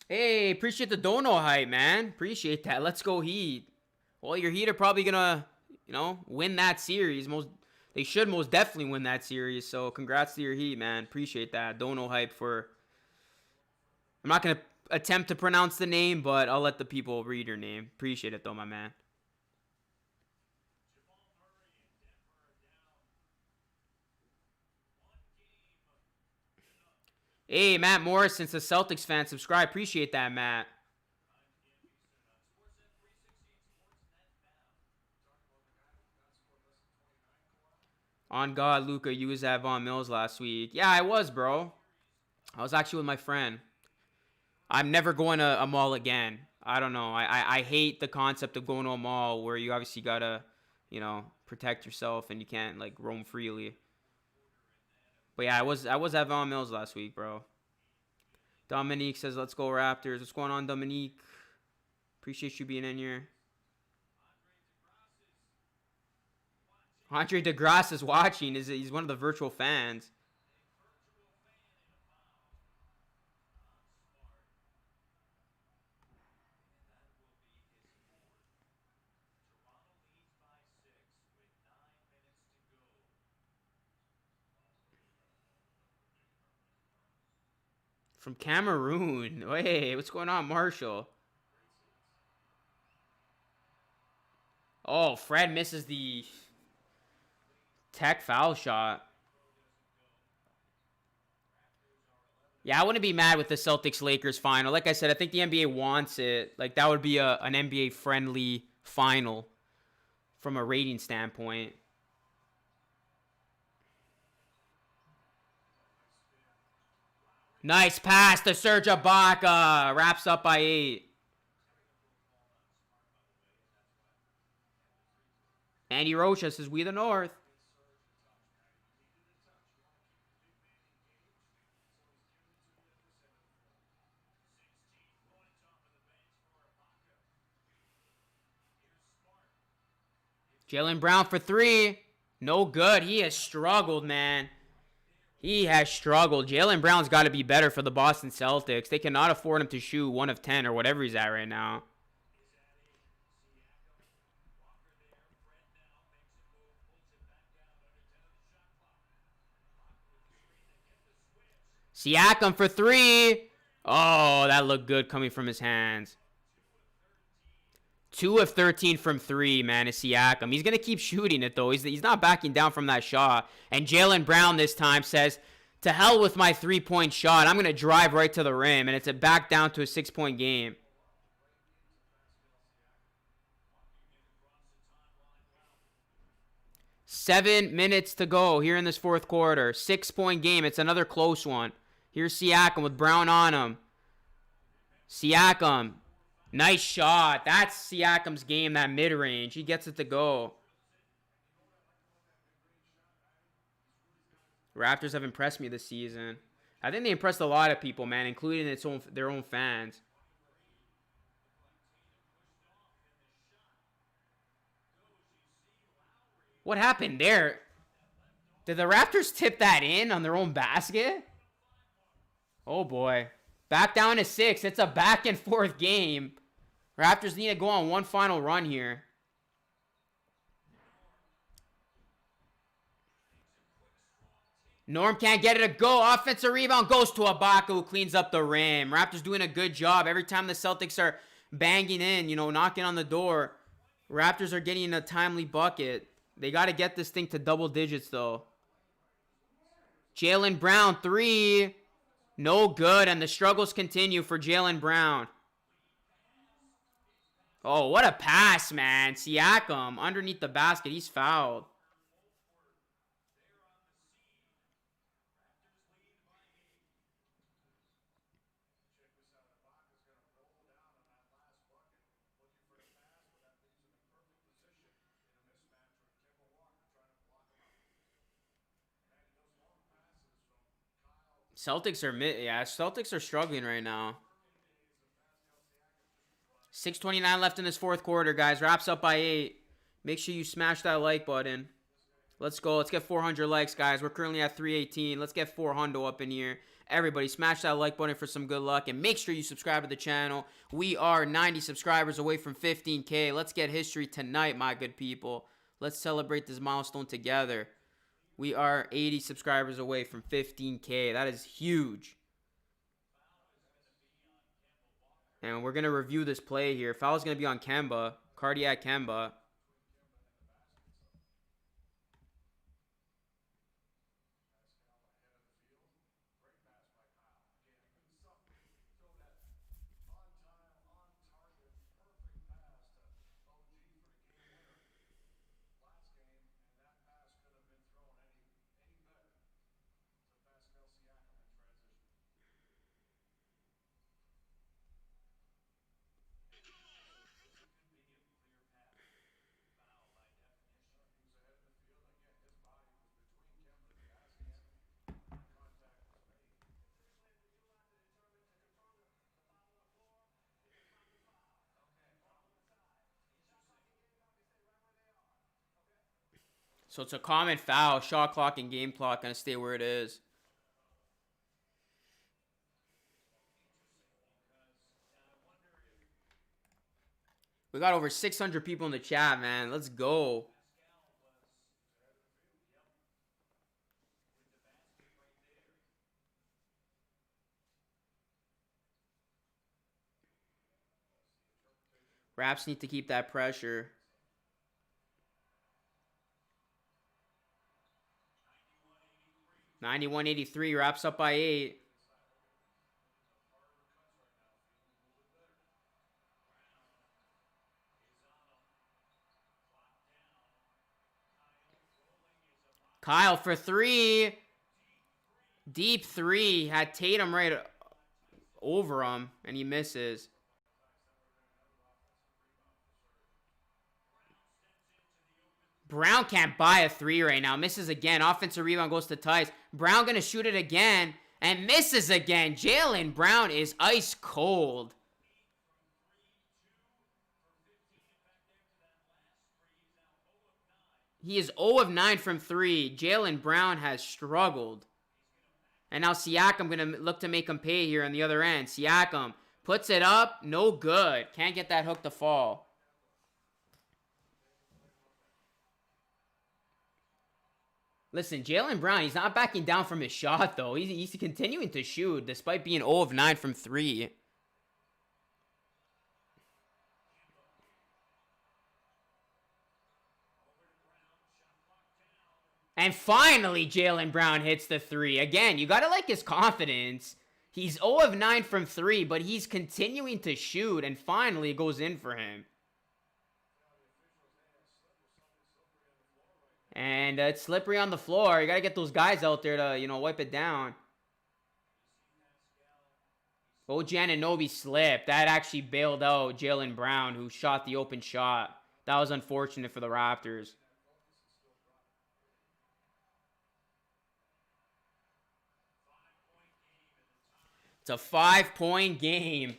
Hey, appreciate the dono hype, man. Appreciate that. Let's go Heat. Well, your Heat are probably going to, you know, win that series. They should most definitely win that series. So congrats to your Heat, man. Appreciate that. Dono hype for... I'm not going to attempt to pronounce the name, but I'll let the people read your name. Appreciate it, though, my man. Hey, Matt Morris, since a Celtics fan, subscribe. Appreciate that, Matt. On God, Luca, you was at Von Mills last week. Yeah, I was, bro. I was actually with my friend. I'm never going to a mall again. I don't know. I hate the concept of going to a mall where you obviously got to, you know, protect yourself and you can't, like, roam freely. But yeah, I was at Von Mills last week, bro. Dominique says, let's go Raptors. What's going on, Dominique? Appreciate you being in here. Andre DeGrasse is watching. He's one of the virtual fans. From Cameroon. Wait, what's going on, Marshall? Oh, Fred misses the tech foul shot. Yeah, I wouldn't be mad with the Celtics-Lakers final. Like I said, I think the NBA wants it. Like, that would be an NBA-friendly final from a rating standpoint. Nice pass to Serge Ibaka. Wraps up by 8. Andy Rocha says, we the North. Jaylen Brown for 3. No good. He has struggled, man. He has struggled. Jaylen Brown's got to be better for the Boston Celtics. They cannot afford him to shoot 1 of 10 or whatever he's at right now. Siakam for 3. Oh, that looked good coming from his hands. 2 of 13 from 3, man, is Siakam. He's going to keep shooting it, though. He's not backing down from that shot. And Jaylen Brown this time says, to hell with my 3-point shot. I'm going to drive right to the rim. And it's back down to a 6-point game. Seven minutes to go here in this fourth quarter. 6-point game. It's another close one. Here's Siakam with Brown on him. Siakam. Nice shot. That's Siakam's game, that mid-range. He gets it to go. Raptors have impressed me this season. I think they impressed a lot of people, man, including their own fans. What happened there? Did the Raptors tip that in on their own basket? Oh, boy. Back down to 6. It's a back and forth game. Raptors need to go on one final run here. Norm can't get it to go. Offensive rebound goes to Ibaka, who cleans up the rim. Raptors doing a good job. Every time the Celtics are banging in, knocking on the door, Raptors are getting a timely bucket. They got to get this thing to double digits, though. Jaylen Brown, 3. No good, and the struggles continue for Jaylen Brown. Oh, what a pass, man. Siakam underneath the basket. He's fouled. Celtics are struggling right now. 6:29 left in this fourth quarter, guys. Wraps up by 8. Make sure you smash that like button. Let's go. Let's get 400 likes, guys. We're currently at 318. Let's get 400 up in here. Everybody, smash that like button for some good luck. And make sure you subscribe to the channel. We are 90 subscribers away from 15K. Let's get history tonight, my good people. Let's celebrate this milestone together. We are 80 subscribers away from 15K. That is huge. And we're going to review this play here. Foul's going to be on Kemba. Cardiac Kemba. So it's a common foul. Shot clock and game clock going to stay where it is. We got over 600 people in the chat, man. Let's go. Raps need to keep that pressure. $91.83. Raps up by 8. Kyle for 3. Deep 3. Had Tatum right over him, and he misses. Brown can't buy a 3 right now. Misses again. Offensive rebound goes to Tice. Brown going to shoot it again, and misses again. Jaylen Brown is ice cold. He is 0 of 9 from 3. Jaylen Brown has struggled. And now Siakam going to look to make him pay here on the other end. Siakam puts it up. No good. Can't get that hook to fall. Listen, Jaylen Brown, he's not backing down from his shot, though. He's continuing to shoot despite being 0 of 9 from 3. And finally, Jaylen Brown hits the 3. Again, you got to like his confidence. He's 0 of 9 from 3, but he's continuing to shoot, and finally it goes in for him. And it's slippery on the floor. You got to get those guys out there to, wipe it down. OG Anunoby slipped. That actually bailed out Jaylen Brown, who shot the open shot. That was unfortunate for the Raptors. It's a 5-point game.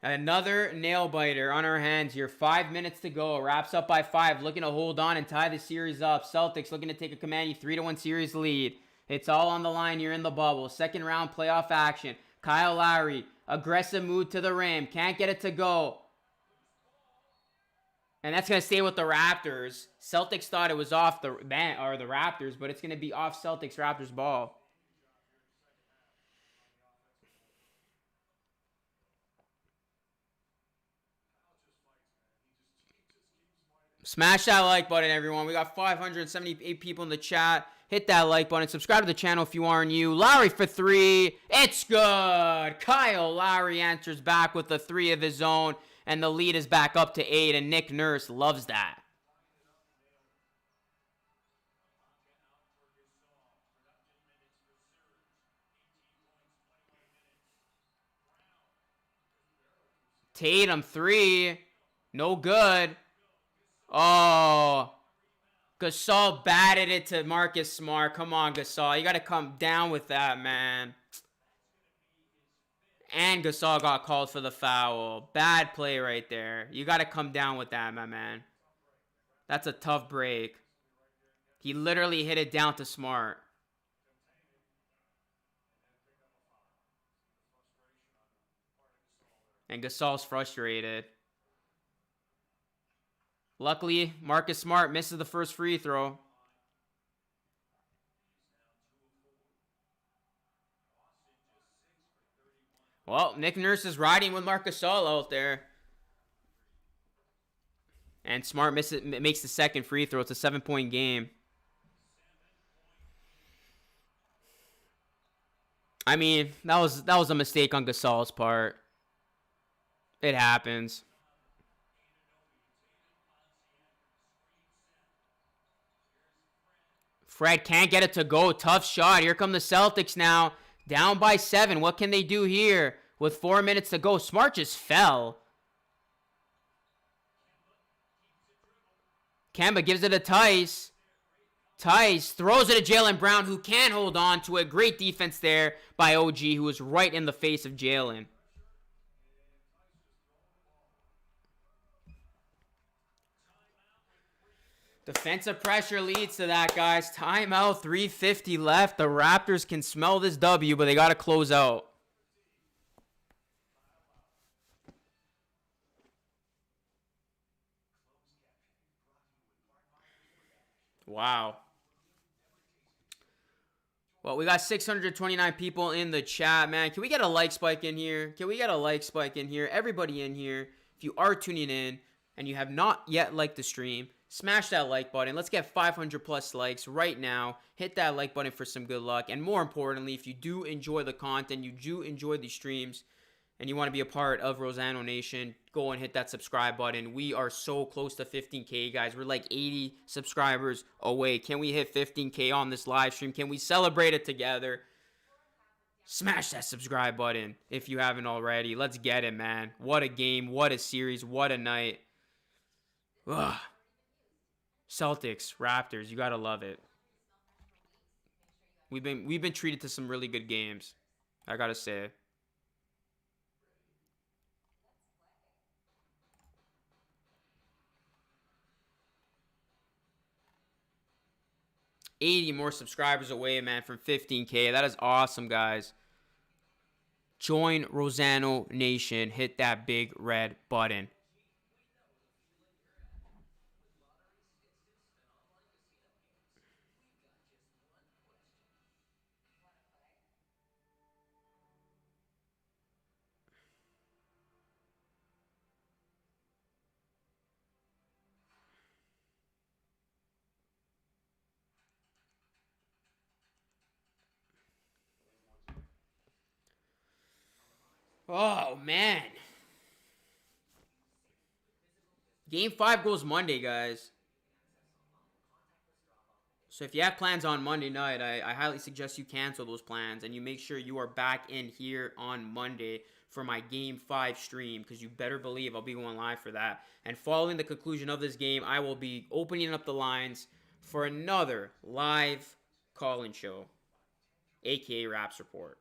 Another nail-biter on our hands here. 5 minutes to go. Wraps up by 5. Looking to hold on and tie the series up. Celtics looking to take a commanding 3-1 series lead. It's all on the line here in the bubble. Second round playoff action. Kyle Lowry. Aggressive move to the rim. Can't get it to go. And that's going to stay with the Raptors. Celtics thought it was off the Raptors, but it's going to be off Celtics-Raptors ball. Smash that like button, everyone. We got 578 people in the chat. Hit that like button. Subscribe to the channel if you are new. Lowry for 3. It's good. Kyle Lowry answers back with a 3 of his own. And the lead is back up to 8. And Nick Nurse loves that. Tatum 3. No good. Oh, Gasol batted it to Marcus Smart. Come on, Gasol. You got to come down with that, man. And Gasol got called for the foul. Bad play right there. You got to come down with that, my man. That's a tough break. He literally hit it down to Smart. And Gasol's frustrated. Luckily, Marcus Smart misses the first free throw. Well, Nick Nurse is riding with Marcus Gasol out there. And Smart makes the second free throw. It's a 7-point game. I mean, that was a mistake on Gasol's part. It happens. Fred can't get it to go. Tough shot. Here come the Celtics now. Down by 7. What can they do here with 4 minutes to go? Smart just fell. Kemba gives it to Tice. Tice throws it to Jaylen Brown, who can hold on to it. Great defense there by OG, who was right in the face of Jaylen. Defensive pressure leads to that, guys. Timeout, 3:50 left. The Raptors can smell this W, but they got to close out. Wow. Well, we got 629 people in the chat, man. Can we get a like spike in here? Can we get a like spike in here? Everybody in here, if you are tuning in, and you have not yet liked the stream, smash that like button. Let's get 500 plus likes right now. Hit that like button for some good luck. And more importantly, if you do enjoy the content, you do enjoy the streams, and you want to be a part of Rosano Nation, go and hit that subscribe button. We are so close to 15K, guys. We're like 80 subscribers away. Can we hit 15K on this live stream? Can we celebrate it together? Smash that subscribe button if you haven't already. Let's get it, man. What a game. What a series. What a night. Ugh. Celtics, Raptors. You got to love it. We've been treated to some really good games, I got to say. $80 more subscribers away, man, from 15K. That is awesome, guys. Join Rosano Nation. Hit that big red button. Oh, man. Game 5 goes Monday, guys. So if you have plans on Monday night, I highly suggest you cancel those plans and you make sure you are back in here on Monday for my Game 5 stream, because you better believe I'll be going live for that. And following the conclusion of this game, I will be opening up the lines for another live call-in show, aka Raps Report.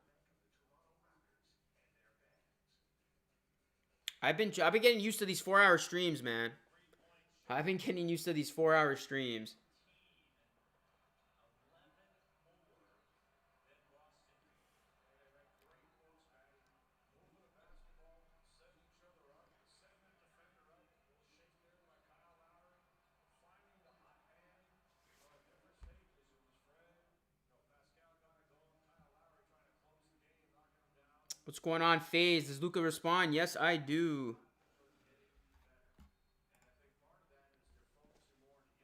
I've been getting used to these 4-hour streams, man. I've been getting used to these 4-hour streams. What's going on, FaZe? Does Luka respond? Yes, I do.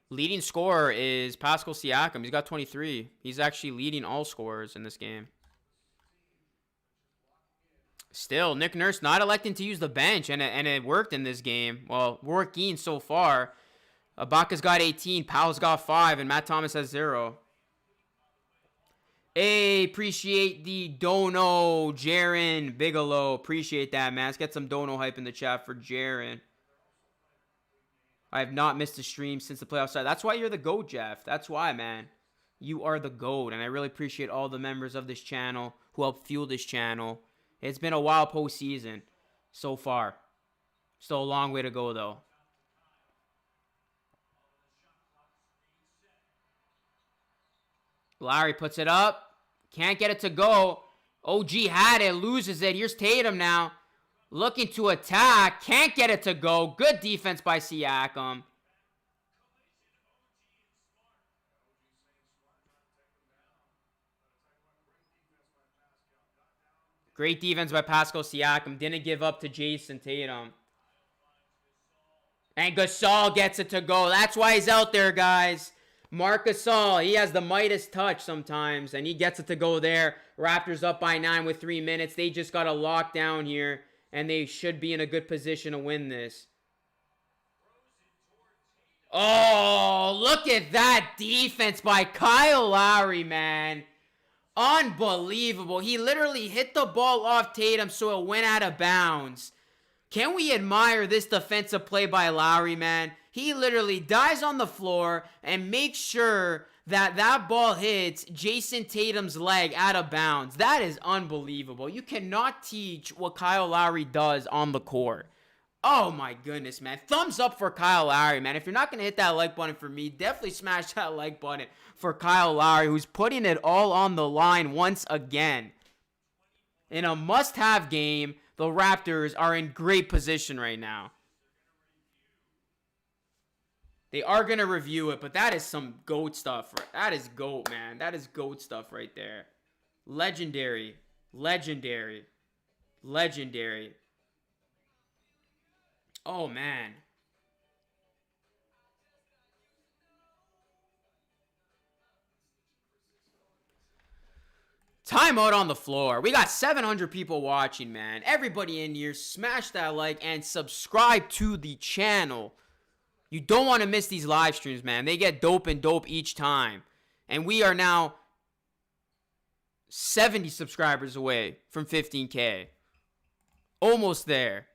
Leading scorer is Pascal Siakam. He's got 23. He's actually leading all scorers in this game. Still, Nick Nurse not electing to use the bench, and it worked in this game. Well, working so far. Ibaka's got 18, Powell's got 5, and Matt Thomas has 0. Hey, appreciate the dono, Jaren Bigelow. Appreciate that, man. Let's get some dono hype in the chat for Jaren. I have not missed a stream since the playoff started. That's why you're the GOAT, Jeff. That's why, man. You are the GOAT, and I really appreciate all the members of this channel who help fuel this channel. It's been a wild postseason so far. Still a long way to go, though. Lowry puts it up. Can't get it to go. OG had it. Loses it. Here's Tatum now. Looking to attack. Can't get it to go. Good defense by Siakam. Great defense by Pascal Siakam. Didn't give up to Jason Tatum. And Gasol gets it to go. That's why he's out there, guys. Marc Gasol, he has the Midas touch sometimes, and he gets it to go there. Raptors up by 9 with 3 minutes. They just got a lockdown here, and they should be in a good position to win this. Oh, look at that defense by Kyle Lowry, man. Unbelievable. He literally hit the ball off Tatum so it went out of bounds. Can we admire this defensive play by Lowry, man? He literally dies on the floor and makes sure that that ball hits Jason Tatum's leg out of bounds. That is unbelievable. You cannot teach what Kyle Lowry does on the court. Oh my goodness, man. Thumbs up for Kyle Lowry, man. If you're not going to hit that like button for me, definitely smash that like button for Kyle Lowry, who's putting it all on the line once again. In a must-have game, the Raptors are in great position right now. They are going to review it, but that is some GOAT stuff. That is GOAT, man. That is GOAT stuff right there. Legendary. Legendary. Legendary. Oh, man. Timeout on the floor. We got 700 people watching, man. Everybody in here, smash that like and subscribe to the channel. You don't want to miss these live streams, man. They get dope and dope each time. And we are now 70 subscribers away from 15K. Almost there.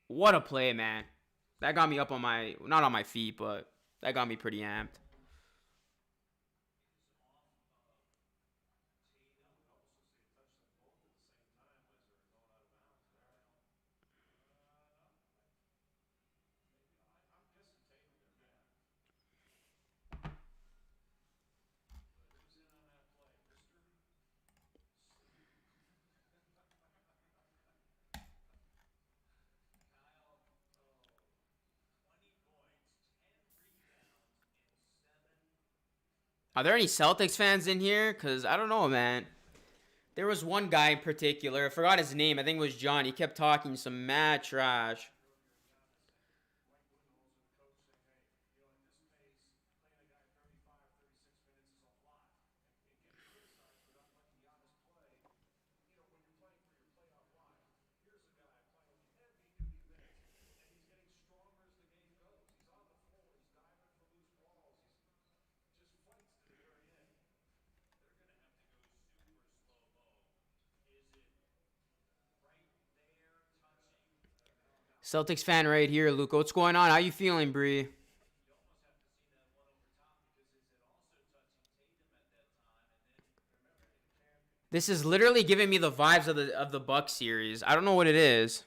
What a play, man. That got me up on my, not on my feet, but that got me pretty amped. Are there any Celtics fans in here? Because I don't know, man. There was one guy in particular. I forgot his name. I think it was John. He kept talking some mad trash. Celtics fan right here, Luca. What's going on? How you feeling, Bree? This is literally giving me the vibes of the Bucks series. I don't know what it is.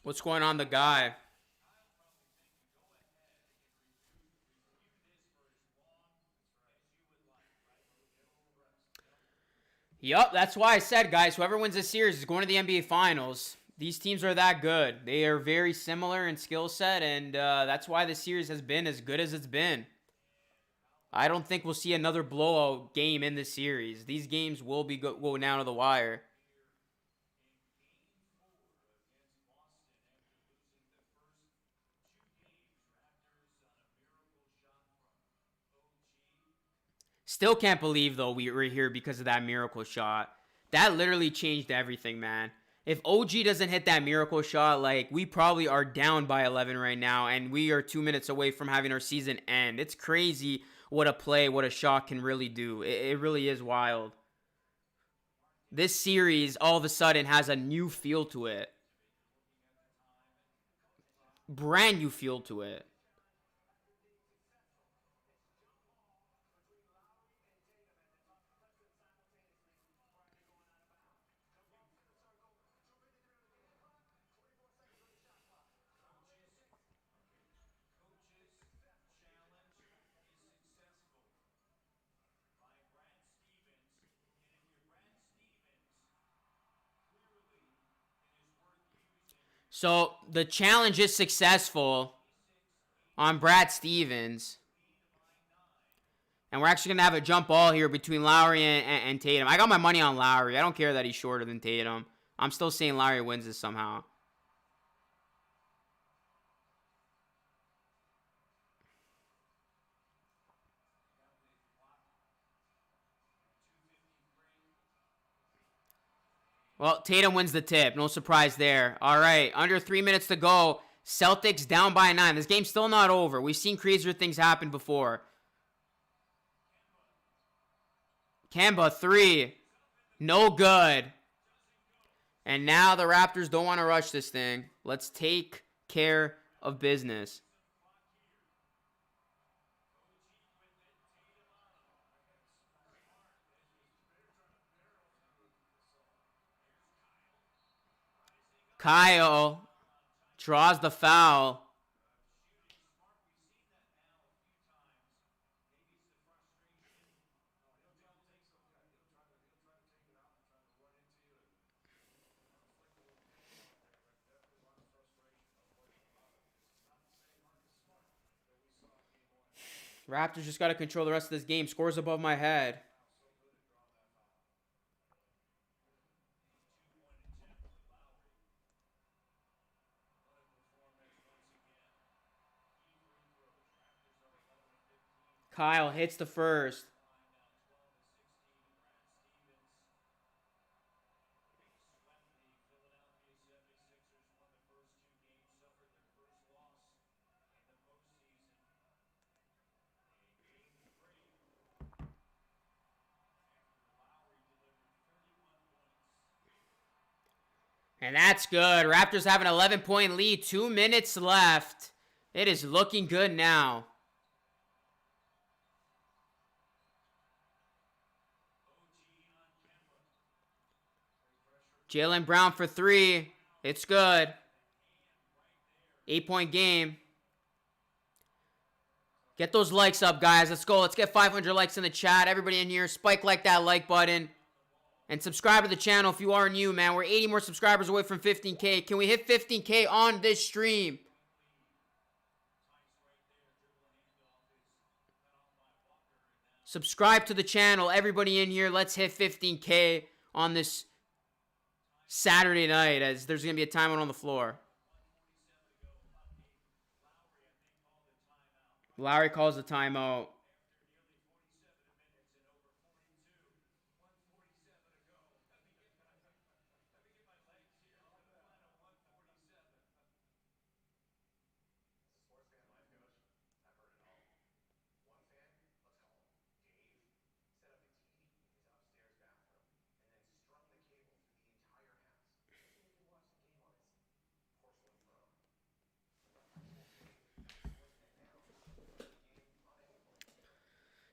What's going on, the guy? Yup, that's why I said, guys, whoever wins this series is going to the NBA Finals. These teams are that good. They are very similar in skill set, and that's why this series has been as good as it's been. I don't think we'll see another blowout game in this series. These games will be going down to the wire. Still can't believe, though, we were here because of that miracle shot. That literally changed everything, man. If OG doesn't hit that miracle shot, like, we probably are down by 11 right now, and we are 2 minutes away from having our season end. It's crazy what a play, what a shot can really do. It really is wild. This series, all of a sudden, has a new feel to it. Brand new feel to it. So the challenge is successful on Brad Stevens. And we're actually going to have a jump ball here between Lowry and Tatum. I got my money on Lowry. I don't care that he's shorter than Tatum. I'm still saying Lowry wins this somehow. Well, Tatum wins the tip. No surprise there. All right, under 3 minutes to go. Celtics down by 9. This game's still not over. We've seen crazier things happen before. Kemba, 3. No good. And now the Raptors don't want to rush this thing. Let's take care of business. Kyle draws the foul. Raptors just got to control the rest of this game. Scores above my head. Kyle hits the first. And that's good. Raptors have an 11-point lead. 2 minutes left. It is looking good now. Jaylen Brown for 3. It's good. 8-point game. Get those likes up, guys. Let's go. Let's get 500 likes in the chat. Everybody in here, spike like that like button. And subscribe to the channel if you are new, man. We're 80 more subscribers away from 15K. Can we hit 15K on this stream? Subscribe to the channel. Everybody in here, let's hit 15K on this Saturday night, as there's going to be a timeout on the floor. Lowry calls the timeout.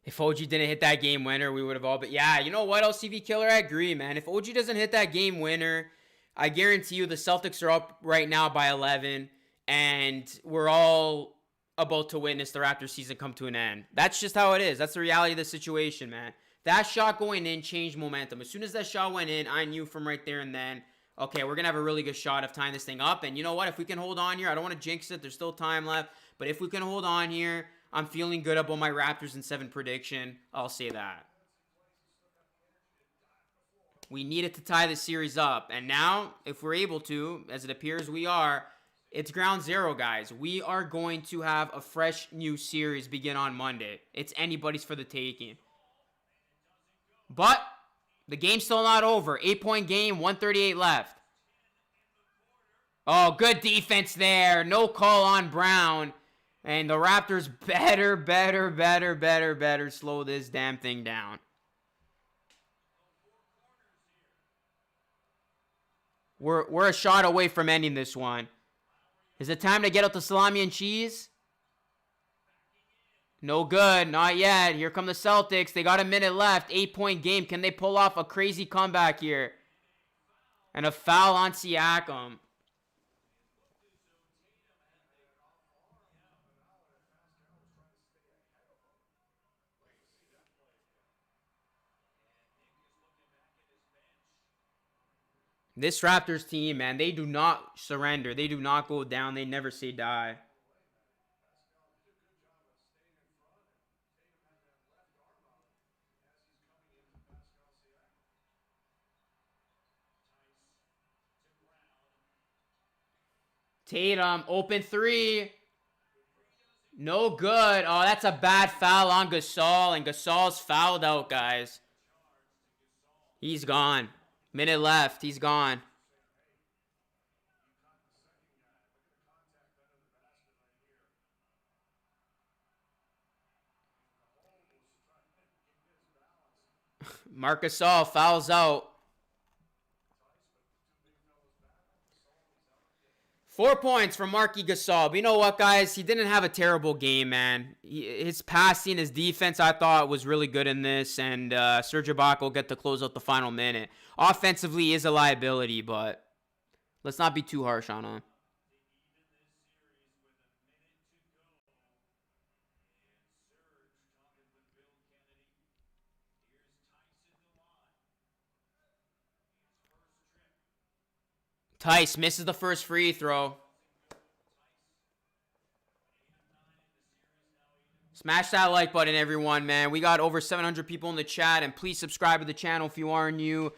If OG didn't hit that game winner, we would have all been... Yeah, you know what, LCV Killer? I agree, man. If OG doesn't hit that game winner, I guarantee you the Celtics are up right now by 11, and we're all about to witness the Raptors season come to an end. That's just how it is. That's the reality of the situation, man. That shot going in changed momentum. As soon as that shot went in, I knew from right there and then, okay, we're going to have a really good shot of tying this thing up. And you know what? If we can hold on here, I don't want to jinx it. There's still time left. But if we can hold on here... I'm feeling good about my Raptors in 7 prediction. I'll say that. We needed to tie the series up. And now, if we're able to, as it appears we are, it's ground zero, guys. We are going to have a fresh new series begin on Monday. It's anybody's for the taking. But the game's still not over. 8-point game, 138 left. Oh, good defense there. No call on Brown. And the Raptors better slow this damn thing down. We're a shot away from ending this one. Is it time to get out the salami and cheese? No good. Not yet. Here come the Celtics. They got a minute left. 8-point game. Can they pull off a crazy comeback here? And a foul on Siakam. This Raptors team, man, they do not surrender. They do not go down. They never say die. Tatum, open 3. No good. Oh, that's a bad foul on Gasol, and Gasol's fouled out, guys. He's gone. Minute left. He's gone. Marc Gasol fouls out. 4 points from Marc Gasol. But you know what, guys? He didn't have a terrible game, man. His passing, his defense, I thought was really good in this. And Serge Ibaka will get to close out the final minute. Offensively, he is a liability, but let's not be too harsh on him. Tice misses the first free throw. Smash that like button, everyone, man. We got over 700 people in the chat, and please subscribe to the channel if you are new.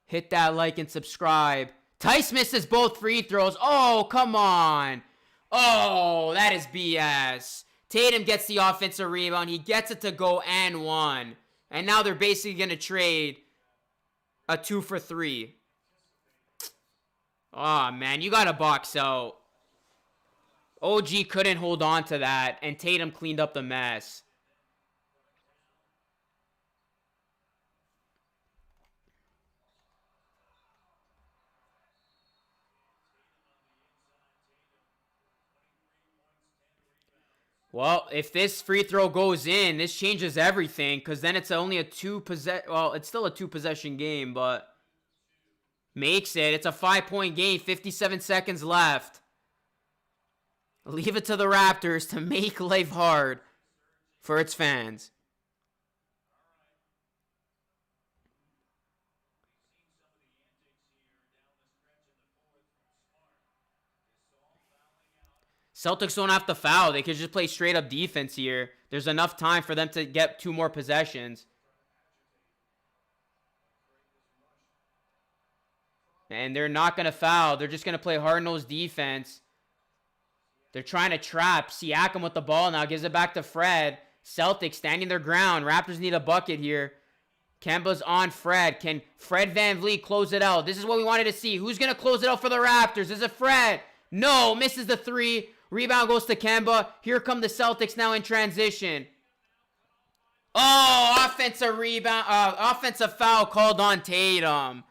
Hit that like and subscribe. Tice misses both free throws. Oh, come on. Oh, that is BS. Tatum gets the offensive rebound. He gets it to go and one. And now they're basically going to trade a 2 for 3. Oh, man, you got to box out. OG couldn't hold on to that, and Tatum cleaned up the mess. Well, if this free throw goes in, this changes everything, because then it's only a it's still a 2-possession game, but makes it. It's a 5-point game, 57 seconds left. Leave it to the Raptors to make life hard for its fans. Celtics don't have to foul. They could just play straight up defense here. There's enough time for them to get 2 more possessions. And they're not going to foul. They're just going to play hard-nosed defense. They're trying to trap. Siakam with the ball now. Gives it back to Fred. Celtics standing their ground. Raptors need a bucket here. Kemba's on Fred. Can Fred VanVleet close it out? This is what we wanted to see. Who's going to close it out for the Raptors? Is it Fred? No. Misses the 3. Rebound goes to Kemba. Here come the Celtics now in transition. Oh, offensive foul called on Tatum.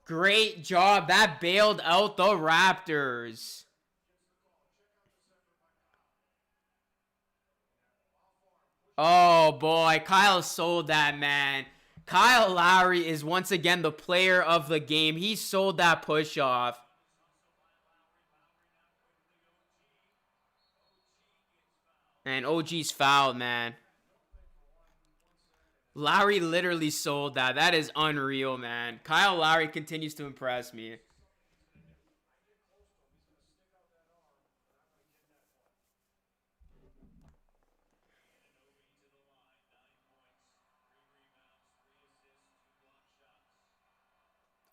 Great job. That bailed out the Raptors. Oh, boy. Kyle sold that, man. Kyle Lowry is once again the player of the game. He sold that push-off. And OG's fouled, man. Lowry literally sold that. That is unreal, man. Kyle Lowry continues to impress me.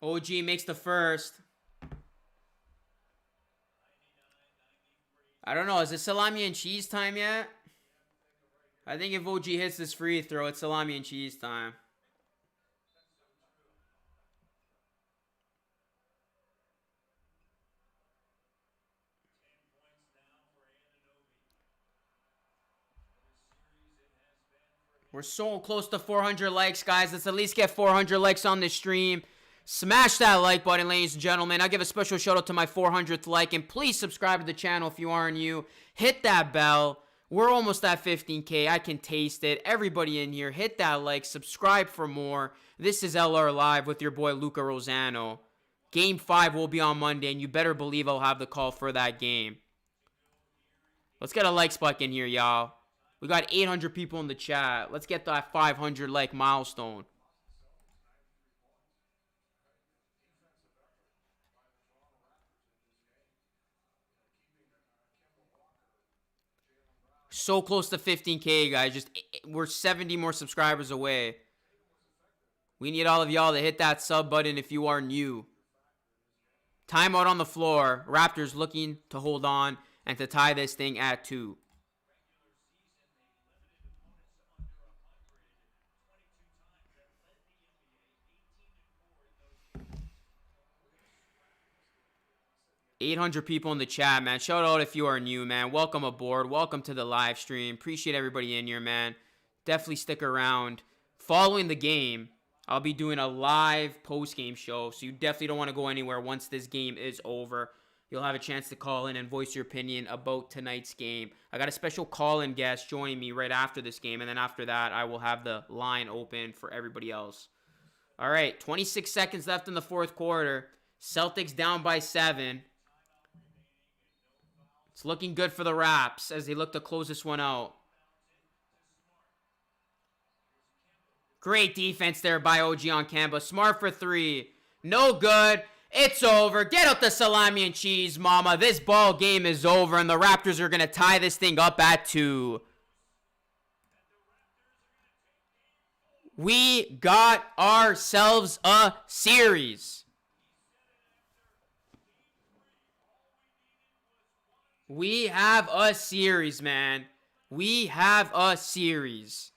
OG makes the first. I don't know. Is it salami and cheese time yet? I think if OG hits this free throw, it's salami and cheese time. We're so close to 400 likes, guys. Let's at least get 400 likes on this stream. Smash that like button, ladies and gentlemen. I'll give a special shout out to my 400th like. And please subscribe to the channel if you are new. Hit that bell. We're almost at 15K. I can taste it. Everybody in here, hit that like. Subscribe for more. This is LR Live with your boy Luca Rosano. Game 5 will be on Monday, and you better believe I'll have the call for that game. Let's get a like spike in here, y'all. We got 800 people in the chat. Let's get that 500 like milestone. So close to 15K, guys. We're 70 more subscribers away. We need all of y'all to hit that sub button if you are new. Timeout on the floor. Raptors looking to hold on and to tie this thing at 2. $800 people in the chat, man. Shout out if you are new, man. Welcome aboard. Welcome to the live stream. Appreciate everybody in here, man. Definitely stick around. Following the game, I'll be doing a live post-game show, so you definitely don't want to go anywhere once this game is over. You'll have a chance to call in and voice your opinion about tonight's game. I got a special call-in guest joining me right after this game, and then after that, I will have the line open for everybody else. All right, 26 seconds left in the fourth quarter. Celtics down by 7. It's looking good for the Raps as they look to close this one out. Great defense there by OG on Kemba. Smart for 3. No good. It's over. Get out the salami and cheese, mama. This ball game is over, and the Raptors are going to tie this thing up at 2. We got ourselves a series. We have a series, man. We have a series.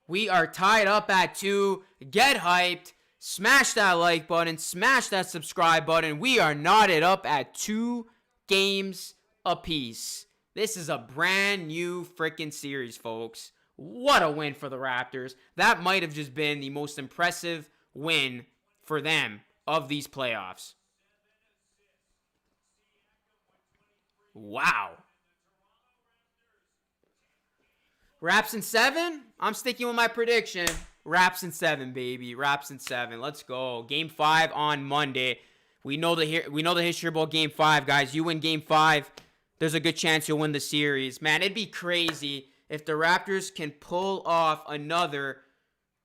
We are tied up at 2. Get hyped. Smash that like button. Smash that subscribe button. We are knotted up at 2 games apiece. This is a brand new freaking series, folks. What a win for the Raptors. That might have just been the most impressive win for them of these playoffs. Wow. Raps in 7? I'm sticking with my prediction. Raps in 7, baby. Raps in 7. Let's go. Game 5 on Monday. We know the history about Game 5, guys. You win Game 5, there's a good chance you'll win the series. Man, it'd be crazy if the Raptors can pull off another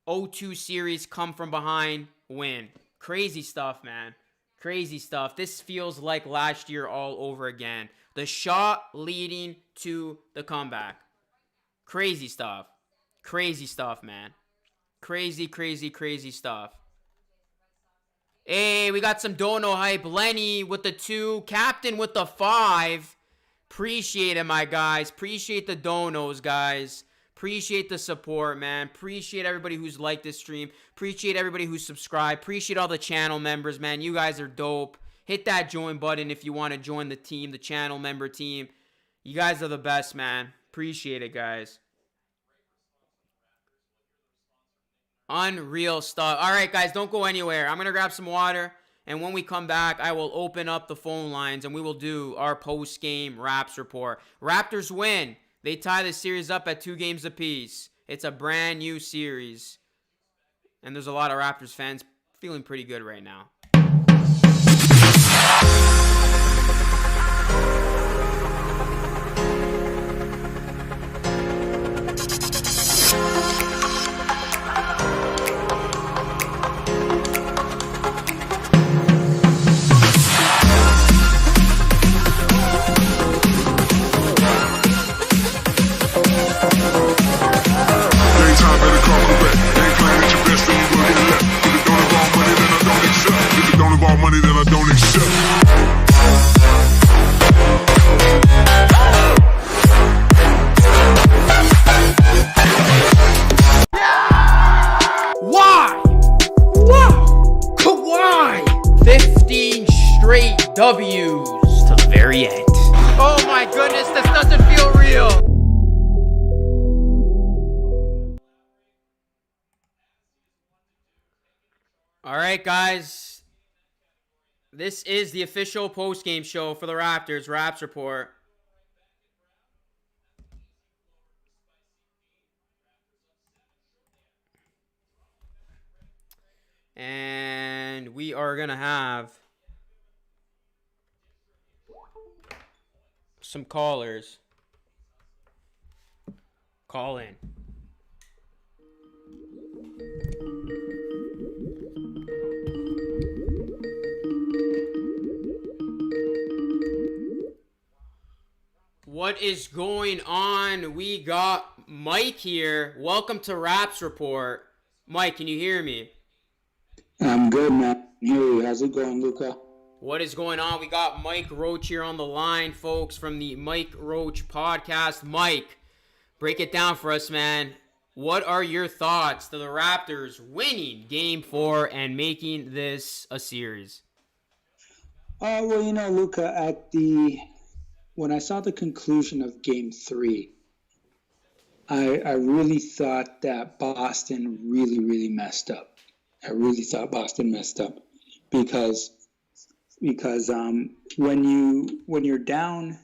0-2 series, come from behind, win. Crazy stuff, man. Crazy stuff. This feels like last year all over again. The shot leading to the comeback. Crazy stuff. Crazy stuff, man. Crazy, crazy, crazy stuff. Hey, we got some Dono hype. Lenny with the 2. Captain with the 5. Appreciate it, my guys. Appreciate the donos, guys. Appreciate the support, man. Appreciate everybody who's liked this stream. Appreciate everybody who's subscribed. Appreciate all the channel members, man. You guys are dope. Hit that join button if you want to join the team, the channel member team. You guys are the best, man. Appreciate it, guys. Unreal stuff. All right, guys, don't go anywhere. I'm going to grab some water. And when we come back, I will open up the phone lines and we will do our post-game Raps report. Raptors win. They tie the series up at 2 games apiece. It's a brand new series. And there's a lot of Raptors fans feeling pretty good right now. Money that I don't accept. Why? Wow! Why? 15 straight W's to the very end. Oh my goodness, this doesn't feel real. All right, guys. This is the official post-game show for the Raptors, Raps Report. And we are going to have some callers call in. What is going on? We got Mike here. Welcome to Raps Report. Mike, can you hear me? I'm good, man. Hey, how's it going, Luca? What is going on? We got Mike Roach here on the line, folks, from the Mike Roach podcast. Mike, break it down for us, man. What are your thoughts to the Raptors winning Game 4 and making this a series? Well, Luca, when I saw the conclusion of Game 3, I really thought that Boston really messed up. I really thought Boston messed up because when you're down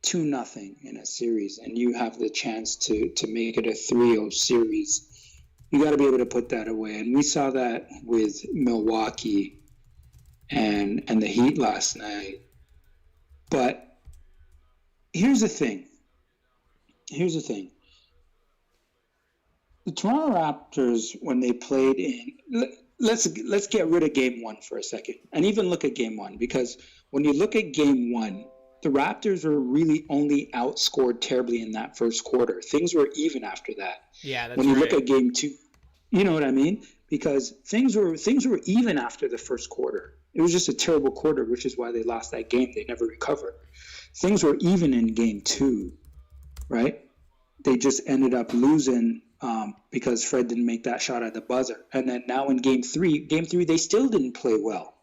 2-0 in a series and you have the chance to make it a 3-0 series, you got to be able to put that away. And we saw that with Milwaukee and the Heat last night. But here's the thing. The Toronto Raptors, when they played in, let's get rid of game one for a second and even look at game one, because when you look at game one, the Raptors were really only outscored terribly in that first quarter. Things were even after that. Yeah, that's when you right. look at game two, you know what I mean? Because things were even after the first quarter. It was just a terrible quarter, which is why they lost that game. They never recovered. Things were even in game two, right? They just ended up losing because Fred didn't make that shot at the buzzer. And then now in game three, they still didn't play well.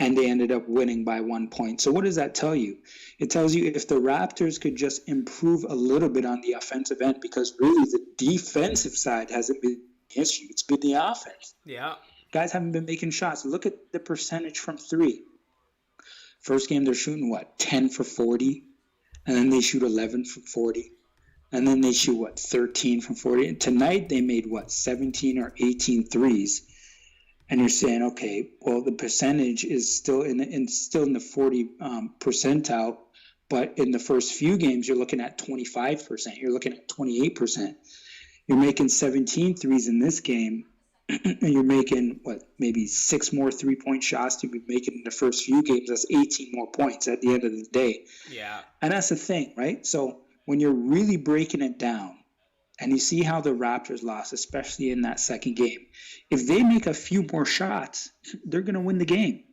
And they ended up winning by 1 point. So what does that tell you? It tells you if the Raptors could just improve a little bit on the offensive end, because really the defensive side hasn't been the issue. It's been the offense. Yeah. Guys haven't been making shots. Look at the percentage from three. First game, they're shooting, 10 for 40? And then they shoot 11 from 40. And then they shoot, 13 from 40? And tonight, they made, 17 or 18 threes. And you're saying, okay, well, the percentage is still in the 40 percentile, but in the first few games, you're looking at 25%. You're looking at 28%. You're making 17 threes in this game, and you're making, maybe 6 more three-point shots to be making in the first few games. That's 18 more points at the end of the day. Yeah. And that's the thing, right? So when you're really breaking it down, and you see how the Raptors lost, especially in that second game, if they make a few more shots, they're going to win the game.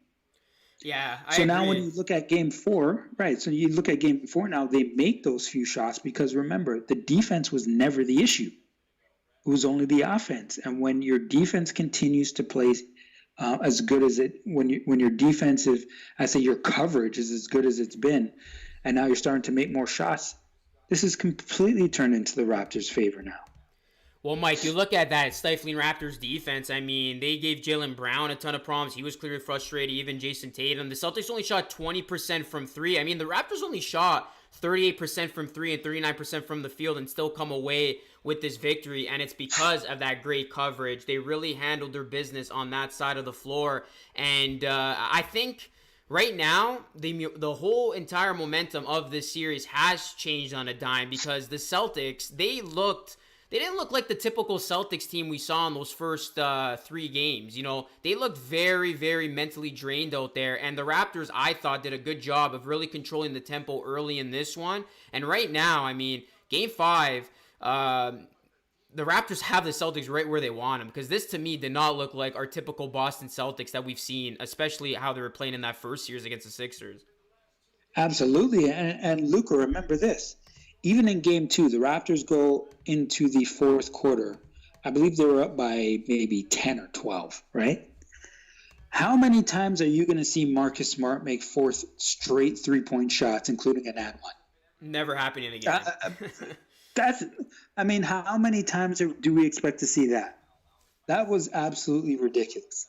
Yeah, I So now agree. when you look at game four, right, so you look at game four now, they make those few shots because, remember, the defense was never the issue. It was only the offense. And when your defense continues to play as good as it, when your defensive, your coverage is as good as it's been, and now you're starting to make more shots, this is completely turned into the Raptors' favor now. Well, Mike, you look at that stifling Raptors defense. I mean, they gave Jaylen Brown a ton of problems. He was clearly frustrated, even Jason Tatum. The Celtics only shot 20% from three. I mean, the Raptors only shot 38% from three and 39% from the field and still come away with this victory, and it's because of that great coverage. They really handled their business on that side of the floor, and I think right now, the whole entire momentum of this series has changed on a dime, because the Celtics, they didn't look like the typical Celtics team we saw in those first 3 games. You know, they looked very, very mentally drained out there, and the Raptors, I thought, did a good job of really controlling the tempo early in this one. And right now, I mean, Game 5, the Raptors have the Celtics right where they want them, because this to me did not look like our typical Boston Celtics that we've seen, especially how they were playing in that first series against the Sixers. Absolutely. And Luka, remember this. Even in game 2, the Raptors go into the fourth quarter. I believe they were up by maybe 10 or 12, right? How many times are you going to see Marcus Smart make 4 straight three-point shots, including an and one? Never happening again. How many times do we expect to see that? That was absolutely ridiculous.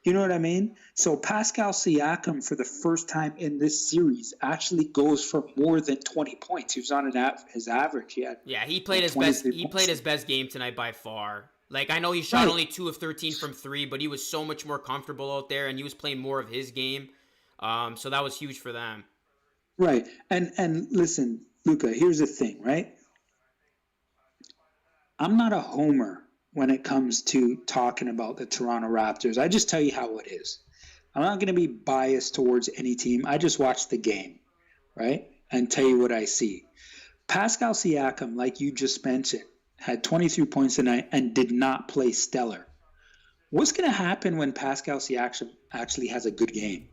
You know what I mean? So Pascal Siakam, for the first time in this series, actually goes for more than 20 points. He was on his average. He played his best. He played his best game tonight by far. Like, I know he shot only 2 of 13 from 3, but he was so much more comfortable out there, and he was playing more of his game. So that was huge for them. Right. And listen, Luka, here's the thing, right? I'm not a homer when it comes to talking about the Toronto Raptors. I just tell you how it is. I'm not going to be biased towards any team. I just watch the game, right? And tell you what I see. Pascal Siakam, like you just mentioned, had 23 points tonight and did not play stellar. What's going to happen when Pascal Siakam actually has a good game?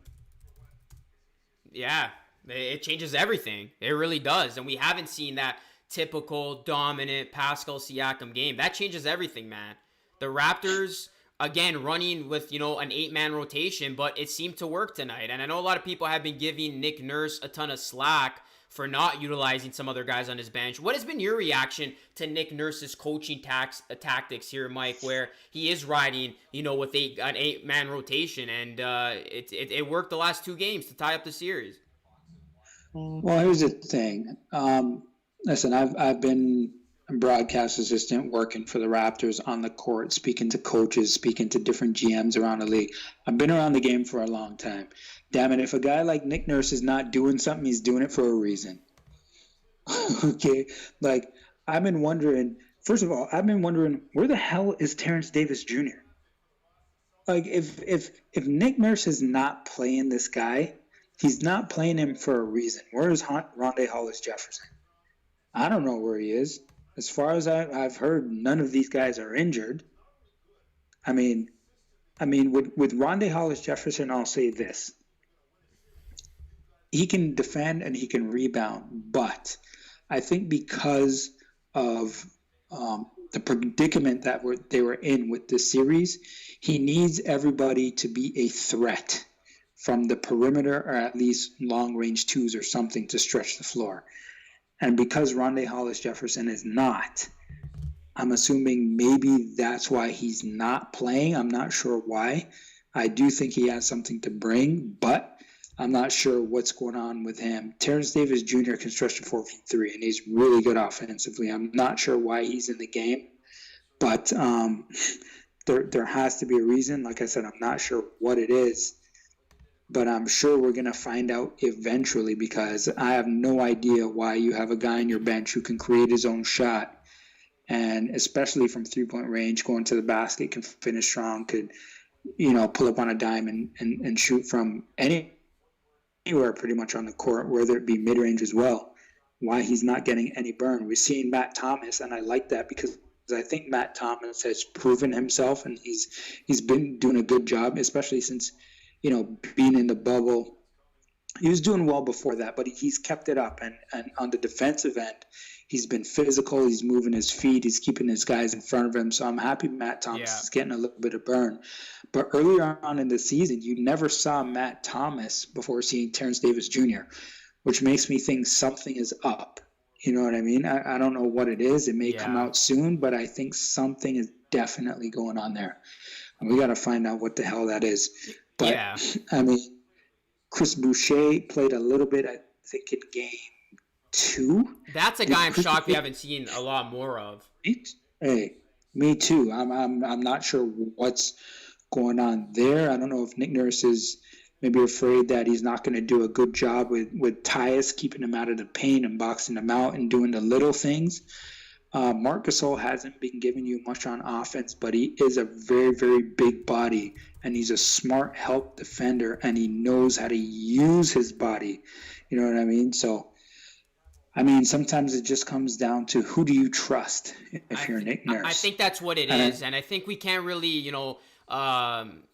Yeah, it changes everything. It really does. And we haven't seen that typical dominant Pascal Siakam game. That changes everything, man. The Raptors, again, running with, an 8-man rotation, but it seemed to work tonight. And I know a lot of people have been giving Nick Nurse a ton of slack for not utilizing some other guys on his bench. What has been your reaction to Nick Nurse's coaching tactics here, Mike, where he is riding, with an 8-man rotation, and it worked the last 2 games to tie up the series? Well, here's the thing. Listen, I've been a broadcast assistant working for the Raptors on the court, speaking to coaches, speaking to different GMs around the league. I've been around the game for a long time. Damn it, if a guy like Nick Nurse is not doing something, he's doing it for a reason. Okay? Like, I've been wondering, where the hell is Terrence Davis Jr.? like if Nick Nurse is not playing this guy, he's not playing him for a reason. Where is Rondé Hollis-Jefferson? I don't know where he is. As far as I've heard, none of these guys are injured. I mean, with Rondé Hollis-Jefferson, I'll say this: he can defend and he can rebound, but I think because of the predicament that they were in with this series, he needs everybody to be a threat from the perimeter, or at least long-range twos or something to stretch the floor. And because Rondé Hollis-Jefferson is not, I'm assuming maybe that's why he's not playing. I'm not sure why. I do think he has something to bring, but I'm not sure what's going on with him. Terrence Davis Jr. can stretch to 4'3", and he's really good offensively. I'm not sure why he's in the game, but there has to be a reason. Like I said, I'm not sure what it is, but I'm sure we're going to find out eventually, because I have no idea why you have a guy on your bench who can create his own shot, and especially from three-point range, going to the basket, can finish strong, could, pull up on a dime and shoot from anywhere pretty much on the court, whether it be mid-range as well. Why he's not getting any burn. We're seeing Matt Thomas, and I like that because I think Matt Thomas has proven himself, and he's been doing a good job, especially since, being in the bubble. He was doing well before that, but he's kept it up. And on the defensive end, he's been physical. He's moving his feet. He's keeping his guys in front of him. So I'm happy Matt Thomas is getting a little bit of burn. But earlier on in the season, you never saw Matt Thomas before seeing Terrence Davis Jr., which makes me think something is up. You know what I mean? I don't know what it is. It may come out soon, but I think something is definitely going on there. And we got to find out what the hell that is. But, Chris Boucher played a little bit, I think, in game 2. That's a guy I'm shocked we haven't seen a lot more of. Hey, me too. I'm not sure what's going on there. I don't know if Nick Nurse is maybe afraid that he's not going to do a good job with Tyus, keeping him out of the paint and boxing him out and doing the little things. Marc Gasol hasn't been giving you much on offense, but he is a very, very big body, and he's a smart help defender, and he knows how to use his body. You know what I mean? So, sometimes it just comes down to who do you trust if you're Nick Nurse. I think that's what it is, and I think we can't really,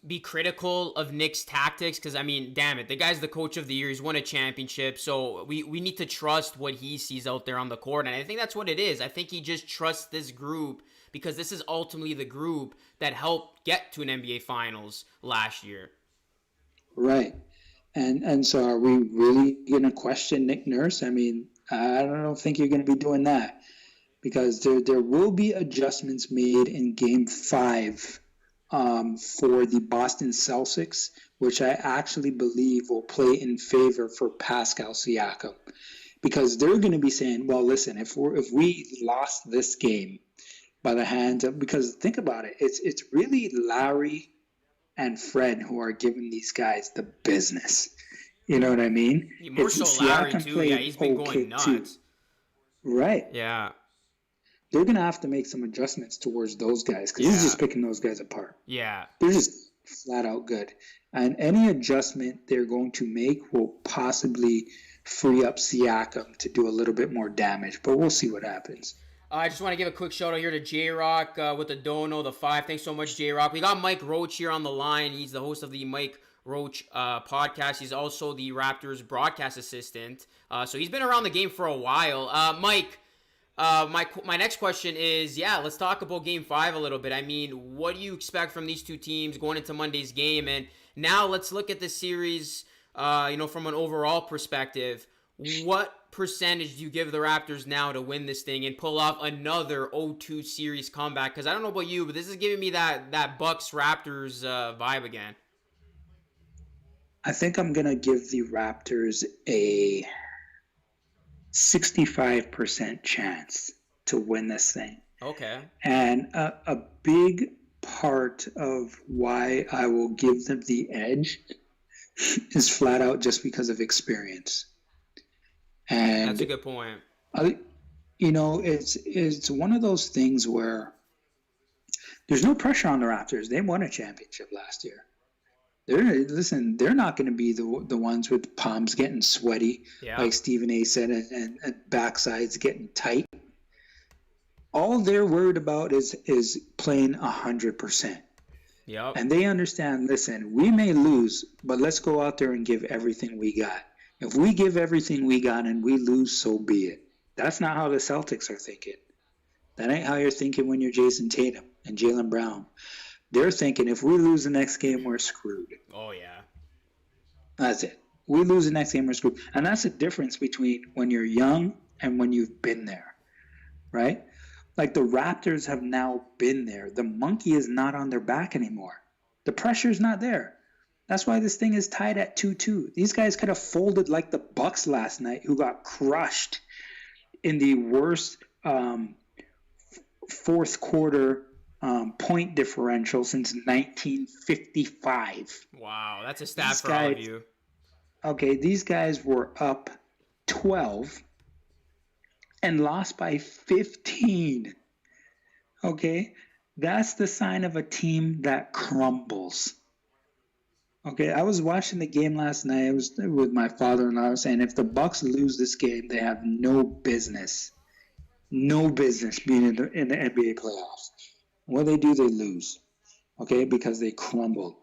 be critical of Nick's tactics because, damn it, the guy's the coach of the year. He's won a championship, so we need to trust what he sees out there on the court, and I think that's what it is. I think he just trusts this group because this is ultimately the group that helped get to an NBA Finals last year. Right. And so are we really going to question Nick Nurse? I don't think you're going to be doing that because there will be adjustments made in Game 5 for the Boston Celtics, which I actually believe will play in favor for Pascal Siakam, because they're going to be saying, well, listen, if we lost this game by the hands of, because think about it, it's really Lowry and Fred who are giving these guys the business. You know what I mean? More so Lowry too. Yeah, he's been going nuts. Too. Right. Yeah. They're going to have to make some adjustments towards those guys because he's just picking those guys apart. Yeah. They're just flat out good. And any adjustment they're going to make will possibly free up Siakam to do a little bit more damage, but we'll see what happens. I just want to give a quick shout out here to J-Rock with the Dono, the 5. Thanks so much, J-Rock. We got Mike Roach here on the line. He's the host of the Mike Roach podcast. He's also the Raptors broadcast assistant. So he's been around the game for a while. Mike, my next question is, let's talk about Game 5 a little bit. What do you expect from these two teams going into Monday's game? And now let's look at the series, from an overall perspective. What percentage do you give the Raptors now to win this thing and pull off another 0-2 series comeback? Because I don't know about you, but this is giving me that Bucks-Raptors vibe again. I think I'm going to give the Raptors a 65% chance to win this thing. Okay. And a big part of why I will give them the edge is flat out just because of experience. And that's a good point. It's one of those things where There's no pressure on the Raptors. They won a championship last year. They're not going to be the ones with palms getting sweaty, like Stephen A. said, and backsides getting tight. All they're worried about is playing 100%. Yep. And they understand, listen, we may lose, but let's go out there and give everything we got. If we give everything we got and we lose, so be it. That's not how the Celtics are thinking. That ain't how you're thinking when you're Jason Tatum and Jaylen Brown. They're thinking, if we lose the next game, we're screwed. Oh, yeah. That's it. We lose the next game, we're screwed. And that's the difference between when you're young and when you've been there, right? Like the Raptors have now been there. The monkey is not on their back anymore. The pressure's not there. That's why this thing is tied at 2-2. These guys could have folded like the Bucks last night, who got crushed in the worst fourth quarter point differential since 1955. Wow, that's a stat for all of you. Okay, these guys were up 12 and lost by 15. Okay, that's the sign of a team that crumbles. Okay, I was watching the game last night. I was with my father-in-law. I was saying, if the Bucks lose this game, they have no business being in the NBA playoffs. What they do, they lose. Okay, because they crumble.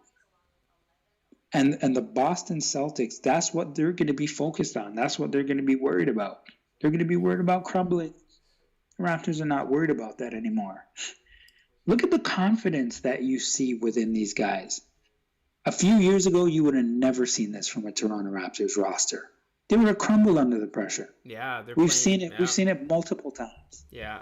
And the Boston Celtics, that's what they're going to be focused on. That's what they're going to be worried about. They're going to be worried about crumbling. The Raptors are not worried about that anymore. Look at the confidence that you see within these guys. A few years ago, you would have never seen this from a Toronto Raptors roster. They would have crumbled under the pressure. Yeah, we've seen it. Yeah. We've seen it multiple times. Yeah.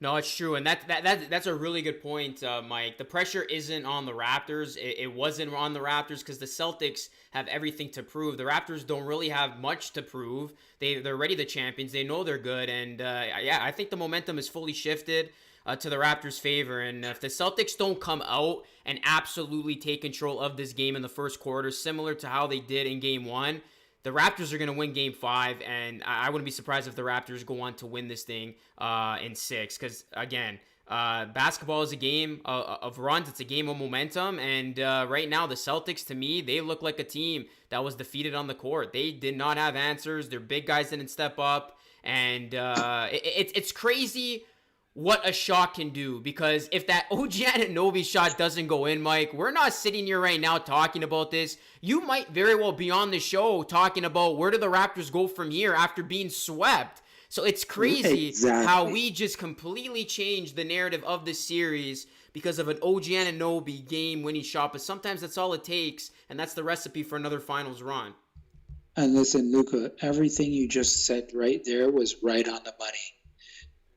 No, it's true, and that's a really good point, Mike. The pressure isn't on the Raptors. It wasn't on the Raptors because the Celtics have everything to prove. The Raptors don't really have much to prove. They're already the champions. They know they're good, and I think the momentum is fully shifted to the Raptors' favor. And if the Celtics don't come out and absolutely take control of this game in the first quarter, similar to how they did in Game 1, the Raptors are going to win Game 5, and I wouldn't be surprised if the Raptors go on to win this thing in 6. Because, again, basketball is a game of runs. It's a game of momentum. And right now, the Celtics, to me, they look like a team that was defeated on the court. They did not have answers. Their big guys didn't step up. And it's crazy what a shot can do, because if that OG Anunoby shot doesn't go in, Mike, we're not sitting here right now talking about this. You might very well be on the show talking about where do the Raptors go from here after being swept. So it's crazy how we just completely changed the narrative of this series because of an OG Anunoby game-winning shot. But sometimes that's all it takes, and that's the recipe for another finals run. And listen, Luka, everything you just said right there was right on the money.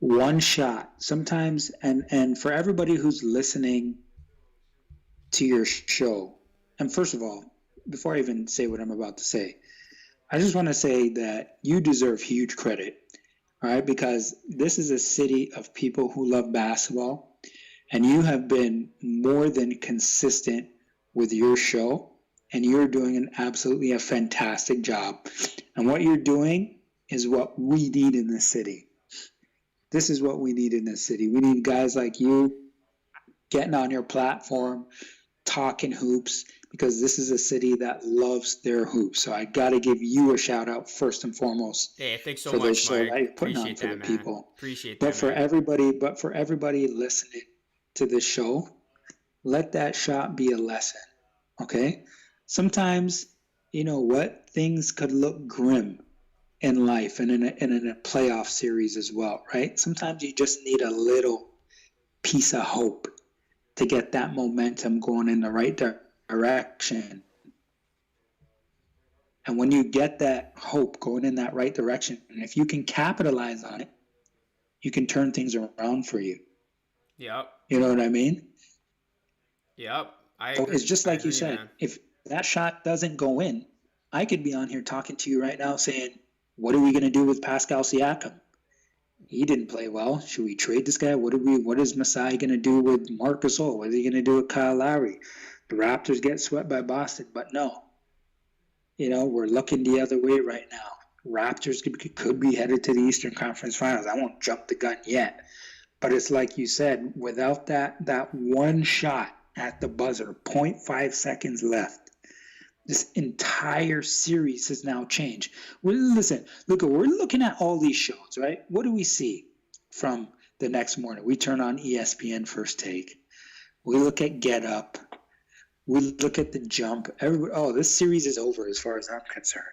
One shot sometimes, and for everybody who's listening to your show, and first of all, before I even say what I'm about to say, I just want to say that you deserve huge credit, all right, because this is a city of people who love basketball, and you have been more than consistent with your show, and you're doing absolutely a fantastic job. And what you're doing is what we need in this city. This is what we need in this city. We need guys like you getting on your platform, talking hoops, because this is a city that loves their hoops. So I got to give you a shout out first and foremost. Hey, thanks so much, Mike. Appreciate that, man. People. Appreciate that. But for everybody listening to this show, let that shot be a lesson. Okay? Sometimes, you know what? Things could look grim in life and in a playoff series as well, right? Sometimes you just need a little piece of hope to get that momentum going in the right direction. And when you get that hope going in that right direction, and if you can capitalize on it, you can turn things around for you. Yep. You know what I mean? Yep. It's just like you said, man. If that shot doesn't go in, I could be on here talking to you right now saying, what are we going to do with Pascal Siakam? He didn't play well. Should we trade this guy? What is Masai going to do with Marc Gasol? What is he going to do with Kyle Lowry? The Raptors get swept by Boston, but no. You know, we're looking the other way right now. Raptors could be headed to the Eastern Conference Finals. I won't jump the gun yet. But it's like you said, without that one shot at the buzzer, 0.5 seconds left, this entire series has now changed. Listen, look, we're looking at all these shows, right? What do we see from the next morning? We turn on ESPN First Take. We look at Get Up. We look at The Jump. This series is over as far as I'm concerned.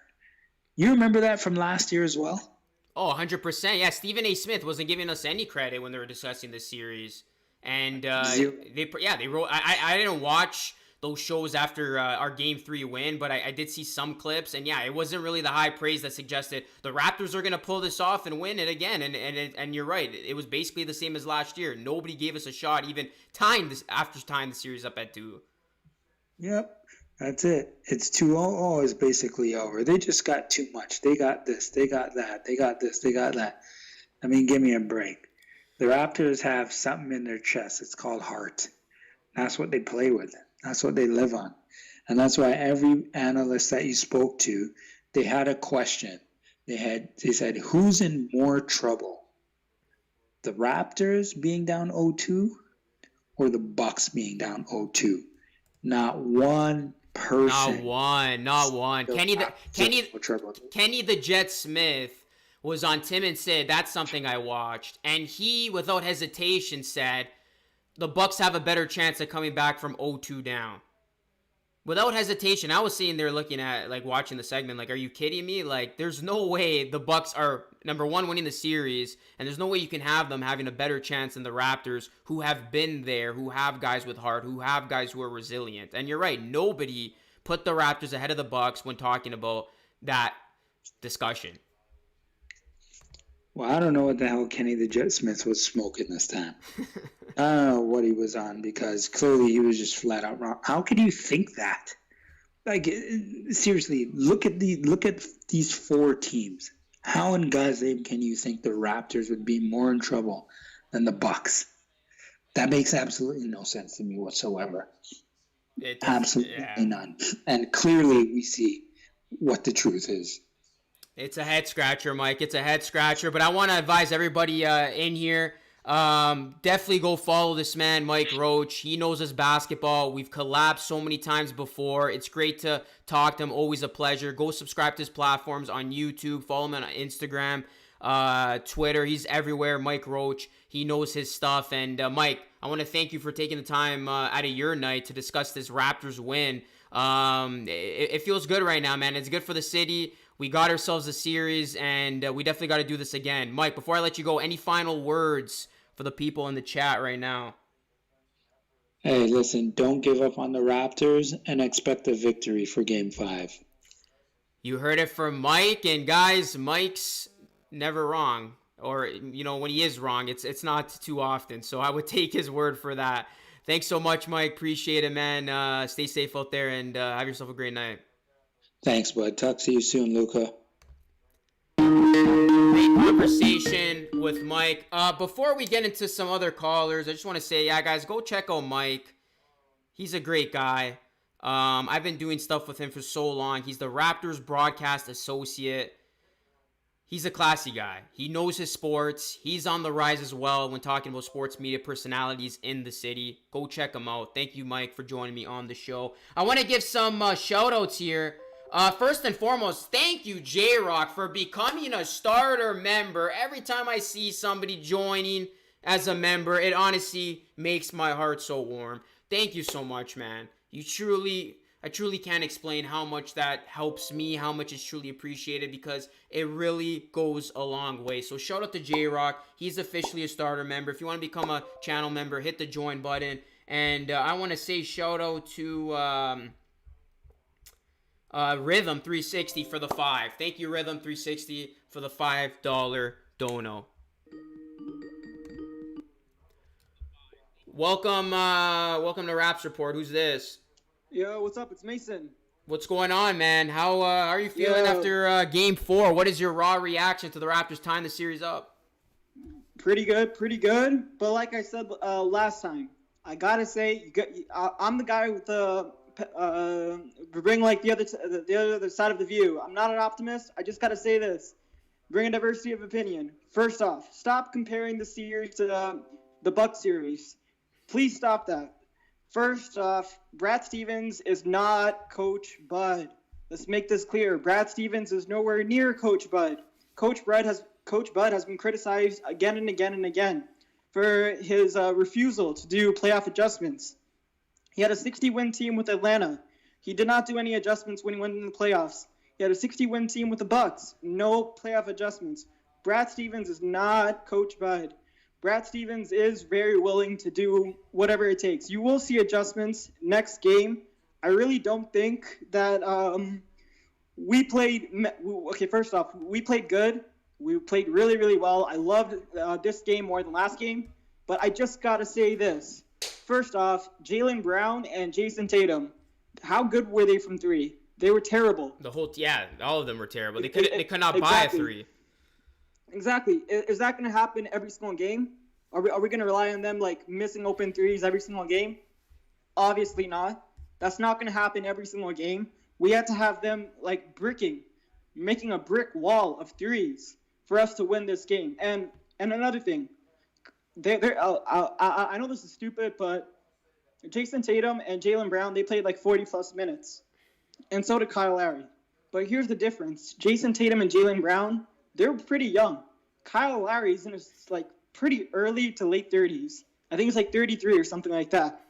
You remember that from last year as well? Oh, 100%. Yeah, Stephen A. Smith wasn't giving us any credit when they were discussing this series. And they wrote. I didn't watch those shows after our Game 3 win, but I did see some clips. And yeah, it wasn't really the high praise that suggested the Raptors are going to pull this off and win it again. And you're right. It was basically the same as last year. Nobody gave us a shot, even tying the series up at 2. Yep. That's it. It's 2-0. It's basically over. They just got too much. They got this. They got that. They got this. They got that. I mean, give me a break. The Raptors have something in their chest. It's called heart. That's what they play with. That's what they live on. And that's why every analyst that you spoke to, they had a question. They said, who's in more trouble? The Raptors being down 0-2 or the Bucks being down 0-2? Not one person. Not one. Kenny the Jet Smith was on Tim and Sid. That's something I watched. And he, without hesitation, said the Bucks have a better chance of coming back from 0-2 down. Without hesitation, I was sitting there looking at, like, watching the segment, like, are you kidding me? Like, there's no way the Bucks are, number one, winning the series, and there's no way you can have them having a better chance than the Raptors, who have been there, who have guys with heart, who have guys who are resilient. And you're right, nobody put the Raptors ahead of the Bucks when talking about that discussion. Well, I don't know what the hell Kenny the Jet Smith was smoking this time. I don't know what he was on, because clearly he was just flat out wrong. How could you think that? Like, seriously, look at these 4 teams. How in God's name can you think the Raptors would be more in trouble than the Bucks? That makes absolutely no sense to me whatsoever. Absolutely none. And clearly we see what the truth is. It's a head scratcher, Mike. It's a head scratcher. But I want to advise everybody in here, definitely go follow this man, Mike Roach. He knows his basketball. We've collabed so many times before. It's great to talk to him. Always a pleasure. Go subscribe to his platforms on YouTube. Follow him on Instagram, Twitter. He's everywhere. Mike Roach. He knows his stuff. And Mike, I want to thank you for taking the time out of your night to discuss this Raptors win. It feels good right now, man. It's good for the city. We got ourselves a series, and we definitely got to do this again. Mike, before I let you go, any final words for the people in the chat right now? Hey, listen, don't give up on the Raptors and expect a victory for Game 5. You heard it from Mike, and guys, Mike's never wrong. Or, you know, when he is wrong, it's not too often. So I would take his word for that. Thanks so much, Mike. Appreciate it, man. Stay safe out there, and have yourself a great night. Thanks, bud. Talk to you soon, Luca. Great conversation with Mike. Before we get into some other callers, I just want to say, yeah, guys, go check out Mike. He's a great guy. I've been doing stuff with him for so long. He's the Raptors broadcast associate. He's a classy guy. He knows his sports. He's on the rise as well when talking about sports media personalities in the city. Go check him out. Thank you, Mike, for joining me on the show. I want to give some shout-outs here. First and foremost, thank you, J-Rock, for becoming a starter member. Every time I see somebody joining as a member, it honestly makes my heart so warm. Thank you so much, man. I truly can't explain how much that helps me, how much is truly appreciated, because it really goes a long way. So shout out to J-Rock. He's officially a starter member. If you want to become a channel member, hit the join button. And I want to say shout out to Rhythm 360 for the 5. Thank you, Rhythm 360, for the $5 dono. Welcome to Raps Report. Who's this? Yo, what's up? It's Mason. What's going on, man? How are you feeling after Game 4? What is your raw reaction to the Raptors tying the series up? Pretty good. But like I said last time, I gotta say, I'm the guy with the bring like the other side of the view. I'm not an optimist. I just gotta say this: bring a diversity of opinion. First off, stop comparing the series to the Bucks series. Please stop that. First off, Brad Stevens is not Coach Bud. Let's make this clear. Brad Stevens is nowhere near Coach Bud. Coach Bud has been criticized again and again and again for his refusal to do playoff adjustments. He had a 60-win team with Atlanta. He did not do any adjustments when he went into the playoffs. He had a 60-win team with the Bucks. No playoff adjustments. Brad Stevens is not Coach Bud. Brad Stevens is very willing to do whatever it takes. You will see adjustments next game. I really don't think that we played. Okay, first off, we played good. We played really, really well. I loved this game more than last game. But I just got to say this. First off, Jaylen Brown and Jason Tatum, how good were they from three? They were terrible. All of them were terrible. They could not buy a three. Exactly. Is that going to happen every single game? Are we going to rely on them like missing open threes every single game? Obviously not. That's not going to happen every single game. We had to have them like making a brick wall of threes for us to win this game. And another thing, I know this is stupid, but Jason Tatum and Jaylen Brown, they played like 40-plus minutes. And so did Kyle Lowry. But here's the difference. Jason Tatum and Jaylen Brown, they're pretty young. Kyle Lowry's in his like pretty early to late 30s. I think it's like 33 or something like that.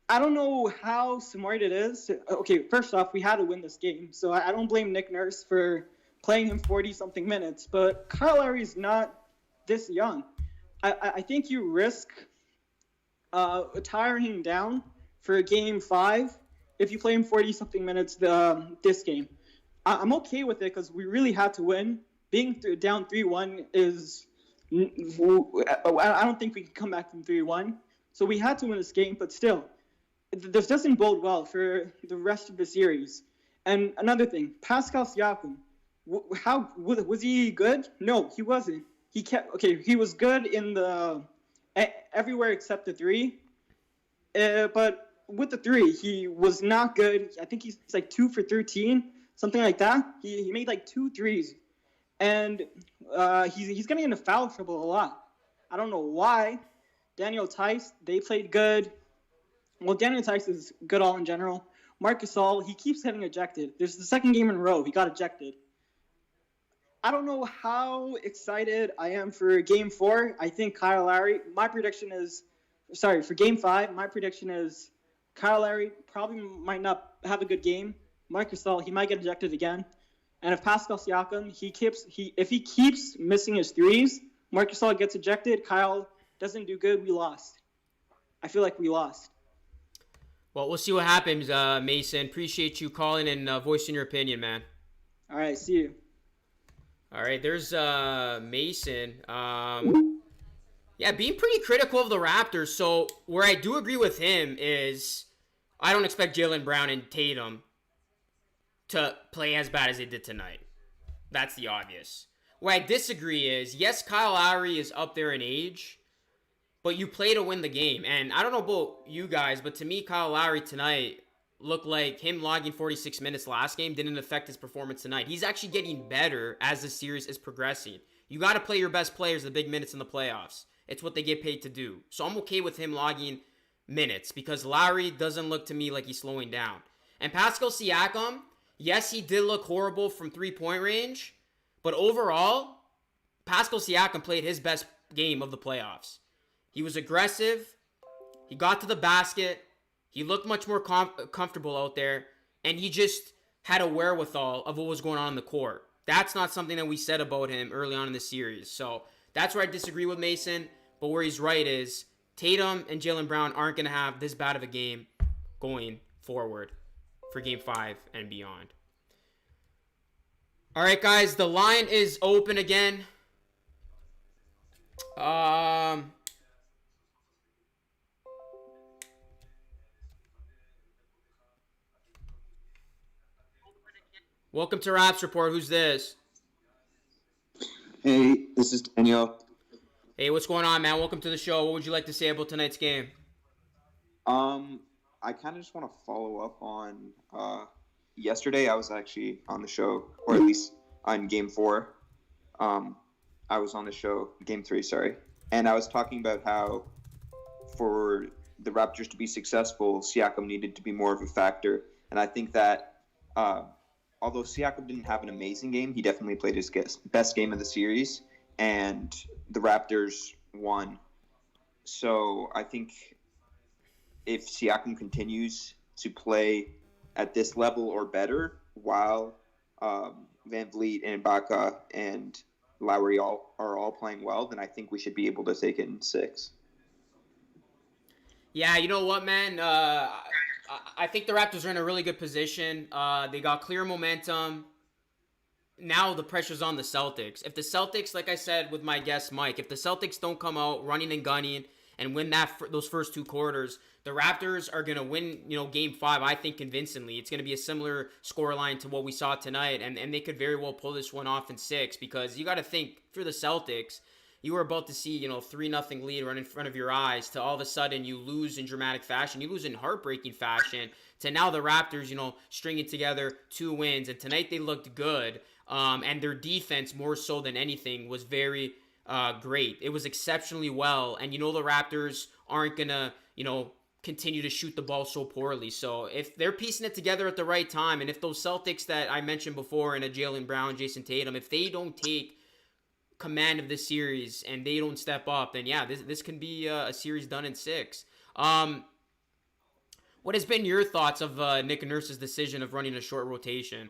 I don't know how smart it is. Okay, first off, we had to win this game. So I don't blame Nick Nurse for playing him 40-something minutes. But Kyle Lowry's not this young. I think you risk tiring him down for Game 5 if you play him 40-something minutes this game. I'm okay with it because we really had to win. Being down 3-1 is... I don't think we can come back from 3-1. So we had to win this game, but still, this doesn't bode well for the rest of the series. And another thing, Pascal Siakam, how was he good? No, he wasn't. He was good in everywhere except the three. But with the three, he was not good. I think he's like 2 for 13, something like that. He made like 2 threes. And he's getting into foul trouble a lot. I don't know why. Daniel Tice, they played good. Well, Daniel Tice is good all in general. Marc Gasol, he keeps getting ejected. This is the second game in a row he got ejected. I don't know how excited I am for Game 4. I think Kyle Lowry, for Game 5, my prediction is Kyle Lowry probably might not have a good game. Marc Gasol, he might get ejected again. And if Pascal Siakam, if he keeps missing his threes, Marc Gasol gets ejected, Kyle doesn't do good, we lost. I feel like we lost. Well, we'll see what happens, Mason. Appreciate you calling and voicing your opinion, man. All right, see you. All right, there's Mason. Being pretty critical of the Raptors. So where I do agree with him is I don't expect Jaylen Brown and Tatum to play as bad as they did tonight. That's the obvious. Where I disagree is, yes, Kyle Lowry is up there in age, but you play to win the game. And I don't know about you guys, but to me, Kyle Lowry tonight looked like him logging 46 minutes last game didn't affect his performance tonight. He's actually getting better as the series is progressing. You got to play your best players the big minutes in the playoffs. It's what they get paid to do. So I'm okay with him logging minutes because Lowry doesn't look to me like he's slowing down. And Pascal Siakam, yes, he did look horrible from three-point range, but overall, Pascal Siakam played his best game of the playoffs. He was aggressive. He got to the basket. He looked much more comfortable out there, and he just had a wherewithal of what was going on in the court. That's not something that we said about him early on in the series. So that's where I disagree with Mason, but where he's right is Tatum and Jaylen Brown aren't going to have this bad of a game going forward for Game 5 and beyond. All right, guys, the line is open again. Welcome to Raps Report. Who's this? Hey, this is Daniel. Hey, what's going on, man? Welcome to the show. What would you like to say about tonight's game? I kind of just want to follow up on yesterday. I was actually on the show, or at least on Game 4. I was on the show, Game 3, sorry. And I was talking about how for the Raptors to be successful, Siakam needed to be more of a factor. And I think that although Siakam didn't have an amazing game, he definitely played his best game of the series, and the Raptors won. So I think if Siakam continues to play at this level or better, while Van Vliet and Ibaka and Lowry are all playing well, then I think we should be able to take it in 6. Yeah, you know what, man? I think the Raptors are in a really good position. They got clear momentum. Now the pressure's on the Celtics. If the Celtics, like I said with my guest Mike, if the Celtics don't come out running and gunning and win those first 2 quarters, the Raptors are going to win, game 5, I think, convincingly. It's going to be a similar scoreline to what we saw tonight, and they could very well pull this one off in 6, because you got to think, for the Celtics, you were about to see, 3-0 lead run in front of your eyes, to all of a sudden you lose in dramatic fashion. You lose in heartbreaking fashion, to now the Raptors, stringing together 2 wins. And tonight they looked good. And their defense, more so than anything, was very great. It was exceptionally well. And the Raptors aren't going to, continue to shoot the ball so poorly. So if they're piecing it together at the right time, and if those Celtics that I mentioned before, in a Jaylen Brown, Jason Tatum, if they don't take command of this series and they don't step up, then yeah, this can be a series done in 6. What has been your thoughts of Nick Nurse's decision of running a short rotation?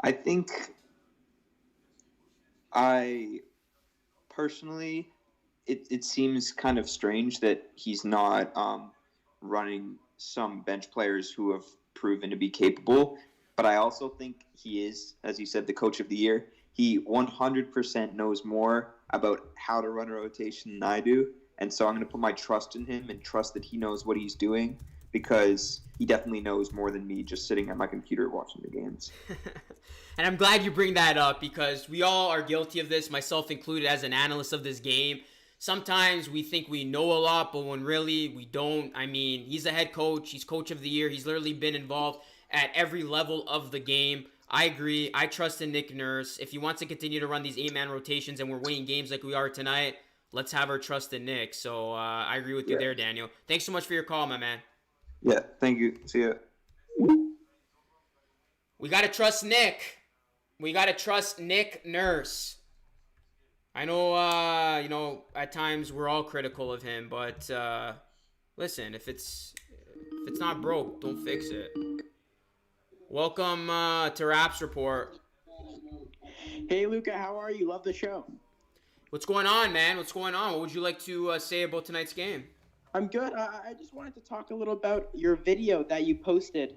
I think personally, it seems kind of strange that he's not running some bench players who have proven to be capable. But I also think he is, as you said, the coach of the year. He 100% knows more about how to run a rotation than I do. And so I'm going to put my trust in him and trust that he knows what he's doing, because he definitely knows more than me just sitting at my computer watching the games. And I'm glad you bring that up, because we all are guilty of this, myself included, as an analyst of this game. Sometimes we think we know a lot, but when really we don't. I mean, he's the head coach. He's coach of the year. He's literally been involved at every level of the game. I agree. I trust in Nick Nurse. If he wants to continue to run these 8-man rotations and we're winning games like we are tonight, let's have our trust in Nick. So I agree with you there, Daniel. Thanks so much for your call, my man. Yeah, thank you. See ya. We got to trust Nick. We got to trust Nick Nurse. I know, at times we're all critical of him, but listen, if it's not broke, don't fix it. Welcome to Raps Report. Hey, Luca, how are you? Love the show. What's going on, man? What's going on? What would you like to say about tonight's game? I'm good. I just wanted to talk a little about your video that you posted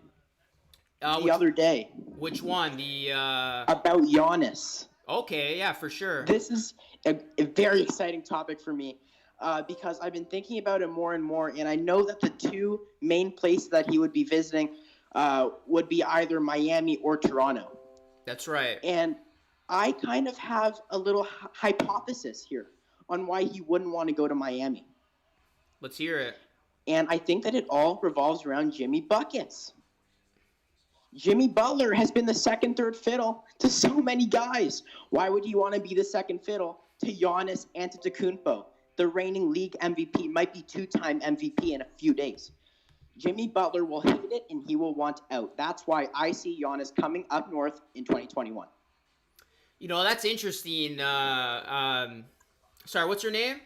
the other day. Which one? About Giannis. Okay, yeah, for sure. This is a very exciting topic for me because I've been thinking about it more and more, and I know that the 2 main places that he would be visiting would be either Miami or Toronto. That's right. And I kind of have a little hypothesis here on why he wouldn't want to go to Miami. Let's hear it. And I think that it all revolves around Jimmy Buckets. Jimmy Butler has been the second, third fiddle to so many guys. Why would you want to be the second fiddle to Giannis Antetokounmpo, the reigning league MVP, might be 2-time MVP in a few days? Jimmy Butler will hate it, and he will want out. That's why I see Giannis coming up north in 2021. That's interesting. Sorry, what's your name?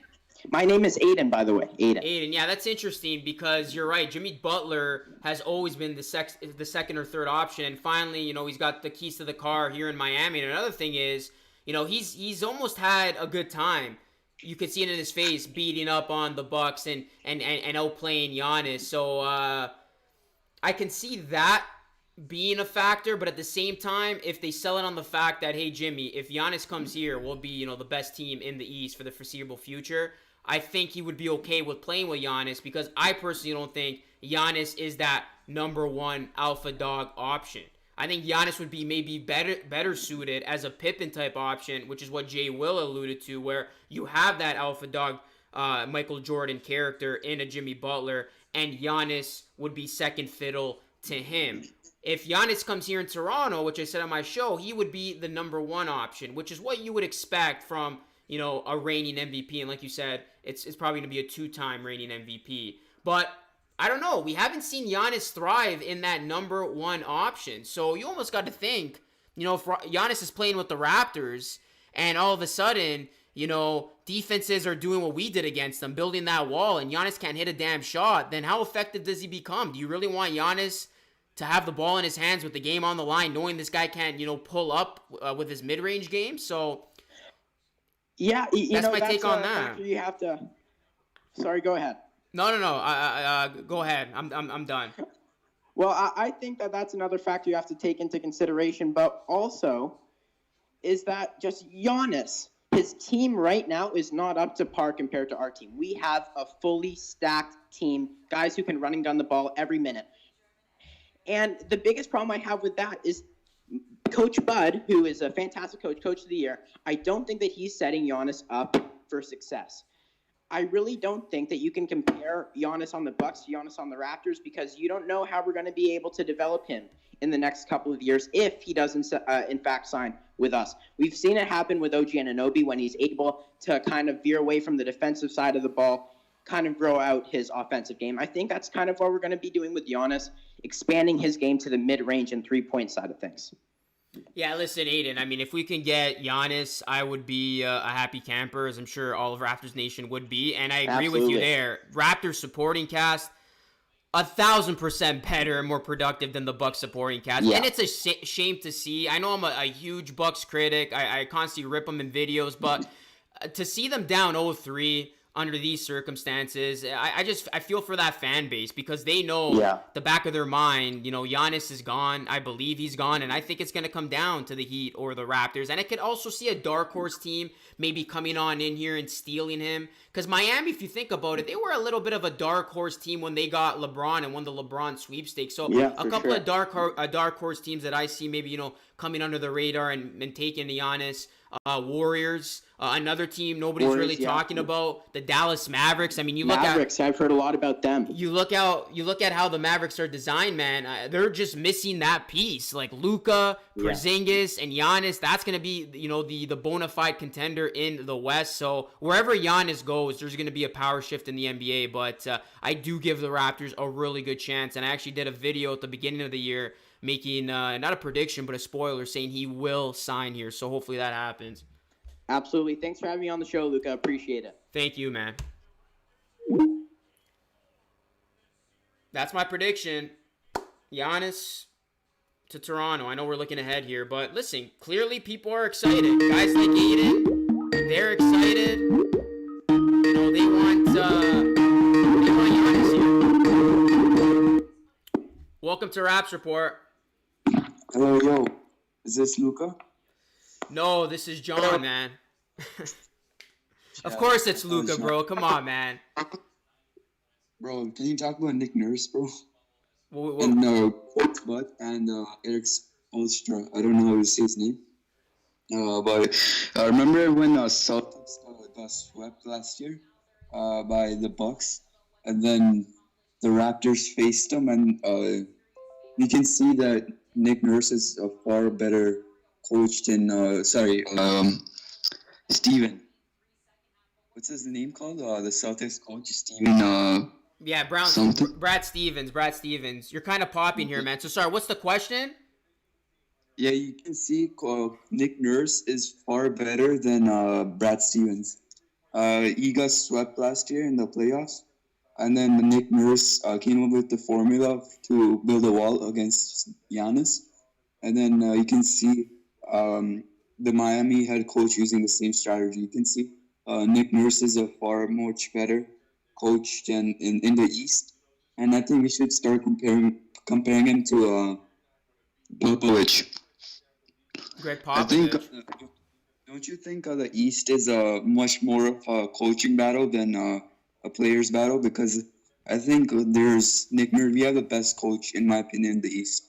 My name is Aiden, by the way. Aiden, yeah, that's interesting, because you're right. Jimmy Butler has always been the second or third option. And finally, he's got the keys to the car here in Miami. And another thing is, he's almost had a good time. You could see it in his face, beating up on the Bucks and outplaying Giannis. So I can see that being a factor, but at the same time, if they sell it on the fact that, hey, Jimmy, if Giannis comes here, we'll be, the best team in the East for the foreseeable future, I think he would be okay with playing with Giannis, because I personally don't think Giannis is that number 1 alpha dog option. I think Giannis would be maybe better suited as a Pippen type option, which is what Jay Will alluded to, where you have that alpha dog Michael Jordan character in a Jimmy Butler, and Giannis would be second fiddle to him. If Giannis comes here in Toronto, which I said on my show, he would be the number 1 option, which is what you would expect from you know, a reigning MVP. And like you said, it's probably going to be a 2-time reigning MVP. But I don't know. We haven't seen Giannis thrive in that number 1 option. So you almost got to think, you know, if Giannis is playing with the Raptors and all of a sudden, you know, defenses are doing what we did against them, building that wall, and Giannis can't hit a damn shot, then how effective does he become? Do you really want Giannis to have the ball in his hands with the game on the line, knowing this guy can't, you know, pull up with his mid-range game? So, yeah, that's my take on that. You have to. Sorry, go ahead. No. Go ahead. I'm done. Well, I think that's another factor you have to take into consideration, but also is that just Giannis, his team right now is not up to par compared to our team. We have a fully stacked team, guys who can run and gun the ball every minute. And the biggest problem I have with that is Coach Bud, who is a fantastic coach of the year, I don't think that he's setting Giannis up for success. I really don't think that you can compare Giannis on the Bucks to Giannis on the Raptors because you don't know how we're going to be able to develop him in the next couple of years if he doesn't, in fact, sign with us. We've seen it happen with OG Anunoby when he's able to kind of veer away from the defensive side of the ball, kind of grow out his offensive game. I think that's kind of what we're going to be doing with Giannis, expanding his game to the mid-range and three-point side of things. Yeah, listen, Aiden, I mean, if we can get Giannis, I would be a happy camper, as I'm sure all of Raptors Nation would be. And I agree with you there. Raptors supporting cast, 1,000% better and more productive than the Bucks supporting cast. Yeah. And it's a shame to see. I know I'm a huge Bucks critic. I constantly rip them in videos. But to see them down 0-3 under these circumstances, I feel for that fan base because they know the back of their mind, you know, Giannis is gone. I believe he's gone, and I think it's going to come down to the Heat or the Raptors. And I could also see a dark horse team maybe coming on in here and stealing him. Because Miami, if you think about it, they were a little bit of a dark horse team when they got LeBron and won the LeBron sweepstakes. So a couple of dark horse teams that I see maybe, you know, coming under the radar and taking the Giannis. Warriors, another team nobody's really talking about, the Dallas Mavericks. I mean, Mavericks, I've heard a lot about them. You look at how the Mavericks are designed, man. They're just missing that piece. Like Luka, Porzingis, and Giannis. That's gonna be, you know, the bona fide contender in the West. So wherever Giannis goes, there's gonna be a power shift in the NBA. But I do give the Raptors a really good chance. And I actually did a video at the beginning of the year making not a prediction but a spoiler saying he will sign here, so hopefully that happens. Absolutely. Thanks for having me on the show, Luca. Appreciate it. Thank you, man. That's my prediction. Giannis to Toronto. I know we're looking ahead here, but listen, clearly people are excited. Guys like Aiden, they're excited. You know, they want Giannis here. Welcome to Raps Report. Hello, yo. Is this Luca? No, this is John, man. Of course it's Luca, bro. Come on, man. Bro, can you talk about Nick Nurse, bro? What? And Coach Butt and Eric Spoelstra. I don't know how to say his name. But remember when Celtics got swept last year by the Bucks, and then the Raptors faced them, and you can see that Nick Nurse is a far better coach than Steven. What's his name called? The Celtics coach, Steven. Brad Stevens. You're kind of popping here, man. So sorry, what's the question? Yeah, you can see Nick Nurse is far better than Brad Stevens. He got swept last year in the playoffs. And then Nick Nurse came up with the formula to build a wall against Giannis. And then you can see the Miami head coach using the same strategy. You can see Nick Nurse is a far much better coach than in the East. And I think we should start comparing him to Popovich. Greg Popovich. I think, don't you think the East is much more of a coaching battle than a players battle? Because I think there's Nick Nurse. We have the best coach, in my opinion, in the East.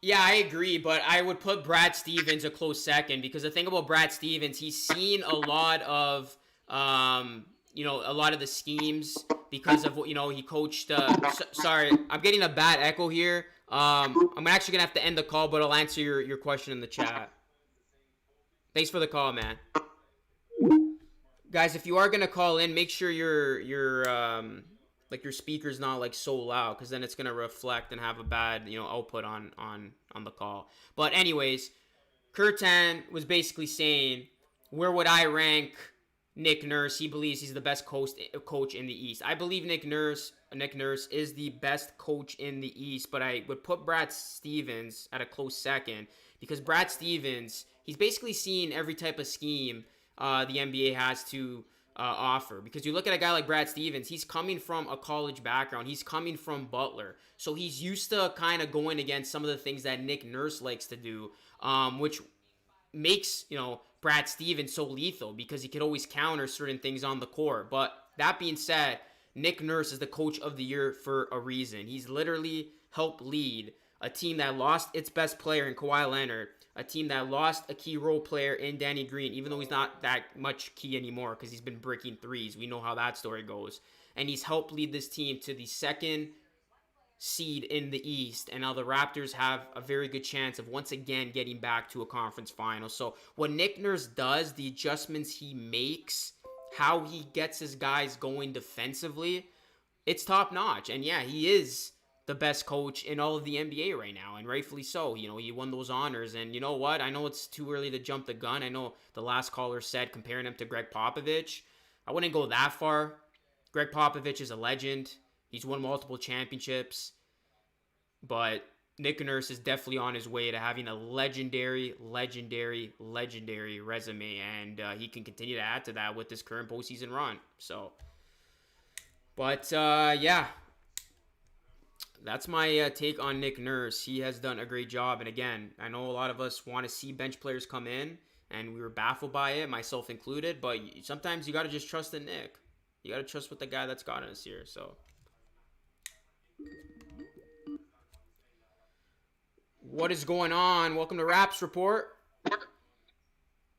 Yeah, I agree, but I would put Brad Stevens a close second because the thing about Brad Stevens, he's seen a lot of, a lot of the schemes because of what, he coached. Sorry, I'm getting a bad echo here. I'm actually going to have to end the call, but I'll answer your question in the chat. Thanks for the call, man. Guys, if you are gonna call in, make sure your speaker's not like so loud, because then it's gonna reflect and have a bad output on the call. But anyways, Kurtan was basically saying, where would I rank Nick Nurse? He believes he's the best coach in the East. I believe Nick Nurse is the best coach in the East, but I would put Brad Stevens at a close second, because Brad Stevens, he's basically seen every type of scheme the NBA has to offer. Because you look at a guy like Brad Stevens, he's coming from a college background. He's coming from Butler. So he's used to kind of going against some of the things that Nick Nurse likes to do, which makes, Brad Stevens so lethal, because he could always counter certain things on the court. But that being said, Nick Nurse is the coach of the year for a reason. He's literally helped lead a team that lost its best player in Kawhi Leonard, a team that lost a key role player in Danny Green, even though he's not that much key anymore because he's been breaking threes. We know how that story goes. And he's helped lead this team to the second seed in the East, and now the Raptors have a very good chance of once again getting back to a conference final. So what Nick Nurse does, the adjustments he makes, how he gets his guys going defensively, it's top notch. And yeah, he is the best coach in all of the NBA right now, and rightfully so. He won those honors, and you know what? I know it's too early to jump the gun. I know the last caller said comparing him to Greg Popovich. I wouldn't go that far. Greg Popovich is a legend. He's won multiple championships. But Nick Nurse is definitely on his way to having a legendary resume. And he can continue to add to that with this current postseason run. So, but yeah, that's my take on Nick Nurse. He has done a great job. And again, I know a lot of us want to see bench players come in, and we were baffled by it, myself included. But sometimes you got to just trust in Nick. You got to trust with the guy that's gotten us here. So, what is going on? Welcome to Raps Report.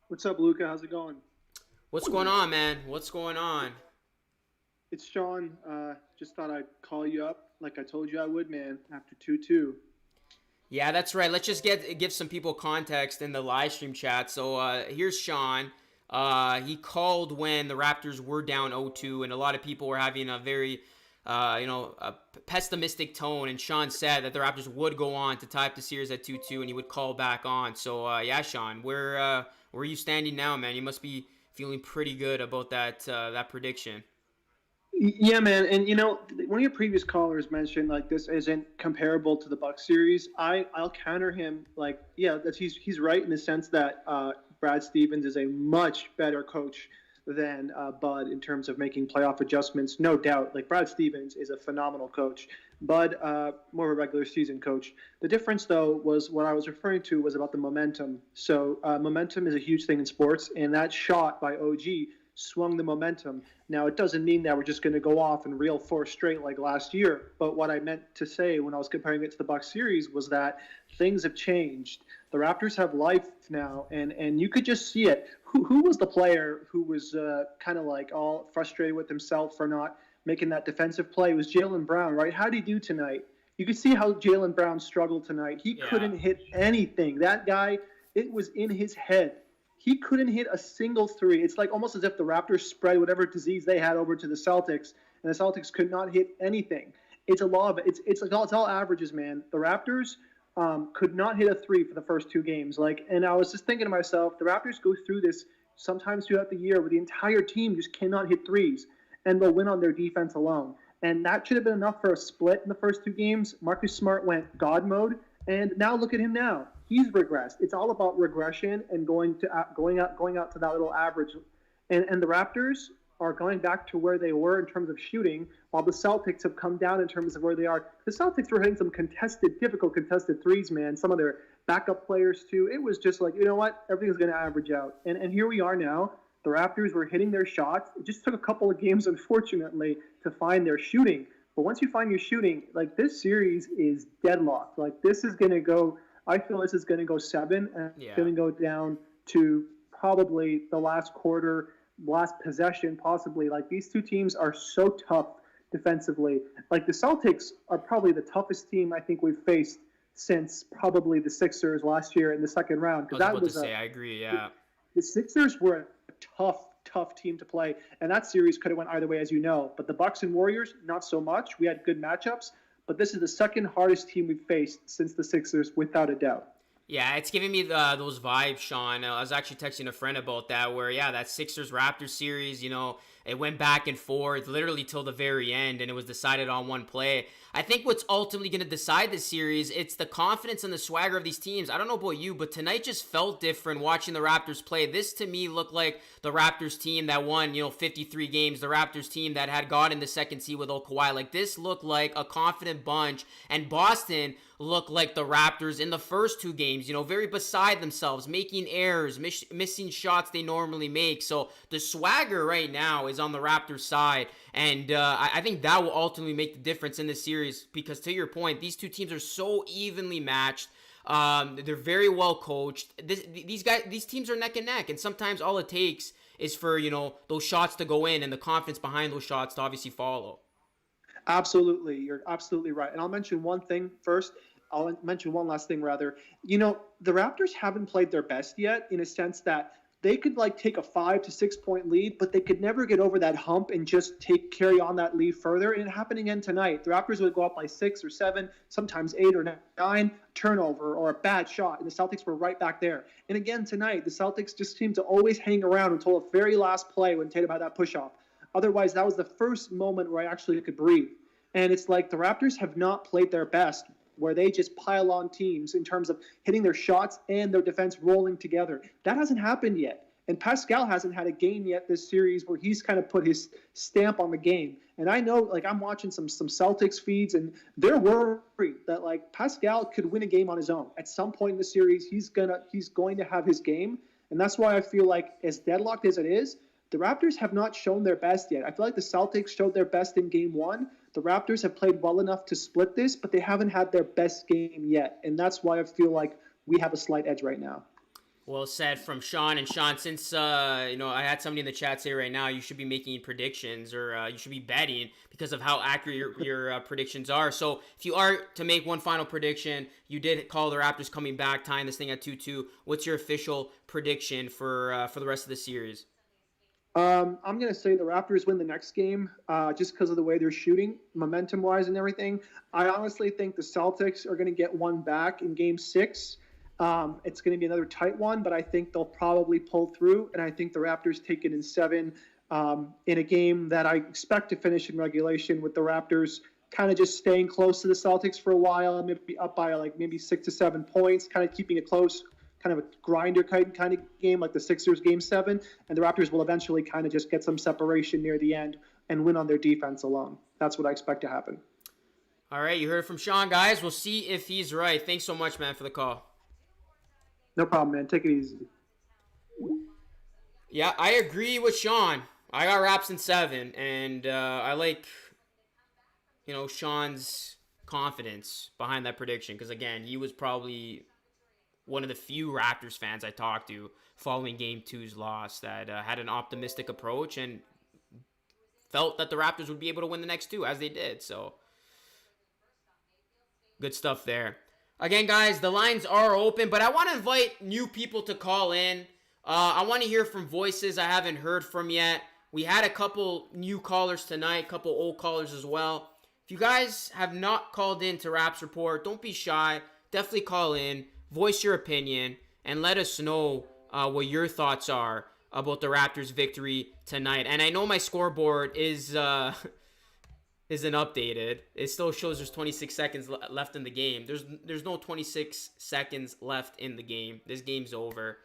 What's up, Luca? How's it going? What's going on, man? What's going on? It's Sean. Just thought I'd call you up like I told you I would, man, after 2-2. Yeah, that's right. Let's just give some people context in the live stream chat. So here's Sean. He called when the Raptors were down 0-2, and a lot of people were having a very a pessimistic tone, and Sean said that the Raptors would go on to tie up the series at 2-2, and he would call back on. So yeah, Sean, where are you standing now, man? You must be feeling pretty good about that prediction. Yeah, man, and one of your previous callers mentioned like this isn't comparable to the Bucks series. I'll counter him like, yeah, he's right in the sense that Brad Stevens is a much better coach than Bud in terms of making playoff adjustments, no doubt. Like, Brad Stevens is a phenomenal coach. Bud, more of a regular season coach. The difference, though, was what I was referring to was about the momentum. So momentum is a huge thing in sports, and that shot by OG swung the momentum. Now, it doesn't mean that we're just going to go off and reel 4 straight like last year, but what I meant to say when I was comparing it to the Bucks series was that things have changed. The Raptors have life now, and you could just see it. Who was the player who was kind of like all frustrated with himself for not making that defensive play? It was Jaylen Brown, right? How did he do tonight? You could see how Jaylen Brown struggled tonight. He couldn't hit anything. That guy, it was in his head. He couldn't hit a single three. It's like almost as if the Raptors spread whatever disease they had over to the Celtics, and the Celtics could not hit anything. It's a law of it. It's all averages, man. The Raptors could not hit a three for the first 2 games. And I was just thinking to myself, the Raptors go through this sometimes throughout the year where the entire team just cannot hit threes, and they'll win on their defense alone. And that should have been enough for a split in the first 2 games. Marcus Smart went God mode, and now look at him now. He's regressed. It's all about regression and going out to that little average. And the Raptors are going back to where they were in terms of shooting, while the Celtics have come down in terms of where they are. The Celtics were hitting some difficult contested threes, man. Some of their backup players, too. It was just like, you know what? Everything's going to average out. And here we are now. The Raptors were hitting their shots. It just took a couple of games, unfortunately, to find their shooting. But once you find your shooting, like, this series is deadlocked. Like, this is going to go – I feel this is going to go 7, and it's going to go down to probably the last quarter, last possession, possibly. Like, these 2 teams are so tough defensively. Like, the Celtics are probably the toughest team I think we've faced since probably the Sixers last year in the second round. I was about to say, I agree, yeah. The Sixers were a tough team to play. And that series could have went either way, as you know. But the Bucks and Warriors, not so much. We had good matchups. But this is the second hardest team we've faced since the Sixers, without a doubt. Yeah, it's giving me those vibes, Sean. I was actually texting a friend about that, where, yeah, that Sixers-Raptors series, it went back and forth literally till the very end, and it was decided on one play. I think what's ultimately going to decide this series, it's the confidence and the swagger of these teams. I don't know about you, but tonight just felt different watching the Raptors play. This, to me, looked like the Raptors team that won, 53 games, the Raptors team that had gotten the second seed with Kawhi. Like, this looked like a confident bunch, and Boston looked like the Raptors in the first two games, very beside themselves, making errors, missing shots they normally make. So the swagger right now is on the Raptors side, and I think that will ultimately make the difference in this series, because to your point, these two teams are so evenly matched. They're very well coached. These teams are neck and neck, and sometimes all it takes is for those shots to go in and the confidence behind those shots to obviously follow. Absolutely, you're absolutely right. And I'll mention one thing first. I'll mention one last thing, rather. The Raptors haven't played their best yet, in a sense that they could take a 5 to 6 point lead, but they could never get over that hump and just carry on that lead further. And it happened again tonight. The Raptors would go up by 6 or 7, sometimes 8 or 9, turnover or a bad shot, and the Celtics were right back there. And again tonight, the Celtics just seemed to always hang around until the very last play when Tatum had that push-off. Otherwise, that was the first moment where I actually could breathe. And it's like the Raptors have not played their best, where they just pile on teams in terms of hitting their shots and their defense rolling together. That hasn't happened yet. And Pascal hasn't had a game yet this series where he's kind of put his stamp on the game. And I know, I'm watching some Celtics feeds, and they're worried that, Pascal could win a game on his own. At some point in the series, he's going to have his game. And that's why I feel like, as deadlocked as it is, the Raptors have not shown their best yet. I feel like the Celtics showed their best in game one. The Raptors have played well enough to split this, but they haven't had their best game yet. And that's why I feel like we have a slight edge right now. Well said from Sean. And Sean, since, I had somebody in the chat say right now, you should be making predictions, or you should be betting because of how accurate your predictions are. So if you are to make one final prediction, you did call the Raptors coming back, tying this thing at 2-2. What's your official prediction for the rest of the series? I'm going to say the Raptors win the next game just because of the way they're shooting, momentum-wise and everything. I honestly think the Celtics are going to get one back in Game 6. It's going to be another tight one, but I think they'll probably pull through, and I think the Raptors take it in 7 in a game that I expect to finish in regulation, with the Raptors kind of just staying close to the Celtics for a while, maybe up by maybe 6 to 7 points, kind of keeping it close. Kind of a grinder kind of game like the Sixers Game 7, and the Raptors will eventually kind of just get some separation near the end and win on their defense alone. That's what I expect to happen. All right, you heard it from Sean, guys. We'll see if he's right. Thanks so much, man, for the call. No problem, man. Take it easy. Yeah, I agree with Sean. I got Raps in 7, and I like, Sean's confidence behind that prediction, because, again, he was probably one of the few Raptors fans I talked to following Game 2's loss that had an optimistic approach and felt that the Raptors would be able to win the next 2, as they did. So, good stuff there. Again, guys, the lines are open, but I want to invite new people to call in. I want to hear from voices I haven't heard from yet. We had a couple new callers tonight, a couple old callers as well. If you guys have not called in to Raps Report, don't be shy. Definitely call in. Voice your opinion, and let us know what your thoughts are about the Raptors' victory tonight. And I know my scoreboard isn't updated. It still shows there's 26 seconds left in the game. There's no 26 seconds left in the game. This game's over.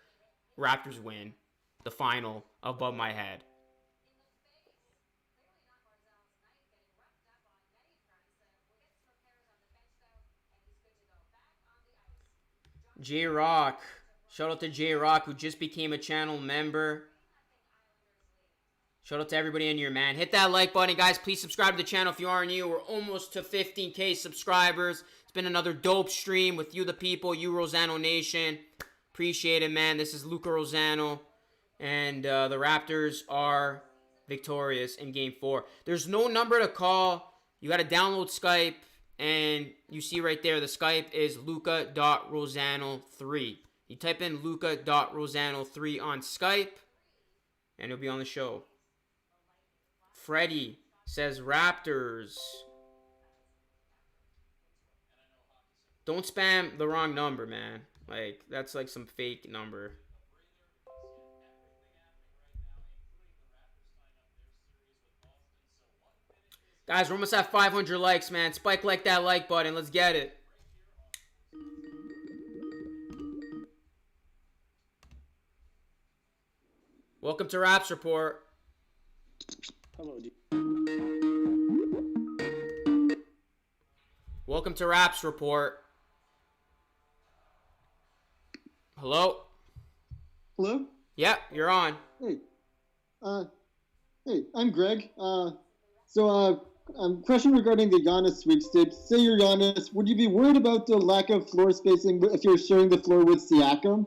Raptors win the final above my head. J-Rock. Shout out to J-Rock, who just became a channel member. Shout out to everybody in here, man. Hit that like button, guys. Please subscribe to the channel if you are new. We're almost to 15K subscribers. It's been another dope stream with you, the people, you, Rosano Nation. Appreciate it, man. This is Luca Rosano. And the Raptors are victorious in Game 4. There's no number to call. You got to download Skype. And you see right there, the Skype is luca.rosano3. You type in luca.rosano3 on Skype. and he'll be on the show. Freddie says Raptors. Don't spam the wrong number, man. Like, that's like some fake number. Guys, we're almost at 500 likes, man. Spike like that like button. Let's get it. Welcome to Raps Report. Hello, Welcome to Raps Report. Hello? Hello? Yeah, you're on. Hey. Hey, I'm Greg. Question regarding the Giannis sweepstakes. Say you're Giannis, would you be worried about the lack of floor spacing if you're sharing the floor with Siakam?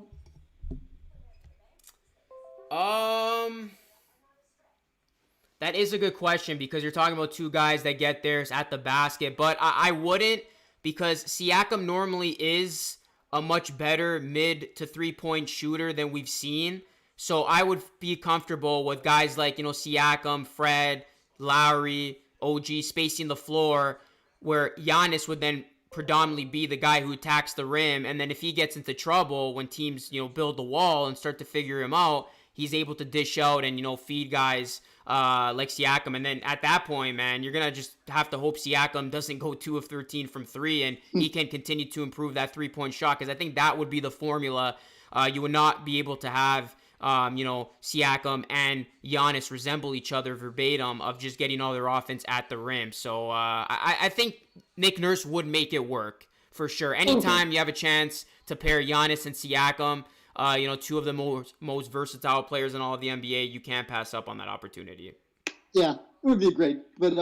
That is a good question because you're talking about two guys that get theirs at the basket, but I wouldn't, because Siakam normally is a much better mid to 3-point shooter than we've seen. So I would be comfortable with guys like, Siakam, Fred, Lowry, OG spacing the floor, where Giannis would then predominantly be the guy who attacks the rim. And then if he gets into trouble when teams, build the wall and start to figure him out, he's able to dish out and, feed guys like Siakam. And then at that point, man, you're going to just have to hope Siakam doesn't go 2 of 13 from 3 and he can continue to improve that 3-point shot, because I think that would be the formula. You would not be able to have, Siakam and Giannis resemble each other verbatim of just getting all their offense at the rim. So I think Nick Nurse would make it work for sure. Anytime you have a chance to pair Giannis and Siakam, two of the most versatile players in all of the NBA, you can't pass up on that opportunity. Yeah, it would be great. But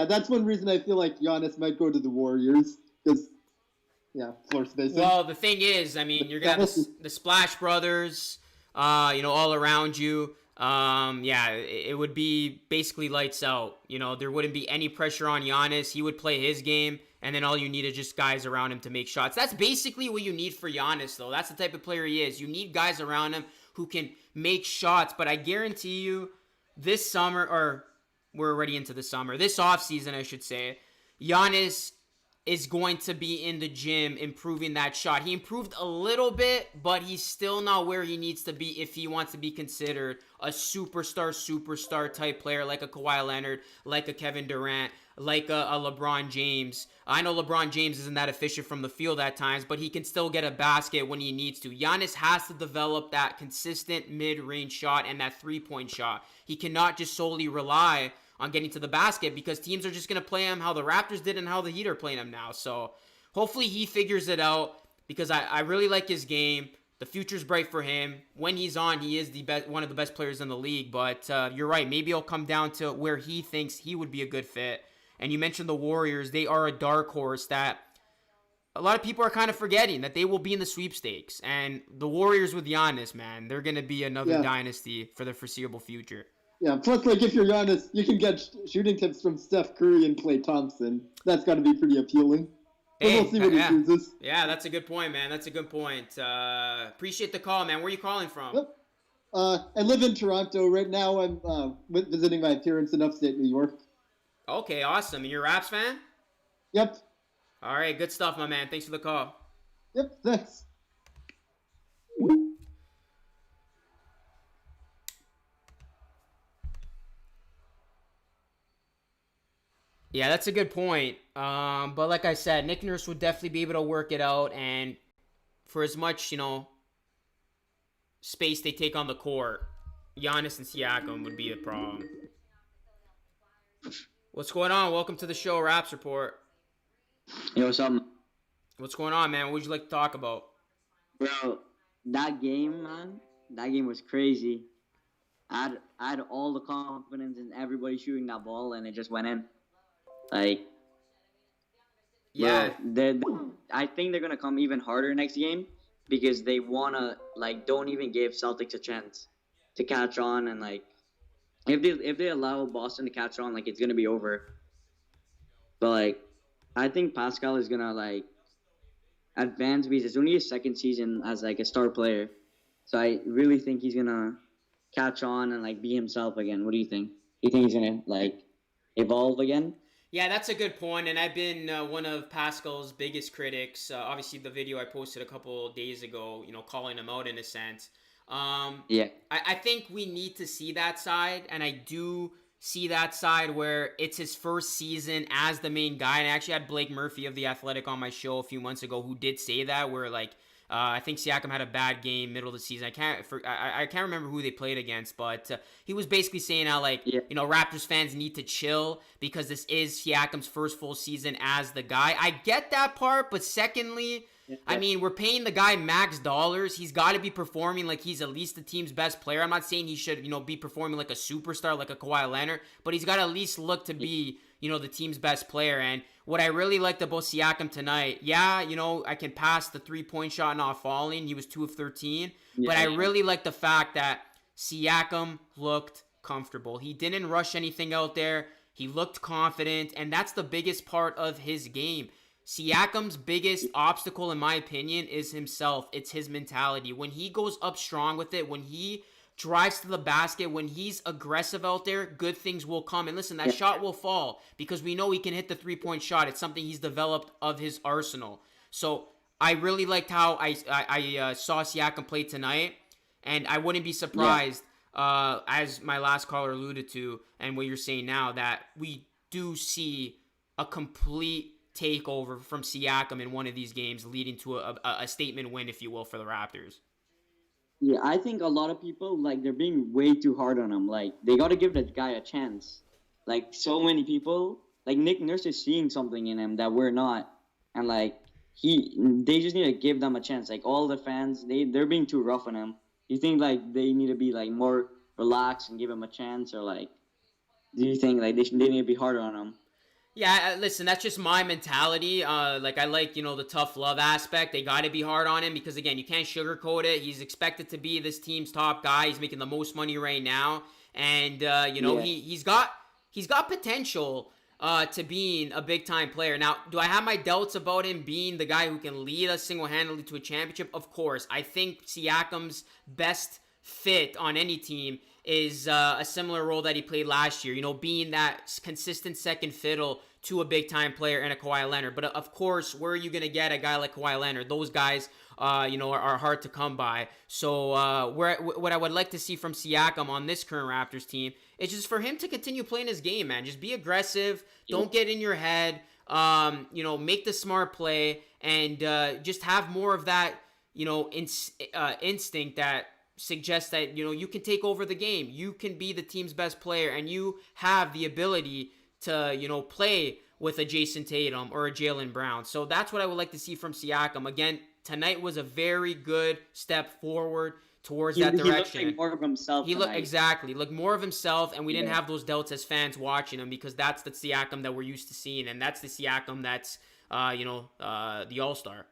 that's one reason I feel like Giannis might go to the Warriors, because, floor spacing. Well, the thing is, you're going to have the Splash Brothers, all around you. It would be basically lights out. There wouldn't be any pressure on Giannis. He would play his game, and then all you need is just guys around him to make shots. That's basically what you need for Giannis, though. That's the type of player he is. You need guys around him who can make shots, but I guarantee you this summer, or we're already into the summer, this offseason, I should say, Giannis is going to be in the gym improving that shot. He improved a little bit, but he's still not where he needs to be if he wants to be considered a superstar type player, like a Kawhi Leonard, like a Kevin Durant, like a LeBron James. I know LeBron James isn't that efficient from the field at times, but he can still get a basket when he needs to. Giannis has to develop that consistent mid-range shot and that 3-point shot. He cannot just solely rely on getting to the basket, because teams are just going to play him how the Raptors did and how the Heat are playing him now. So hopefully he figures it out, because I really like his game. The future's bright for him. When he's on, he is one of the best players in the league. But you're right. Maybe it'll come down to where he thinks he would be a good fit. And you mentioned the Warriors. They are a dark horse that a lot of people are kind of forgetting that they will be in the sweepstakes. And the Warriors with Giannis, man, they're going to be another dynasty for the foreseeable future. Yeah, plus, if you're Giannis, you can get shooting tips from Steph Curry and Klay Thompson. That's got to be pretty appealing. Hey, we'll see what he chooses. Yeah, that's a good point, man. That's a good point. Appreciate the call, man. Where are you calling from? Yep. I live in Toronto. Right now, I'm visiting my parents in upstate New York. Okay, awesome. And you're a Raps fan? Yep. All right, good stuff, my man. Thanks for the call. Yep, thanks. Yeah, that's a good point. But like I said, Nick Nurse would definitely be able to work it out. And for as much, space they take on the court, Giannis and Siakam would be a problem. What's going on? Welcome to the show, Raps Report. Yo, what's up? What's going on, man? What would you like to talk about? Bro, that game, man, that game was crazy. I had all the confidence in everybody shooting that ball, and it just went in. Yeah. I think they're going to come even harder next game, because they want to, don't even give Celtics a chance to catch on. And, if they allow Boston to catch on, it's going to be over. But, I think Pascal is going to, advance, because it's only his second season as, a star player. So I really think he's going to catch on and like be himself again? What do you think? You think he's gonna like evolve again? Yeah, that's a good point, and I've been one of Pascal's biggest critics. Obviously, the video I posted a couple days ago, calling him out in a sense. Yeah. I think we need to see that side, and I do see that side where it's his first season as the main guy. And I actually had Blake Murphy of The Athletic on my show a few months ago who did say that, where like I think Siakam had a bad game middle of the season. I can't remember who they played against, but he was basically saying how Raptors fans need to chill because this is Siakam's first full season as the guy. I get that part, but secondly, I mean, we're paying the guy max dollars. He's got to be performing like he's at least the team's best player. I'm not saying he should, be performing like a superstar, like a Kawhi Leonard, but he's got to at least look to be, the team's best player. And what I really liked about Siakam tonight, I can pass the 3-point shot not falling. He was 2 of 13. But I really like the fact that Siakam looked comfortable. He didn't rush anything out there. He looked confident, and that's the biggest part of his game. Siakam's biggest obstacle, in my opinion, is himself. It's his mentality. When he goes up strong with it, when he drives to the basket, when he's aggressive out there, good things will come. And listen, that shot will fall because we know he can hit the 3-point shot. It's something he's developed of his arsenal. So I really liked how I saw Siakam play tonight, and I wouldn't be surprised, as my last caller alluded to, and what you're saying now, that we do see a complete takeover from Siakam in one of these games, leading to a statement win, if you will, for the Raptors. Yeah, I think a lot of people, they're being way too hard on him. Like, they got to give that guy a chance. Like, so many people, Nick Nurse is seeing something in him that we're not. And, they just need to give them a chance. Like, all the fans, they're being too rough on him. You think, they need to be, more relaxed and give him a chance? Or, do you think, they need to be harder on him? Yeah, listen, that's just my mentality. I like, the tough love aspect. They got to be hard on him because, again, you can't sugarcoat it. He's expected to be this team's top guy. He's making the most money right now. And, he's got potential to being a big-time player. Now, do I have my doubts about him being the guy who can lead us single-handedly to a championship? Of course. I think Siakam's best fit on any team is a similar role that he played last year, being that consistent second fiddle to a big-time player and a Kawhi Leonard. But, of course, where are you going to get a guy like Kawhi Leonard? Those guys, are hard to come by. So what I would like to see from Siakam on this current Raptors team is just for him to continue playing his game, man. Just be aggressive. Don't get in your head. Make the smart play and just have more of that, instinct that suggests that you can take over the game, you can be the team's best player, and you have the ability to play with a Jason Tatum or a Jaylen Brown. So that's what I would like to see from Siakam. Again, tonight was a very good step forward towards that direction. He looked more of himself. He looked more of himself, and we didn't have those doubts as fans watching him because that's the Siakam that we're used to seeing, and that's the Siakam that's the All-Star.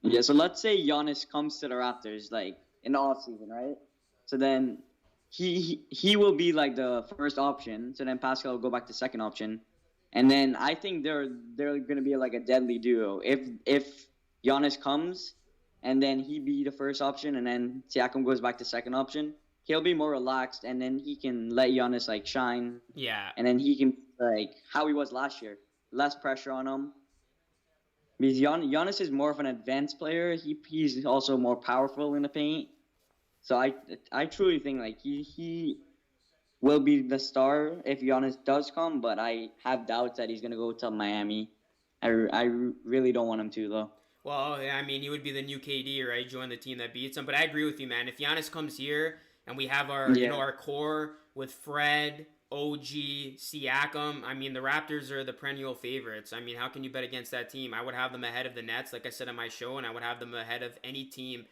Yeah. So let's say Giannis comes to the Raptors in the offseason, right? So then he will be the first option. So then Pascal will go back to second option. And then I think they're going to be a deadly duo. If Giannis comes and then he be the first option and then Siakam goes back to second option, he'll be more relaxed and then he can let Giannis shine. Yeah. And then he can how he was last year. Less pressure on him. Because Giannis is more of an advanced player. He's also more powerful in the paint. So I truly think he will be the star if Giannis does come, but I have doubts that he's gonna go to Miami. I really don't want him to though. Well, I mean, he would be the new KD, right? Join the team that beats him. But I agree with you, man. If Giannis comes here and we have our our core with Fred, OG, Siakam, I mean, the Raptors are the perennial favorites. I mean, how can you bet against that team? I would have them ahead of the Nets, like I said on my show, and I would have them ahead of any team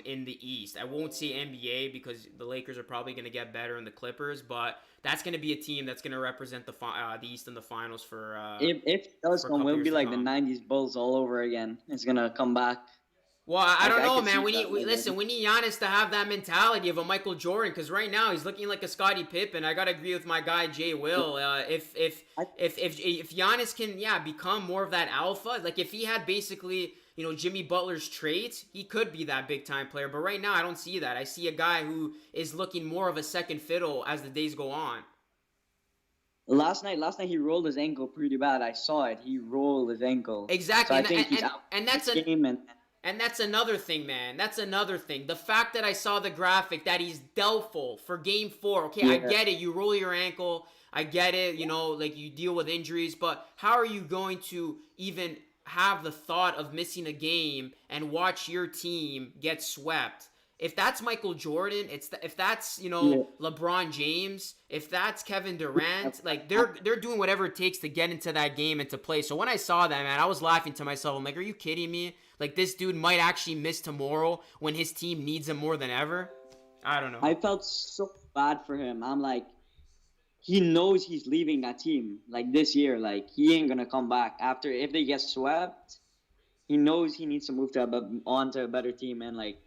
in the East. I won't say NBA because the Lakers are probably going to get better in the Clippers, but that's going to be a team that's going to represent the East in the finals for if it does come, we'll be like the 90s Bulls all over again. It's going to come back. Well, I don't know, man. We need Giannis to have that mentality of a Michael Jordan, because right now he's looking like a Scottie Pippen. I gotta agree with my guy Jay Will. If Giannis can become more of that alpha, like if he had basically Jimmy Butler's traits, he could be that big time player. But right now, I don't see that. I see a guy who is looking more of a second fiddle as the days go on. Last night he rolled his ankle pretty bad. I saw it. He rolled his ankle. Exactly. So I think he's out and that's this game. And that's another thing, man. That's another thing. The fact that I saw the graphic that he's doubtful for Game 4. Okay, Yeah. I get it. You roll your ankle. I get it. Like you deal with injuries. But how are you going to even have the thought of missing a game and watch your team get swept? If that's Michael Jordan, if that's LeBron James, if that's Kevin Durant, like they're doing whatever it takes to get into that game and to play. So when I saw that, man, I was laughing to myself. I'm like, are you kidding me? Like this dude might actually miss tomorrow when his team needs him more than ever. I don't know. I felt so bad for him. I'm like, he knows he's leaving that team. Like this year, like he ain't gonna come back after if they get swept. He knows he needs to move on to a better team and like.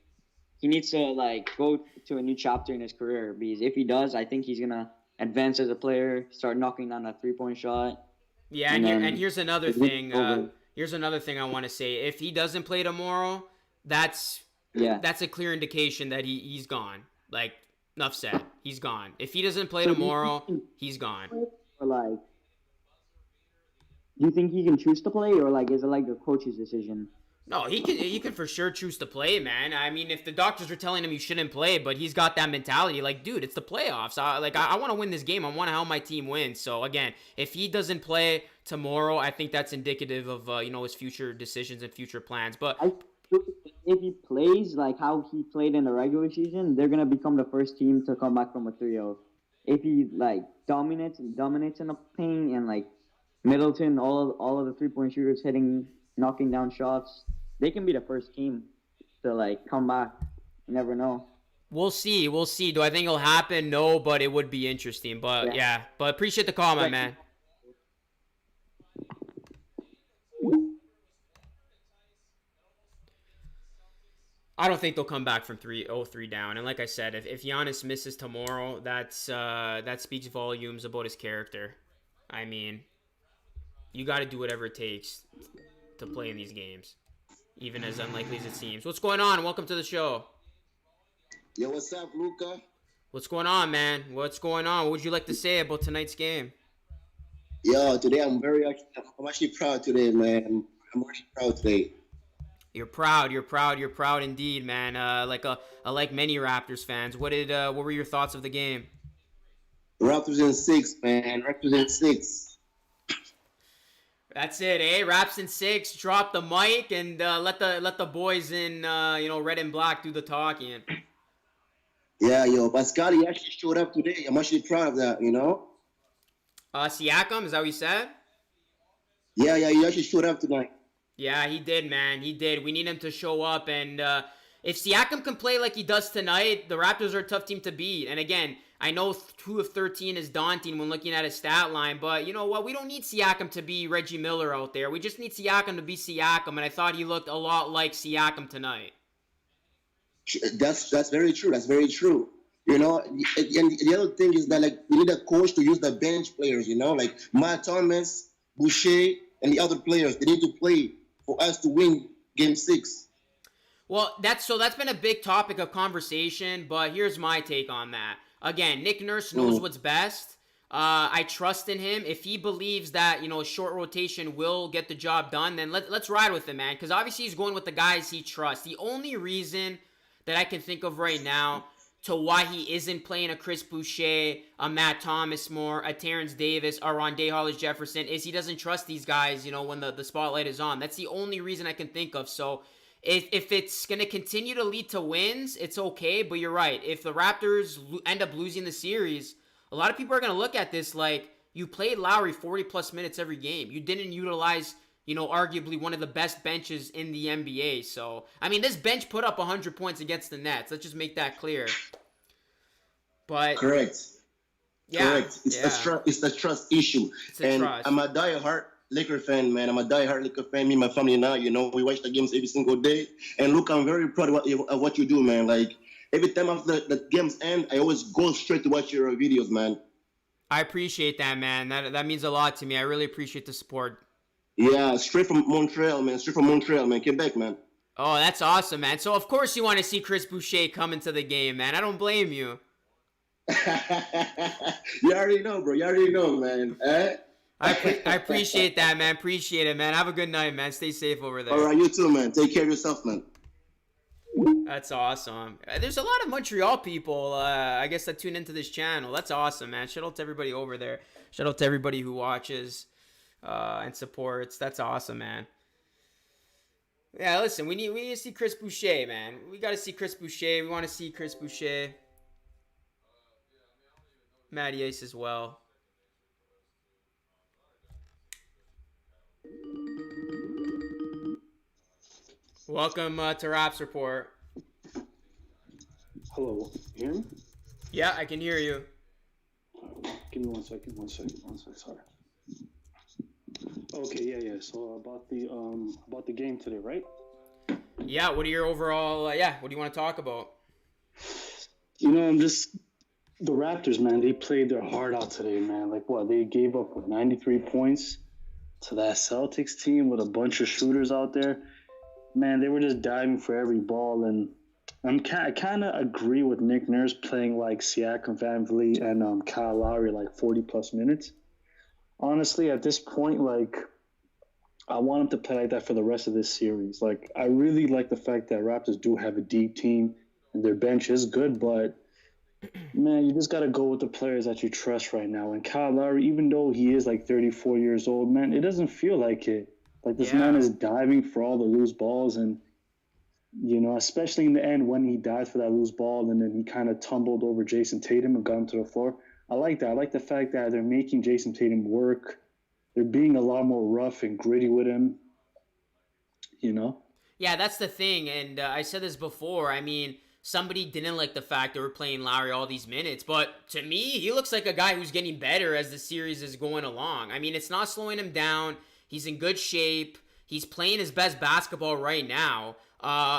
He needs to like go to a new chapter in his career because if he does, I think he's gonna advance as a player, start knocking down that 3-point shot. Yeah, and here's another thing. Here's another thing I want to say. If he doesn't play tomorrow, that's a clear indication that he's gone. Like enough said, he's gone. If he doesn't play tomorrow, he's gone. Or like, do you think he can choose to play, or like is it like the coach's decision? No, he can for sure choose to play, man. I mean, if the doctors are telling him you shouldn't play, but he's got that mentality, like, dude, it's the playoffs. I want to win this game. I want to help my team win. So, again, if he doesn't play tomorrow, I think that's indicative of, his future decisions and future plans. But if he plays like how he played in the regular season, they're going to become the first team to come back from a 3-0. If he, like, dominates in the paint and, like, Middleton, all of the 3-point shooters knocking down shots, they can be the first team to like come back. You never know. We'll see. Do I think it'll happen? No, but it would be interesting. But yeah. But appreciate the call, my man. I don't think they'll come back from 3-0 down. And like I said, if Giannis misses tomorrow, that speaks volumes about his character. I mean, you got to do whatever it takes to play in these games, even as unlikely as it seems. What's going on? Welcome to the show. Yo, what's up, Luca? What's going on, man? What's going on? What would you like to say about tonight's game? Yo, today I'm actually proud today, man. I'm actually proud today. You're proud indeed, man. Like many Raptors fans. What were your thoughts of the game? Raptors in 6, man. Raptors in 6. That's it, eh? Raps in 6. Drop the mic and let the boys in red and black do the talking. Yeah, yo, Pascal, he actually showed up today. I'm actually proud of that, Siakam, is that what you said? Yeah, he actually showed up tonight. Yeah, he did, man. He did. We need him to show up, and if Siakam can play like he does tonight, the Raptors are a tough team to beat. And again, I know 2 of 13 is daunting when looking at his stat line, but you know what? We don't need Siakam to be Reggie Miller out there. We just need Siakam to be Siakam, and I thought he looked a lot like Siakam tonight. That's very true. That's very true. And the other thing is that, like, we need a coach to use the bench players, like Matt Thomas, Boucher, and the other players. They need to play for us to win Game 6. Well, that's been a big topic of conversation, but here's my take on that. Again, Nick Nurse knows what's best. I trust in him. If he believes that, a short rotation will get the job done, then let's ride with him, man. Because obviously he's going with the guys he trusts. The only reason that I can think of right now to why he isn't playing a Chris Boucher, a Matt Thomas more, a Terrence Davis, or Rondé Hollis-Jefferson is he doesn't trust these guys, when the spotlight is on. That's the only reason I can think of. So if it's going to continue to lead to wins, it's okay. But you're right. If the Raptors end up losing the series, a lot of people are going to look at this like, you played Lowry 40-plus minutes every game. You didn't utilize, arguably one of the best benches in the NBA. So, I mean, this bench put up 100 points against the Nets. Let's just make that clear. But correct. Yeah, correct. It's the trust issue. Trust. I'm a diehard Laker fan, man. I'm a diehard Laker fan. Me and my family now, we watch the games every single day. And look, I'm very proud of what you do, man. Like, every time after the games end, I always go straight to watch your videos, man. I appreciate that, man. That means a lot to me. I really appreciate the support. Yeah, straight from Montreal, man. Straight from Montreal, man. Quebec, man. Oh, that's awesome, man. So of course you want to see Chris Boucher come into the game, man. I don't blame you. You already know, bro. You already know, man. I appreciate that, man. Appreciate it, man. Have a good night, man. Stay safe over there. All right, you too, man. Take care of yourself, man. That's awesome. There's a lot of Montreal people, I guess, that tune into this channel. That's awesome, man. Shout out to everybody over there. Shout out to everybody who watches and supports. That's awesome, man. Yeah, listen, we need to see Chris Boucher, man. We got to see Chris Boucher. We want to see Chris Boucher. Matty Ace as well. Welcome to Raps Report. Hello, you hear me? Yeah, I can hear you. Give me one second, sorry. Okay, yeah. So about the game today, right? Yeah, what are your overall, what do you want to talk about? You know, the Raptors, man, they played their heart out today, man. Like, what, they gave up 93 points to that Celtics team with a bunch of shooters out there. Man, they were just diving for every ball, and I kind of agree with Nick Nurse playing like Siakam, Van Vliet, and Kyle Lowry like 40-plus minutes. Honestly, at this point, like, I want him to play like that for the rest of this series. Like, I really like the fact that Raptors do have a deep team, and their bench is good, but, man, you just got to go with the players that you trust right now. And Kyle Lowry, even though he is like 34 years old, man, it doesn't feel like it. Like, this man is diving for all the loose balls, and, you know, especially in the end when he dived for that loose ball and then he kind of tumbled over Jason Tatum and got him to the floor. I like that. I like the fact that they're making Jason Tatum work. They're being a lot more rough and gritty with him, you know? Yeah, that's the thing, and I said this before. I mean, somebody didn't like the fact they were playing Lowry all these minutes, but to me, he looks like a guy who's getting better as the series is going along. I mean, it's not slowing him down. He's in good shape. He's playing his best basketball right now.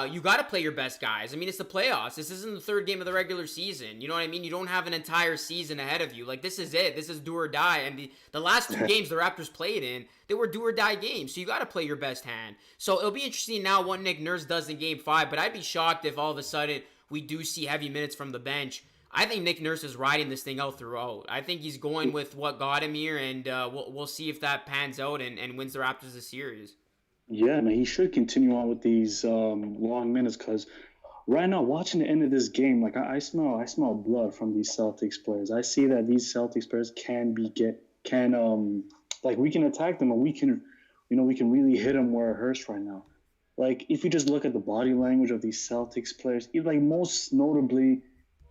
You got to play your best guys. I mean, it's the playoffs. This isn't the third game of the regular season. You know what I mean? You don't have an entire season ahead of you. Like, this is it. This is do or die. And the last two games the Raptors played in, they were do or die games. So you got to play your best hand. So it'll be interesting now what Nick Nurse does in Game 5. But I'd be shocked if all of a sudden we do see heavy minutes from the bench. I think Nick Nurse is riding this thing out throughout. I think he's going with what got him here, and we'll see if that pans out and wins the Raptors the series. Yeah, man, he should continue on with these long minutes, because right now, watching the end of this game, like, I smell blood from these Celtics players. I see that these Celtics players like, we can attack them, and we can really hit them where it hurts right now. Like, if you just look at the body language of these Celtics players, like, most notably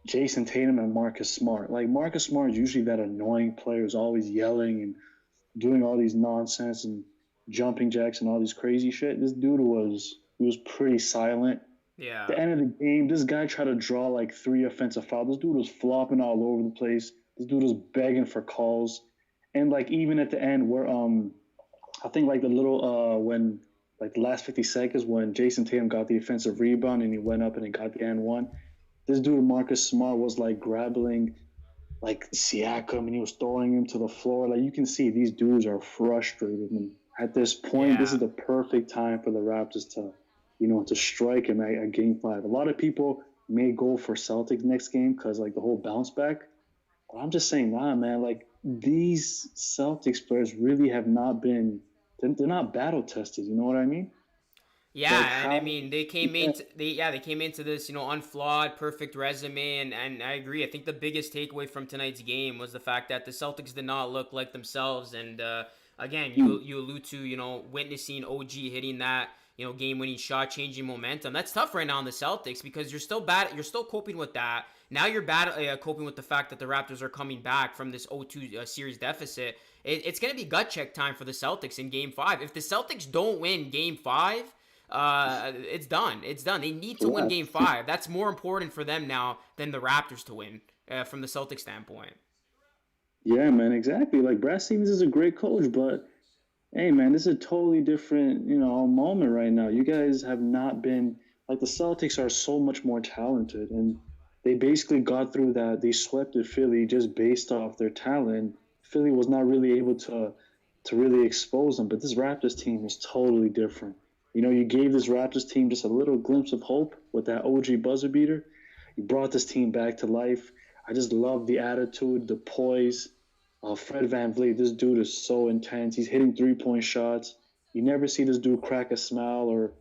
Jason Tatum and Marcus Smart. Like, Marcus Smart is usually that annoying player who's always yelling and doing all these nonsense and jumping jacks and all these crazy shit. This dude was pretty silent. Yeah. At the end of the game, this guy tried to draw like 3 offensive fouls. This dude was flopping all over the place. This dude was begging for calls. And like, even at the end where I think like the little when like the last 50 seconds when Jason Tatum got the offensive rebound and he went up and he got the and-1. This dude, Marcus Smart, was like grabbing like Siakam and he was throwing him to the floor. Like, you can see these dudes are frustrated. And at this point, This is the perfect time for the Raptors to strike him at Game 5. A lot of people may go for Celtics next game because like the whole bounce back. But I'm just saying, nah, man, like, these Celtics players really have not been, they're not battle tested. You know what I mean? Yeah, like and I mean, they came into this, unflawed, perfect resume, and I agree. I think the biggest takeaway from tonight's game was the fact that the Celtics did not look like themselves, and again, you allude to, witnessing OG hitting that, game-winning shot, changing momentum. That's tough right now on the Celtics because you're still coping with that. Now you're coping with the fact that the Raptors are coming back from this 0-2 series deficit. It's going to be gut check time for the Celtics in Game 5. If the Celtics don't win Game 5, it's done. It's done. They need to win Game 5. That's more important for them now than the Raptors to win from the Celtics standpoint. Yeah, man, exactly. Like, Brad Stevens is a great coach, but hey, man, this is a totally different, moment right now. You guys have not been like, the Celtics are so much more talented, and they basically got through that. They swept Philly just based off their talent. Philly was not really able to to really expose them. But this Raptors team is totally different. You know, you gave this Raptors team just a little glimpse of hope with that OG buzzer beater. You brought this team back to life. I just love the attitude, the poise. Fred VanVleet, this dude is so intense. He's hitting three-point shots. You never see this dude crack a smile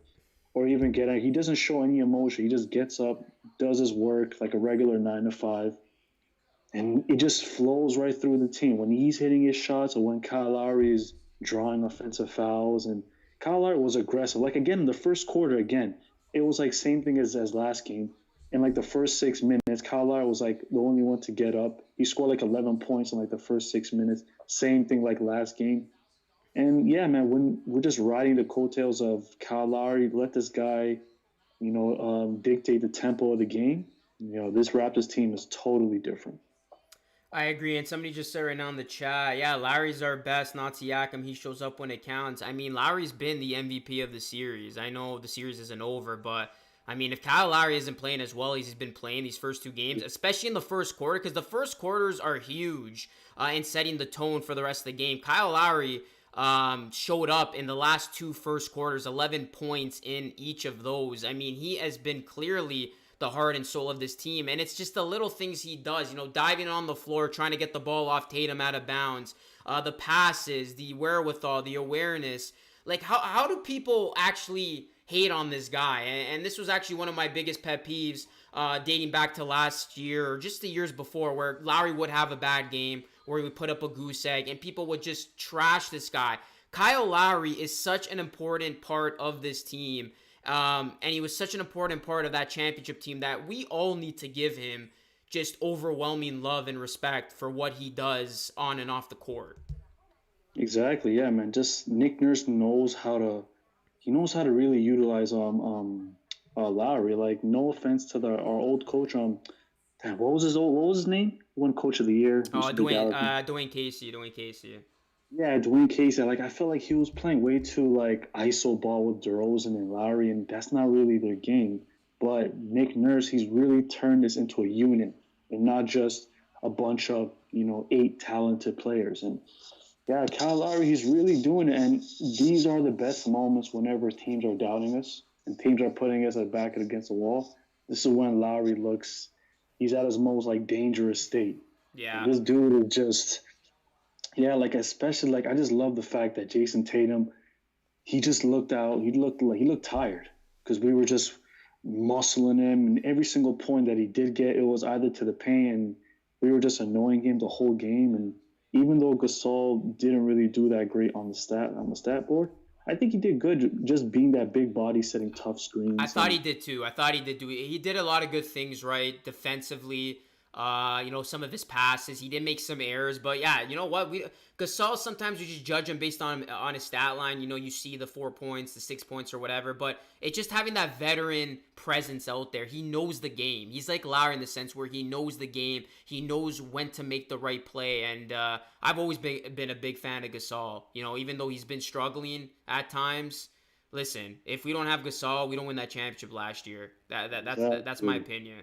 or even get out. He doesn't show any emotion. He just gets up, does his work like a regular 9 to 5. And it just flows right through the team. When he's hitting his shots or when Kyle Lowry is drawing offensive fouls. And Kyle Lowry was aggressive. Like, again, in the first quarter, it was like same thing as last game. In like the first 6 minutes, Kyle Lowry was like the only one to get up. He scored like 11 points in like the first 6 minutes. Same thing like last game. And yeah, man, when we're just riding the coattails of Kyle Lowry, let this guy, dictate the tempo of the game. You know, this Raptors team is totally different. I agree, and somebody just said right now in the chat, yeah, Lowry's our best, not Siakam. He shows up when it counts. I mean, Lowry's been the MVP of the series. I know the series isn't over, but I mean, if Kyle Lowry isn't playing as well as he's been playing these first two games, especially in the first quarter, because the first quarters are huge in setting the tone for the rest of the game. Kyle Lowry showed up in the last two first quarters, 11 points in each of those. I mean, he has been clearly the heart and soul of this team, and it's just the little things he does, diving on the floor, trying to get the ball off Tatum out of bounds, the passes, the wherewithal, the awareness. Like, how do people actually hate on this guy? And this was actually one of my biggest pet peeves dating back to last year or just the years before, where Lowry would have a bad game, where he would put up a goose egg, and people would just trash this guy. Kyle Lowry is such an important part of this team, and he was such an important part of that championship team that we all need to give him just overwhelming love and respect for what he does on and off the court. Exactly, yeah, man. Just Nick Nurse knows how to really utilize Lowry. Like, no offense to our old coach. Damn, what was his name? Won Coach of the Year. Dwayne Casey. Yeah, Dwayne Casey. Like, I felt like he was playing way too like ISO ball with DeRozan and Lowry, and that's not really their game. But Nick Nurse, he's really turned this into a unit and not just a bunch of 8 talented players. And yeah, Kyle Lowry, he's really doing it. And these are the best moments whenever teams are doubting us and teams are putting us back against the wall. This is when Lowry looks, he's at his most like dangerous state. Yeah. And this dude is just, especially I just love the fact that Jason Tatum, he just looked tired because we were just muscling him, and every single point that he did get, it was either to the paint, and we were just annoying him the whole game. And even though Gasol didn't really do that great on the stat board, I think he did good just being that big body, setting tough screens. I thought he did too. He did a lot of good things right defensively. Some of his passes, he did make some errors, but yeah, you know what? Gasol, sometimes we just judge him based on his stat line. You see the 4 points, the 6 points or whatever, but it's just having that veteran presence out there. He knows the game. He's like Lowry in the sense where he knows the game. He knows when to make the right play, and I've always been a big fan of Gasol. Even though he's been struggling at times. Listen, if we don't have Gasol, we don't win that championship last year. That's my opinion.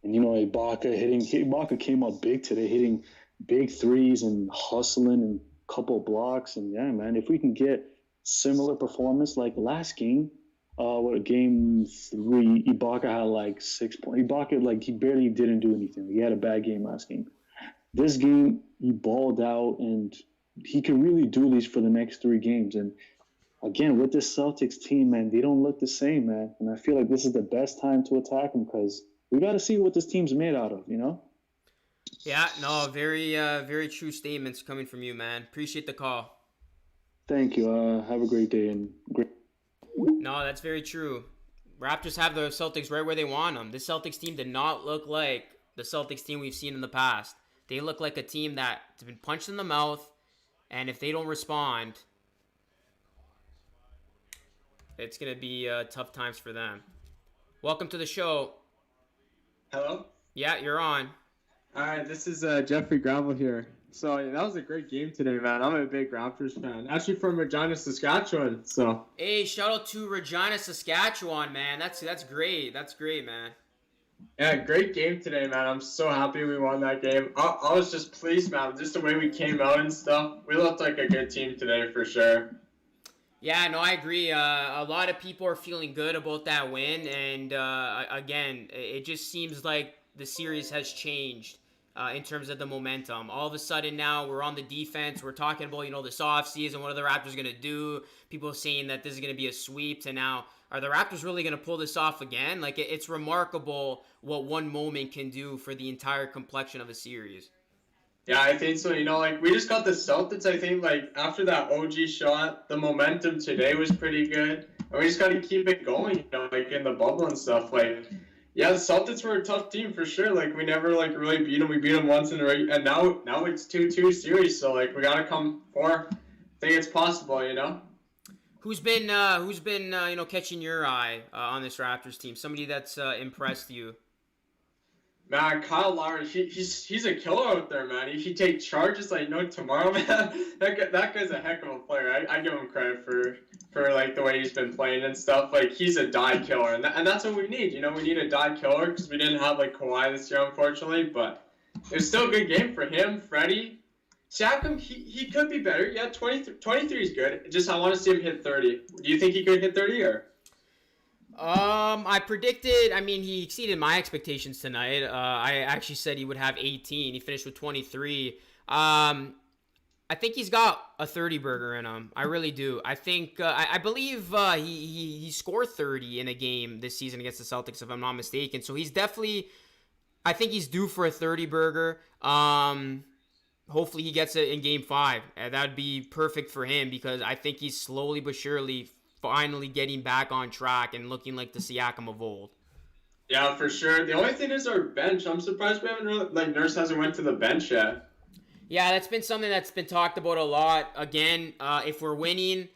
And Ibaka came up big today, hitting big threes and hustling and couple blocks. And yeah, man, if we can get similar performance like last game, game 3, Ibaka had like 6 points. Ibaka, he barely didn't do anything. He had a bad game last game. This game, he balled out, and he could really do these for the next 3 games. And again, with this Celtics team, man, they don't look the same, man. And I feel like this is the best time to attack them because we got to see what this team's made out of, Yeah, no, very true statements coming from you, man. Appreciate the call. Thank you. Have a great day and great. No, that's very true. Raptors have the Celtics right where they want them. This Celtics team did not look like the Celtics team we've seen in the past. They look like a team that's been punched in the mouth, and if they don't respond, it's going to be tough times for them. Welcome to the show. Hello? Yeah, you're on. All right, this is Jeffrey Gravel here. So that was a great game today, man. I'm a big Raptors fan. Actually from Regina, Saskatchewan. So. Hey, shout out to Regina, Saskatchewan, man. That's great. That's great, man. Yeah, great game today, man. I'm so happy we won that game. I was just pleased, man. Just the way we came out and stuff. We looked like a good team today for sure. Yeah, no, I agree. A lot of people are feeling good about that win, and again, it just seems like the series has changed in terms of the momentum. All of a sudden now we're on the defense. We're talking about, this offseason, what are the Raptors going to do? People saying that this is going to be a sweep, to now, are the Raptors really going to pull this off again? Like, it's remarkable what one moment can do for the entire complexion of a series. Yeah, I think so. We just got the Celtics. I think, after that OG shot, the momentum today was pretty good. And we just got to keep it going, in the bubble and stuff. Yeah, the Celtics were a tough team for sure. We never, really beat them. We beat them once in a row. And now it's 2-2 series. So, we got to come for. I think it's possible, Who's been catching your eye on this Raptors team? Somebody that's impressed you? Man, Kyle Lowry, he's a killer out there, man. He takes charges like no tomorrow, man. That guy's a heck of a player. I give him credit for the way he's been playing and stuff. He's a die killer, and that's what we need. We need a die killer because we didn't have Kawhi this year, unfortunately. But it was still a good game for him. Freddie, Siakam, he could be better. Yeah, 23 is good. Just I want to see him hit 30. Do you think he could hit 30 or? I predicted, he exceeded my expectations tonight. I actually said he would have 18. He finished with 23. I think he's got a 30 burger in him. I really do. I think, I believe he scored 30 in a game this season against the Celtics, if I'm not mistaken. So he's definitely, I think he's due for a 30 burger. Hopefully he gets it in game 5. That would be perfect for him because I think he's slowly but surely finally getting back on track and looking like the Siakam of old. Yeah, for sure. The only thing is our bench. I'm surprised we haven't really, Nurse hasn't went to the bench yet. Yeah, that's been something that's been talked about a lot. Again, if we're winning,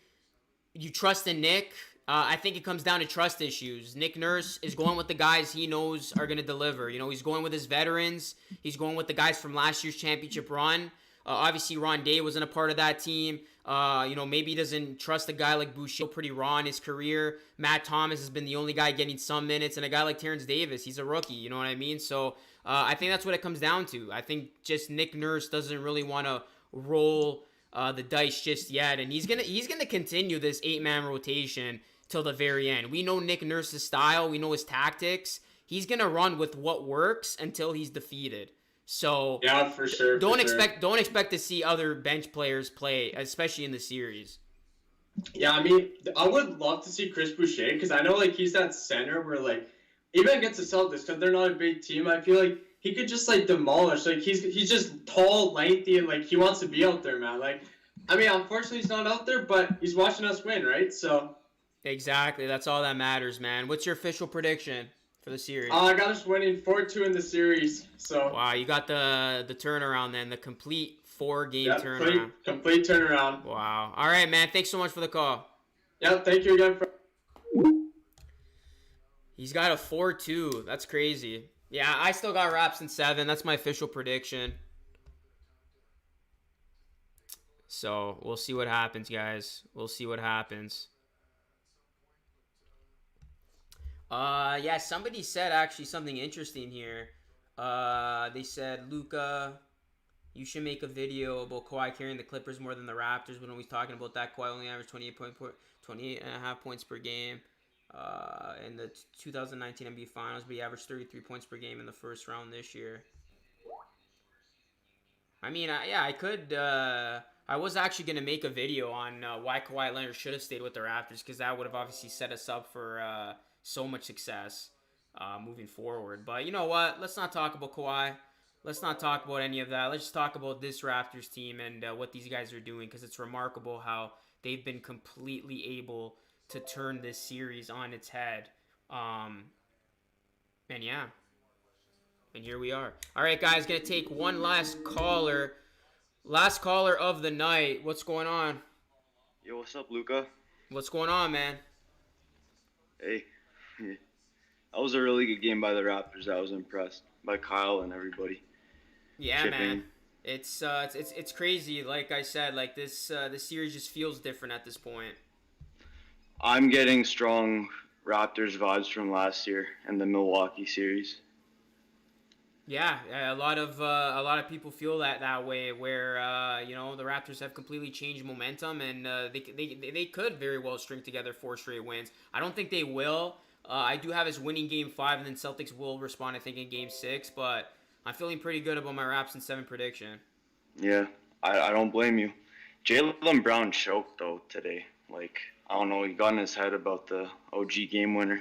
you trust in Nick. I think it comes down to trust issues. Nick Nurse is going with the guys he knows are going to deliver. He's going with his veterans. He's going with the guys from last year's championship run. Obviously, Ron Day wasn't a part of that team. Maybe he doesn't trust a guy like Boucher, pretty raw in his career. Matt Thomas has been the only guy getting some minutes, and a guy like Terrence Davis, he's a rookie, you know what I mean? So I think that's what it comes down to. I think just Nick Nurse doesn't really want to roll the dice just yet, and he's gonna continue this 8-man rotation till the very end. We know Nick Nurse's style, we know his tactics. He's gonna run with what works until he's defeated. So yeah, for sure. Don't expect to see other bench players play, especially in the series. Yeah, I would love to see Chris Boucher because I know he's that center where even against the Celtics because they're not a big team. I feel like he could just demolish. He's just tall, lengthy, and he wants to be out there, man. Unfortunately he's not out there, but he's watching us win, right? So exactly, that's all that matters, man. What's your official prediction for the series? I got us winning 4-2 in the series. So wow, you got the turnaround then, the complete 4-game turnaround. Complete turnaround. Wow. All right, man. Thanks so much for the call. Yeah, thank you again. He's got a 4-2. That's crazy. Yeah, I still got Raps in 7. That's my official prediction. So we'll see what happens, guys. We'll see what happens. Yeah, somebody said actually something interesting here. They said, Luka, you should make a video about Kawhi carrying the Clippers more than the Raptors. When he's talking about that, Kawhi only averaged 28.5 points per game in the 2019 NBA Finals, but he averaged 33 points per game in the first round this year. I could. I was actually going to make a video on why Kawhi Leonard should have stayed with the Raptors because that would have obviously set us up for so much success moving forward. But you know what? Let's not talk about Kawhi. Let's not talk about any of that. Let's just talk about this Raptors team and what these guys are doing because it's remarkable how they've been completely able to turn this series on its head. And here we are. All right, guys, going to take one last caller. Last caller of the night. What's going on? Yo, what's up, Luka? What's going on, man? Hey. That was a really good game by the Raptors. I was impressed by Kyle and everybody. Yeah, chipping. Man. It's crazy. Like I said, this series just feels different at this point. I'm getting strong Raptors vibes from last year and the Milwaukee series. Yeah, a lot of people feel that way, where the Raptors have completely changed momentum, and they could very well string together 4 straight wins. I don't think they will. I do have us winning Game 5, and then Celtics will respond, I think, in Game 6. But I'm feeling pretty good about my Raps in 7 prediction. Yeah, I don't blame you. Jaylen Brown choked though today. Like, I don't know, he got in his head about the OG game winner.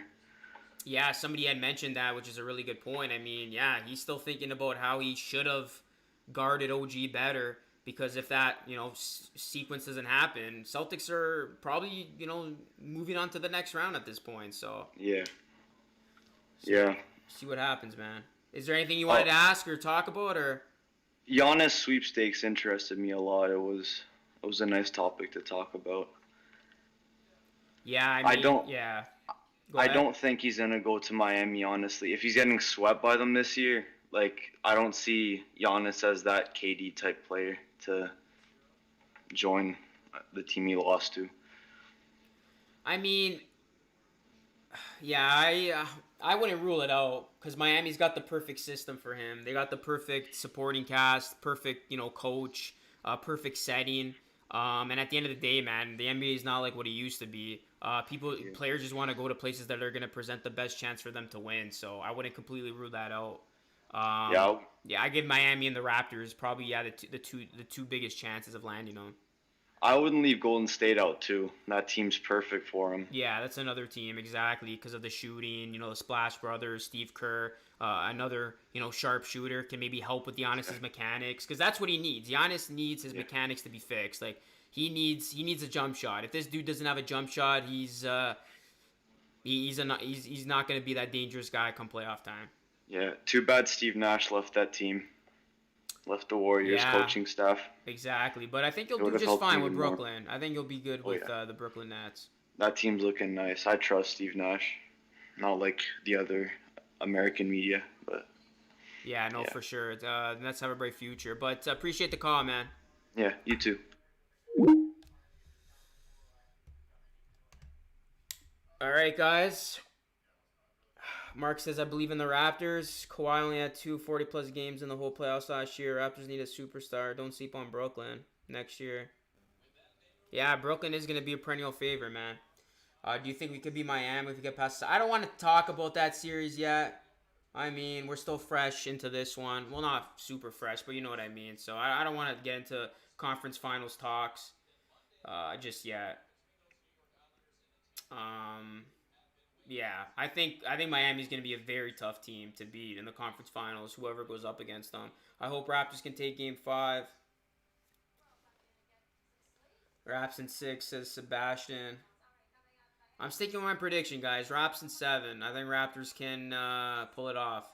Yeah, somebody had mentioned that, which is a really good point. I mean, yeah, he's still thinking about how he should have guarded OG better, because if that, sequence doesn't happen, Celtics are probably, moving on to the next round at this point. So Yeah. Yeah. see what happens, man. Is there anything you wanted to ask or talk about, or? Giannis sweepstakes interested me a lot. It was a nice topic to talk about. Yeah, I mean, don't. Yeah. I don't think he's gonna go to Miami, honestly. If he's getting swept by them this year, like, I don't see Giannis as that KD type player to join the team he lost to. I mean, yeah, I wouldn't rule it out, because Miami's got the perfect system for him. They got the perfect supporting cast, perfect coach, perfect setting. And at the end of the day, man, the NBA is not like what it used to be. Players just want to go to places that are going to present the best chance for them to win. So I wouldn't completely rule that out. I give Miami and the Raptors probably the two biggest chances of landing on. I wouldn't leave Golden State out too. That team's perfect for him. Yeah, that's another team, exactly, because of the shooting. The Splash Brothers, Steve Kerr, another sharp shooter, can maybe help with Giannis's mechanics, because that's what he needs. Giannis needs his mechanics to be fixed. Like, he needs a jump shot. If this dude doesn't have a jump shot, he's not going to be that dangerous guy come playoff time. Yeah, too bad Steve Nash left that team. Left the Warriors coaching staff. Exactly, but I think you'll do just fine with Brooklyn. I think you'll be good with the Brooklyn Nets. That team's looking nice. I trust Steve Nash. Not like the other American media, but... Yeah, for sure. The Nets have a bright future. But appreciate the call, man. Yeah, you too. All right, guys. Mark says, I believe in the Raptors. Kawhi only had 2 40-plus games in the whole playoffs last year. Raptors need a superstar. Don't sleep on Brooklyn next year. Yeah, Brooklyn is going to be a perennial favorite, man. Do you think we could be Miami if we get past... I don't want to talk about that series yet. I mean, we're still fresh into this one. Well, not super fresh, but you know what I mean. So I don't want to get into conference finals talks just yet. Yeah, I think Miami's going to be a very tough team to beat in the conference finals, whoever goes up against them. I hope Raptors can take Game 5. Raps in 6, says Sebastian. I'm sticking with my prediction, guys. Raps in 7. I think Raptors can pull it off.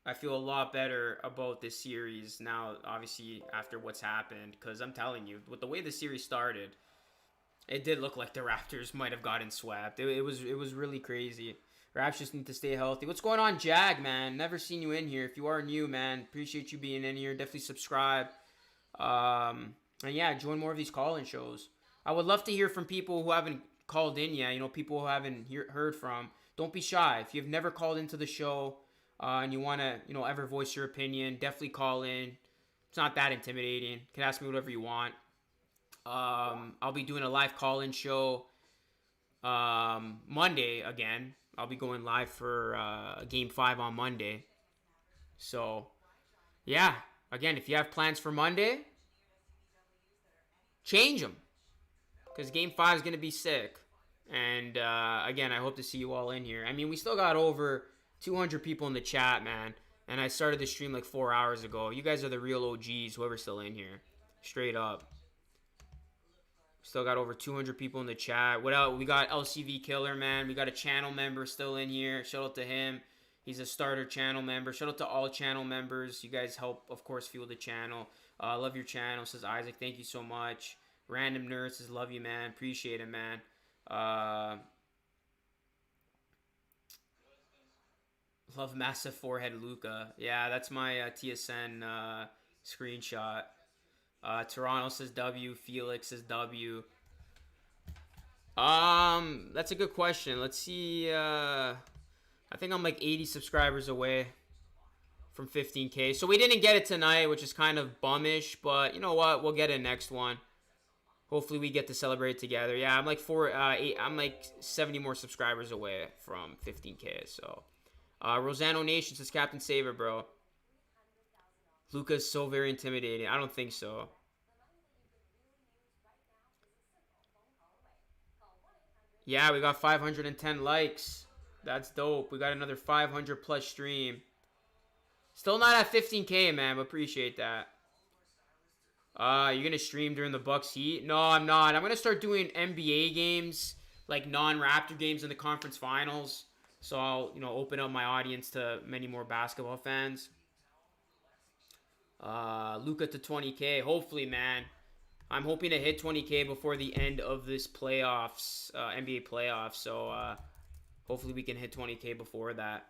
I feel a lot better about this series now, obviously, after what's happened. Because I'm telling you, with the way the series started, it did look like the Raptors might have gotten swept. It was really crazy. Raps just need to stay healthy. What's going on, Jag, man? Never seen you in here. If you are new, man, appreciate you being in here. Definitely subscribe. And yeah, join more of these call-in shows. I would love to hear from people who haven't called in yet. People who haven't heard from. Don't be shy. If you've never called into the show and you want to, ever voice your opinion, definitely call in. It's not that intimidating. You can ask me whatever you want. I'll be doing a live call-in show Monday again. I'll be going live for Game 5 on Monday. So, yeah. Again, if you have plans for Monday, change them. Because Game 5 is going to be sick. And, again, I hope to see you all in here. I mean, we still got over 200 people in the chat, man. And I started the stream like 4 hours ago. You guys are the real OGs, whoever's still in here. Straight up. Still got over 200 people in the chat. What else? We got LCV Killer, man. We got a channel member still in here. Shout out to him. He's a starter channel member. Shout out to all channel members. You guys help, of course, fuel the channel. Love your channel, says Isaac. Thank you so much. Random Nerd says, love you, man. Appreciate it, man. Love Massive Forehead Luca. Yeah, that's my TSN screenshot. Toronto says W. Felix says W. That's a good question. Let's see. I think I'm like 80 subscribers away. from 15K. So we didn't get it tonight, which is kind of bummish, but you know what? We'll get it next one. Hopefully we get to celebrate together. Yeah, I'm like I'm like 70 more subscribers away from 15K. So, Rosano Nation says Captain Saver, bro. Luca's so very intimidating. I don't think so. Yeah, we got 510 likes. That's dope. We got another 500 plus stream. Still not at 15K, man. But appreciate that. You're gonna stream during the Bucks Heat? No, I'm not. I'm gonna start doing NBA games, like non-Raptor games in the conference finals. So I'll, open up my audience to many more basketball fans. Luka to 20K. Hopefully, man. I'm hoping to hit 20K before the end of this playoffs, NBA playoffs. So hopefully we can hit 20K before that.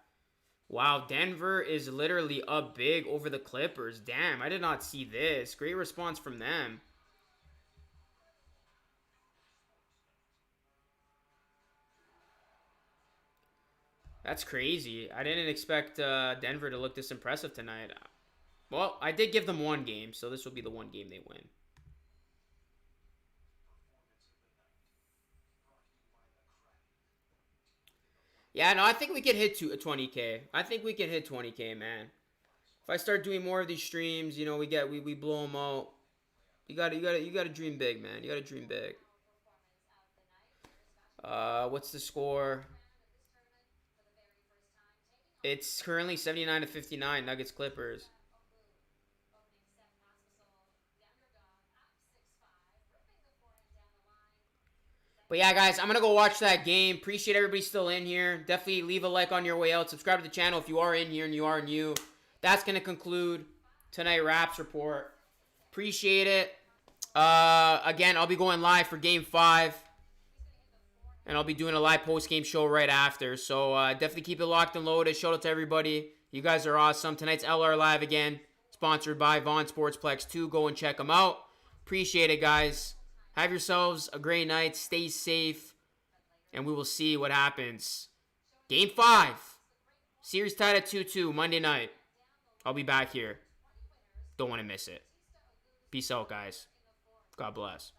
Wow, Denver is literally up big over the Clippers. Damn, I did not see this. Great response from them. That's crazy. I didn't expect Denver to look this impressive tonight. Well, I did give them one game, so this will be the one game they win. Yeah, no, I think we can hit 20K. I think we can hit 20K, man. If I start doing more of these streams, we blow them out. You gotta dream big, man. You gotta dream big. What's the score? It's currently 79 to 59. Nuggets Clippers. But yeah, guys, I'm going to go watch that game. Appreciate everybody still in here. Definitely leave a like on your way out. Subscribe to the channel if you are in here and you are new. That's going to conclude tonight Raps Report. Appreciate it. Again, I'll be going live for Game 5. And I'll be doing a live post-game show right after. So definitely keep it locked and loaded. Shout out to everybody. You guys are awesome. Tonight's LR Live again. Sponsored by Vaughn SPORTSPLEX 2. Go and check them out. Appreciate it, guys. Have yourselves a great night. Stay safe. And we will see what happens. Game 5. Series tied at 2-2 Monday night. I'll be back here. Don't want to miss it. Peace out, guys. God bless.